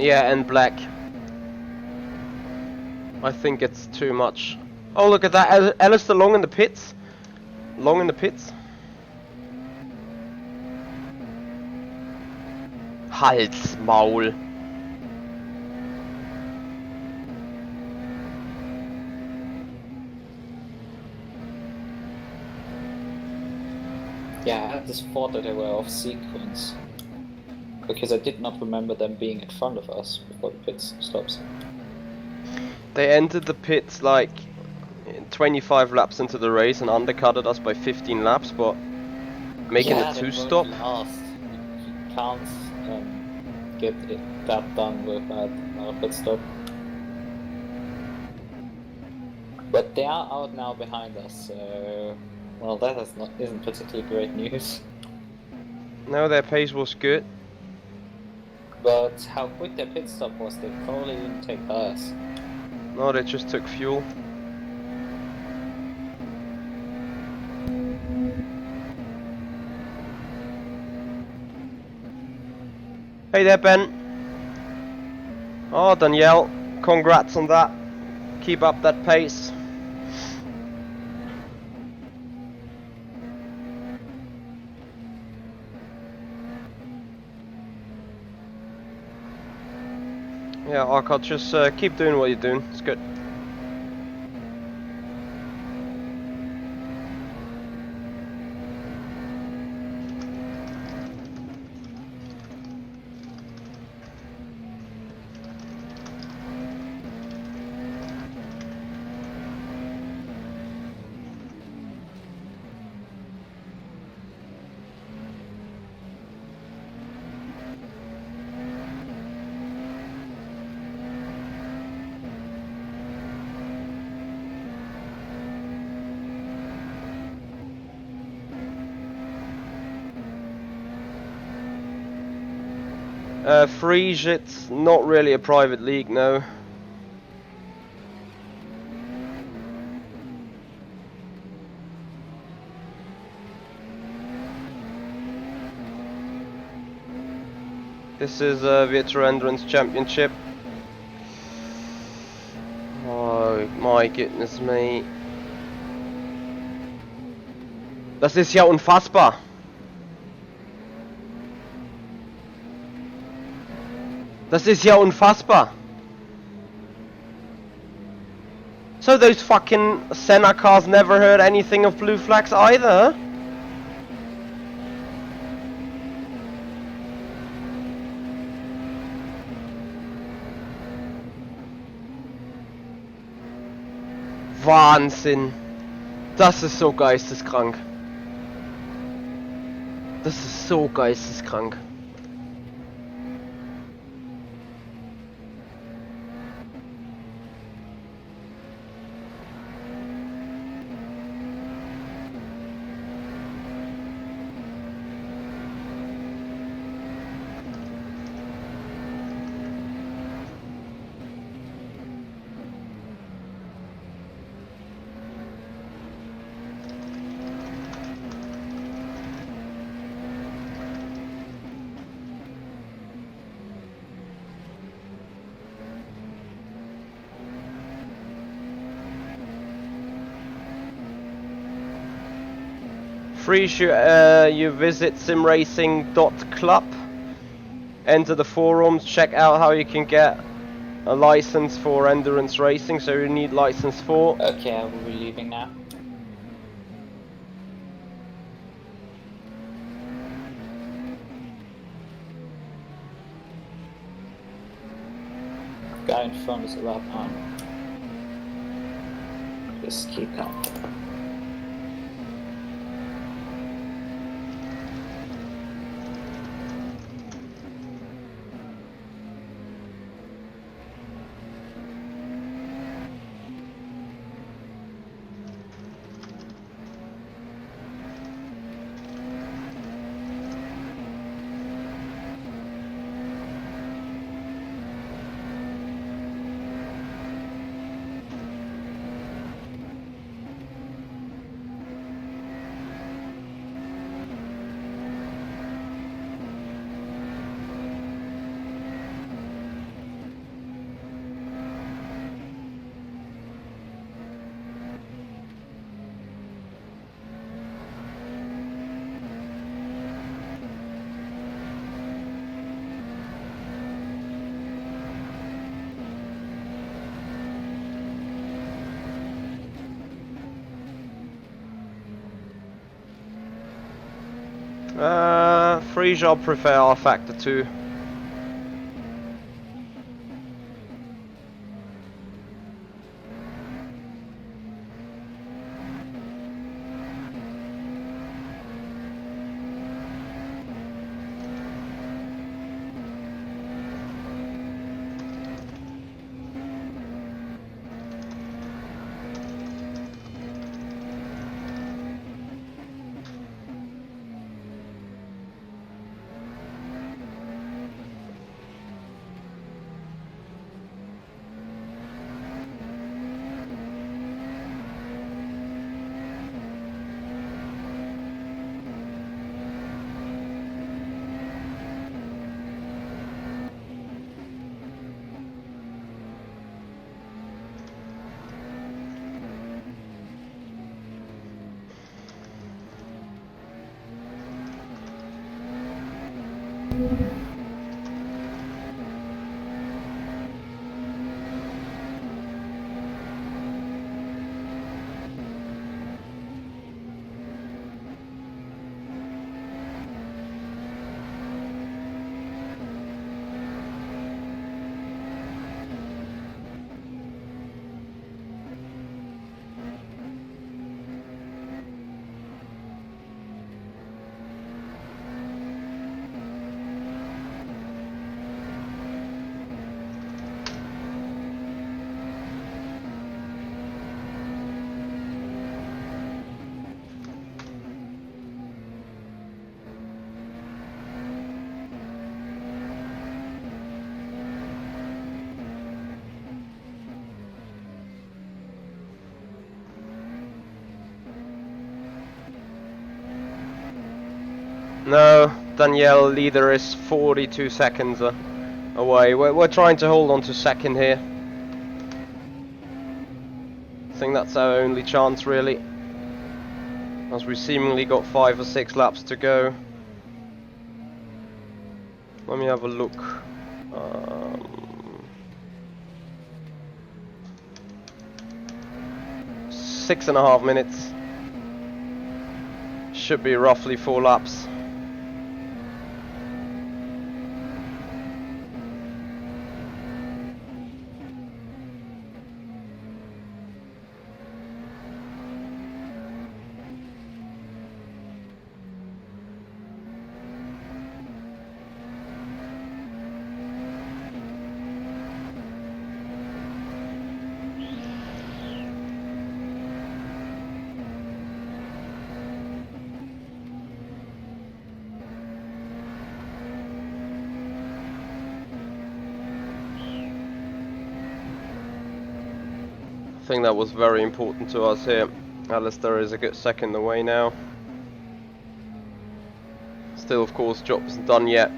Yeah, and black. I think it's too much. Oh, look at that. Alistair long in the pits. Long in the pits. Hals, Maul. Yeah, I had this thought that they were off sequence. Because I did not remember them being in front of us before the pit stops. They entered the pits like 25 laps into the race and undercutted us by 15 laps, but making yeah, a they two-stop. were last. You can't get that done without a pit stop. But they are out now behind us, so well, that isn't particularly great news. No, their pace was good. But how quick their pit stop was, they probably didn't take tires. No, they just took fuel. Hey there, Ben. Oh, Danielle, congrats on that. Keep up that pace. Yeah, Arcot, just keep doing what you're doing. It's good. Frege, it's not really a private league, no. This is a Virtual Endurance Championship. Oh my goodness me. Das ist ja unfassbar. Das ist ja unfassbar. So those fucking Senna cars never heard anything of blue flags either? Wahnsinn. Das ist so geisteskrank. Das ist so geisteskrank. You visit simracing.club, enter the forums, check out how you can get a license for endurance racing, so you need license 4. Okay, I will be leaving now. Guy in front is a lap on. Just keep going. Free job prefer rFactor 2. No, Danielle, leader is 42 seconds away. We're trying to hold on to second here. I think that's our only chance, really, as we seemingly got 5 or 6 laps to go. Let me have a look. 6.5 minutes. Should be roughly 4 laps. I think that was very important to us here. Alistair is a good second away now. Still, of course, job isn't done yet.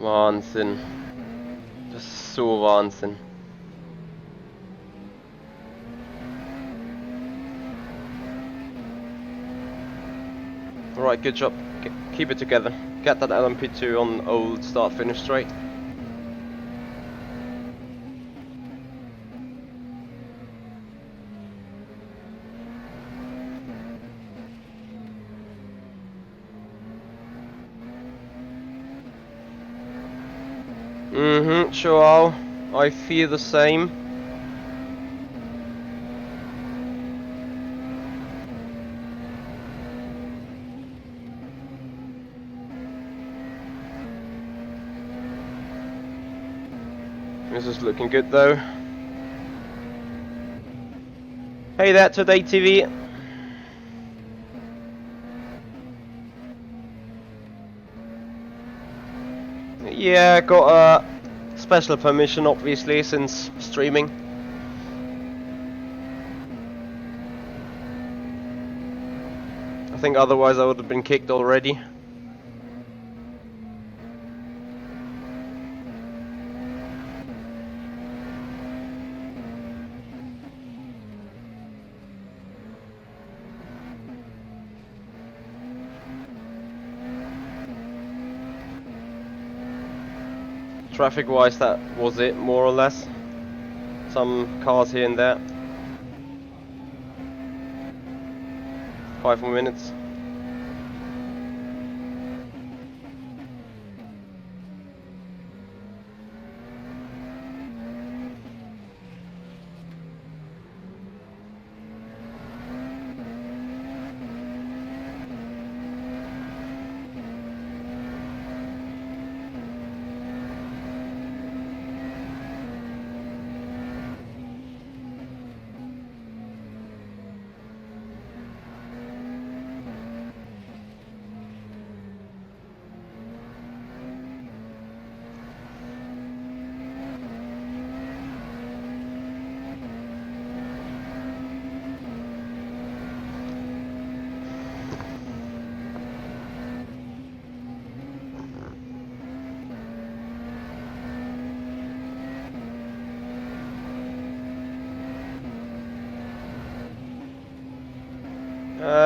Wahnsinn. Das ist so Wahnsinn. Alright, good job. Keep it together. Get that LMP2 on old start finish straight. Sure, I feel the same. This is looking good though. Hey there, Today TV. Yeah, got a special permission obviously since streaming. I think otherwise I would have been kicked already. Traffic wise, that was it, more or less. Some cars here and there. 5 more minutes.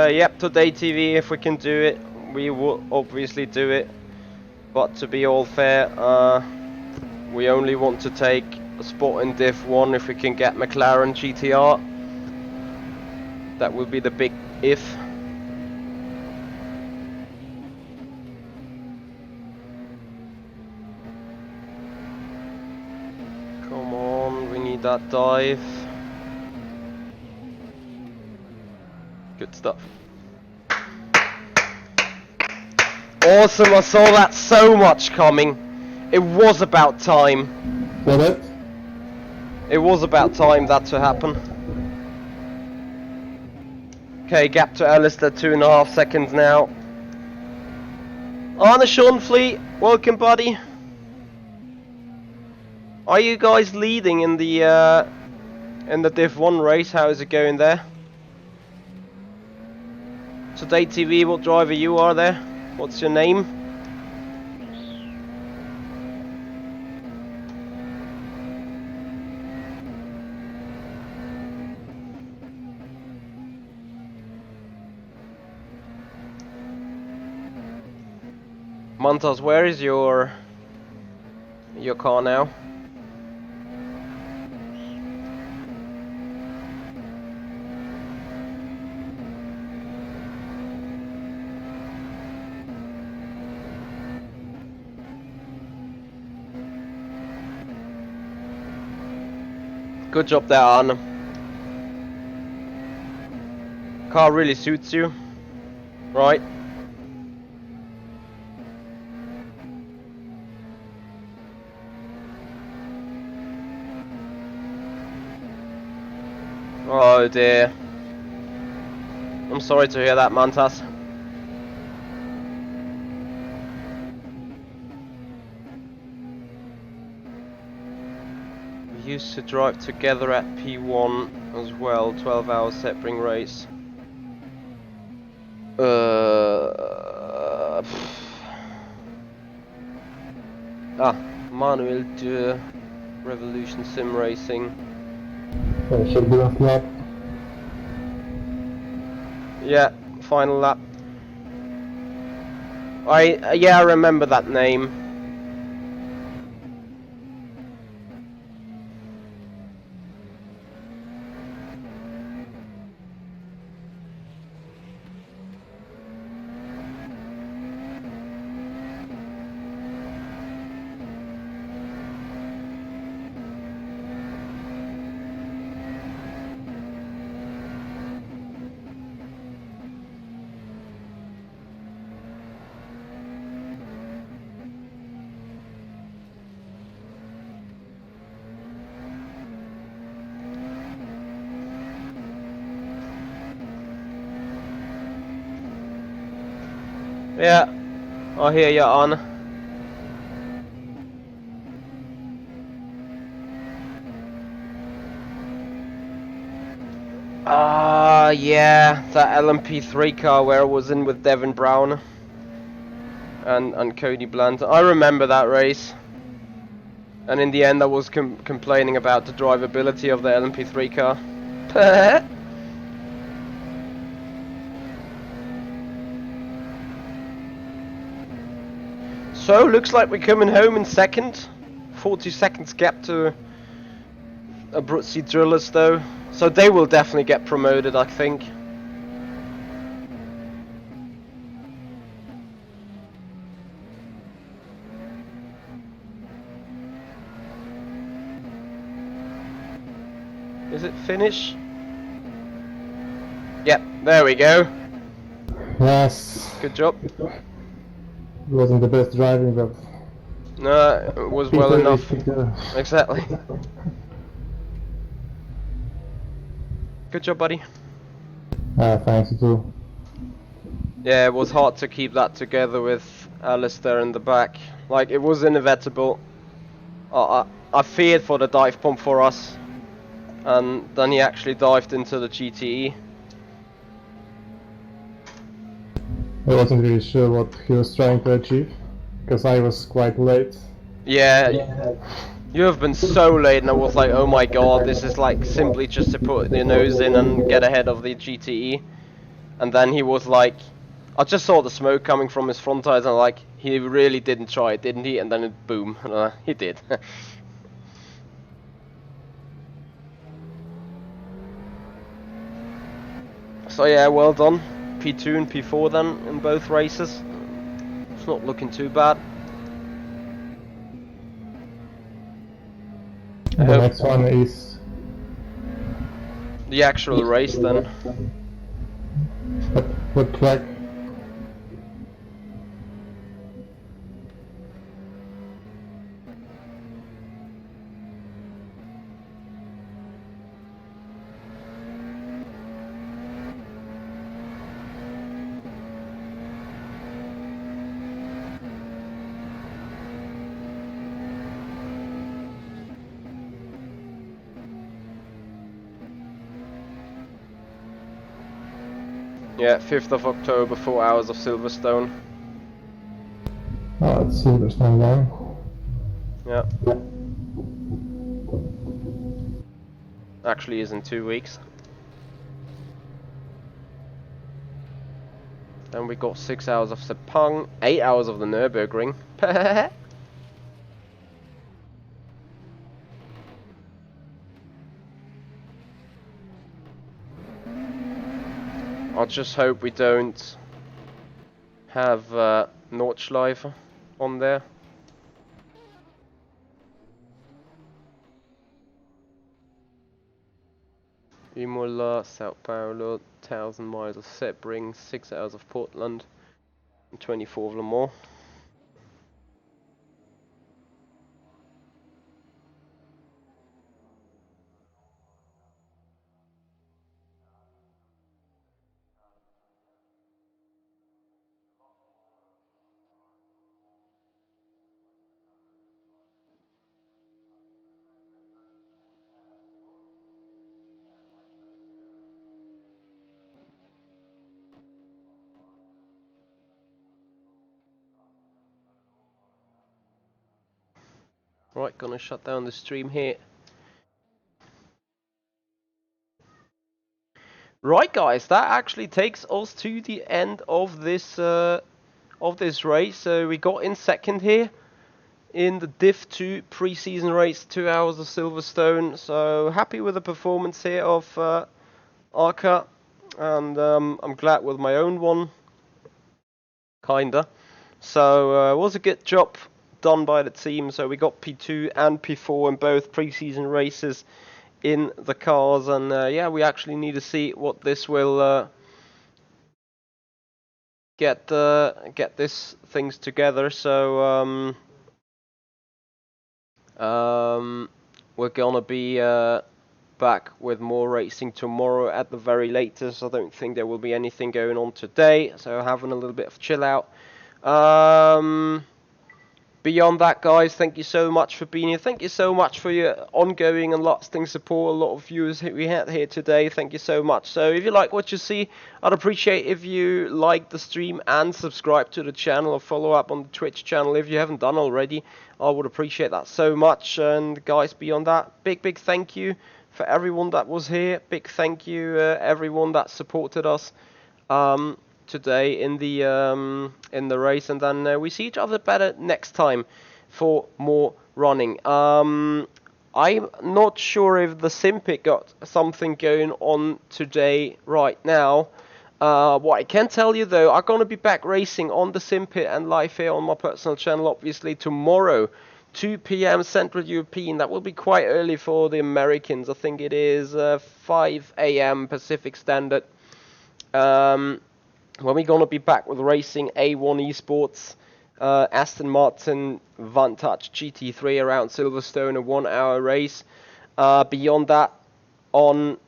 Yep, today TV, if we can do it, we will obviously do it. But to be all fair, we only want to take a spot in Div 1 if we can get McLaren GTR. That will be the big if. Come on, we need that dive. Good stuff. Awesome, I saw that so much coming. It was about time. What? It was about time that to happen. Okay, gap to Alistair, 2.5 seconds now. Arne Schonfleet, welcome buddy. Are you guys leading in the Div 1 race? How is it going there? Today TV, what driver you are there? What's your name? Mantas, where is your car now? Good job there, Arne. Car really suits you, right? Oh dear. I'm sorry to hear that, Mantas. We used to drive together at P1 as well, 12-hour Sebring race. Manuel de Revolution Simracing. Should be on lap. Yeah, final lap. I remember that name. Yeah, I hear you, Arne. Yeah, that LMP3 car where I was in with Devin Brown and Cody Blunt. I remember that race. And in the end I was complaining about the drivability of the LMP3 car. So, looks like we're coming home in second. 40 seconds gap to Abruzzi Drillers though. So they will definitely get promoted, I think. Is it finish? Yep, there we go. Yes. Good job. It wasn't the best driving, but No, it was well enough. Peter. Exactly. Good job, buddy. Thanks you too. Yeah, it was hard to keep that together with Alistair in the back. Like, it was inevitable. I feared for the dive pump for us. And then he actually dived into the GTE. I wasn't really sure what he was trying to achieve, because I was quite late. Yeah, you have been so late and I was like, oh my god, this is like simply just to put your nose in and get ahead of the GTE. And then he was like, I just saw the smoke coming from his front tires and I'm like, he really didn't try it, didn't he? And then it boom, he did. So yeah, well done. P2 and P4 then in both races. It's not looking too bad. The next one is The actual race then. what track? Yeah, 5th of October, 4 hours of Silverstone. Oh, it's Silverstone now. Yeah. Actually is in 2 weeks. Then we got 6 hours of Sepang, 8 hours of the Nürburgring. I just hope we don't have Nordschleife on there. Imola, Sao Paulo, 1,000 miles of Sebring, 6 hours of Portland, and 24 of Le Mans. Right, gonna shut down the stream here. Right, guys, that actually takes us to the end of this race. So we got in second here in the Div 2 pre-season race, 2 hours of Silverstone. So happy with the performance here of Arca, and I'm glad with my own one, kinda. So it was a good job done by the team. So we got P2 and P4 in both pre-season races in the cars, and yeah, we actually need to see what this will get this things together. So we're gonna be back with more racing tomorrow at the very latest. I don't think there will be anything going on today, so having a little bit of chill out. beyond that, guys, thank you so much for being here. Thank you so much for your ongoing and lasting support. A lot of viewers we had here today. Thank you so much. So if you like what you see, I'd appreciate if you like the stream and subscribe to the channel or follow up on the Twitch channel if you haven't done already. I would appreciate that so much. And guys, beyond that, big thank you for everyone that was here. Big thank you everyone that supported us today in the race, and then we see each other better next time for more running. I'm not sure if the Simpit got something going on today right now. What I can tell you though, I'm gonna be back racing on the Simpit and live here on my personal channel obviously tomorrow, 2 p.m. Central European. That will be quite early for the Americans. I think it is 5 a.m. Pacific Standard. When we're gonna be back with racing A1 Esports, Aston Martin Vantage GT3 around Silverstone, a 1 hour race. Beyond that, on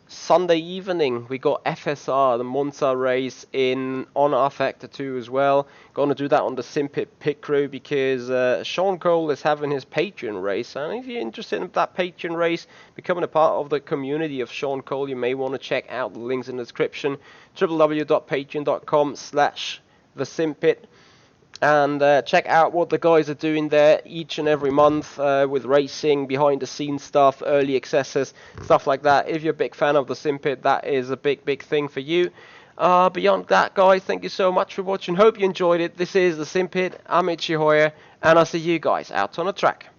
Sunday evening we got FSR, the Monza race on rFactor 2 as well. Gonna do that on the Simpit pit crew because Sean Cole is having his Patreon race, and if you're interested in that Patreon race, becoming a part of the community of Sean Cole, you may want to check out the links in the description, www.patreon.com/thesimpit, and check out what the guys are doing there each and every month with racing, behind the scenes stuff, early accesses, stuff like that. If you're a big fan of the Simpit, that is a big thing for you. Beyond that, guys, thank you so much for watching. Hope you enjoyed it. This is the Simpit. I'm Michi, and I'll see you guys out on the track.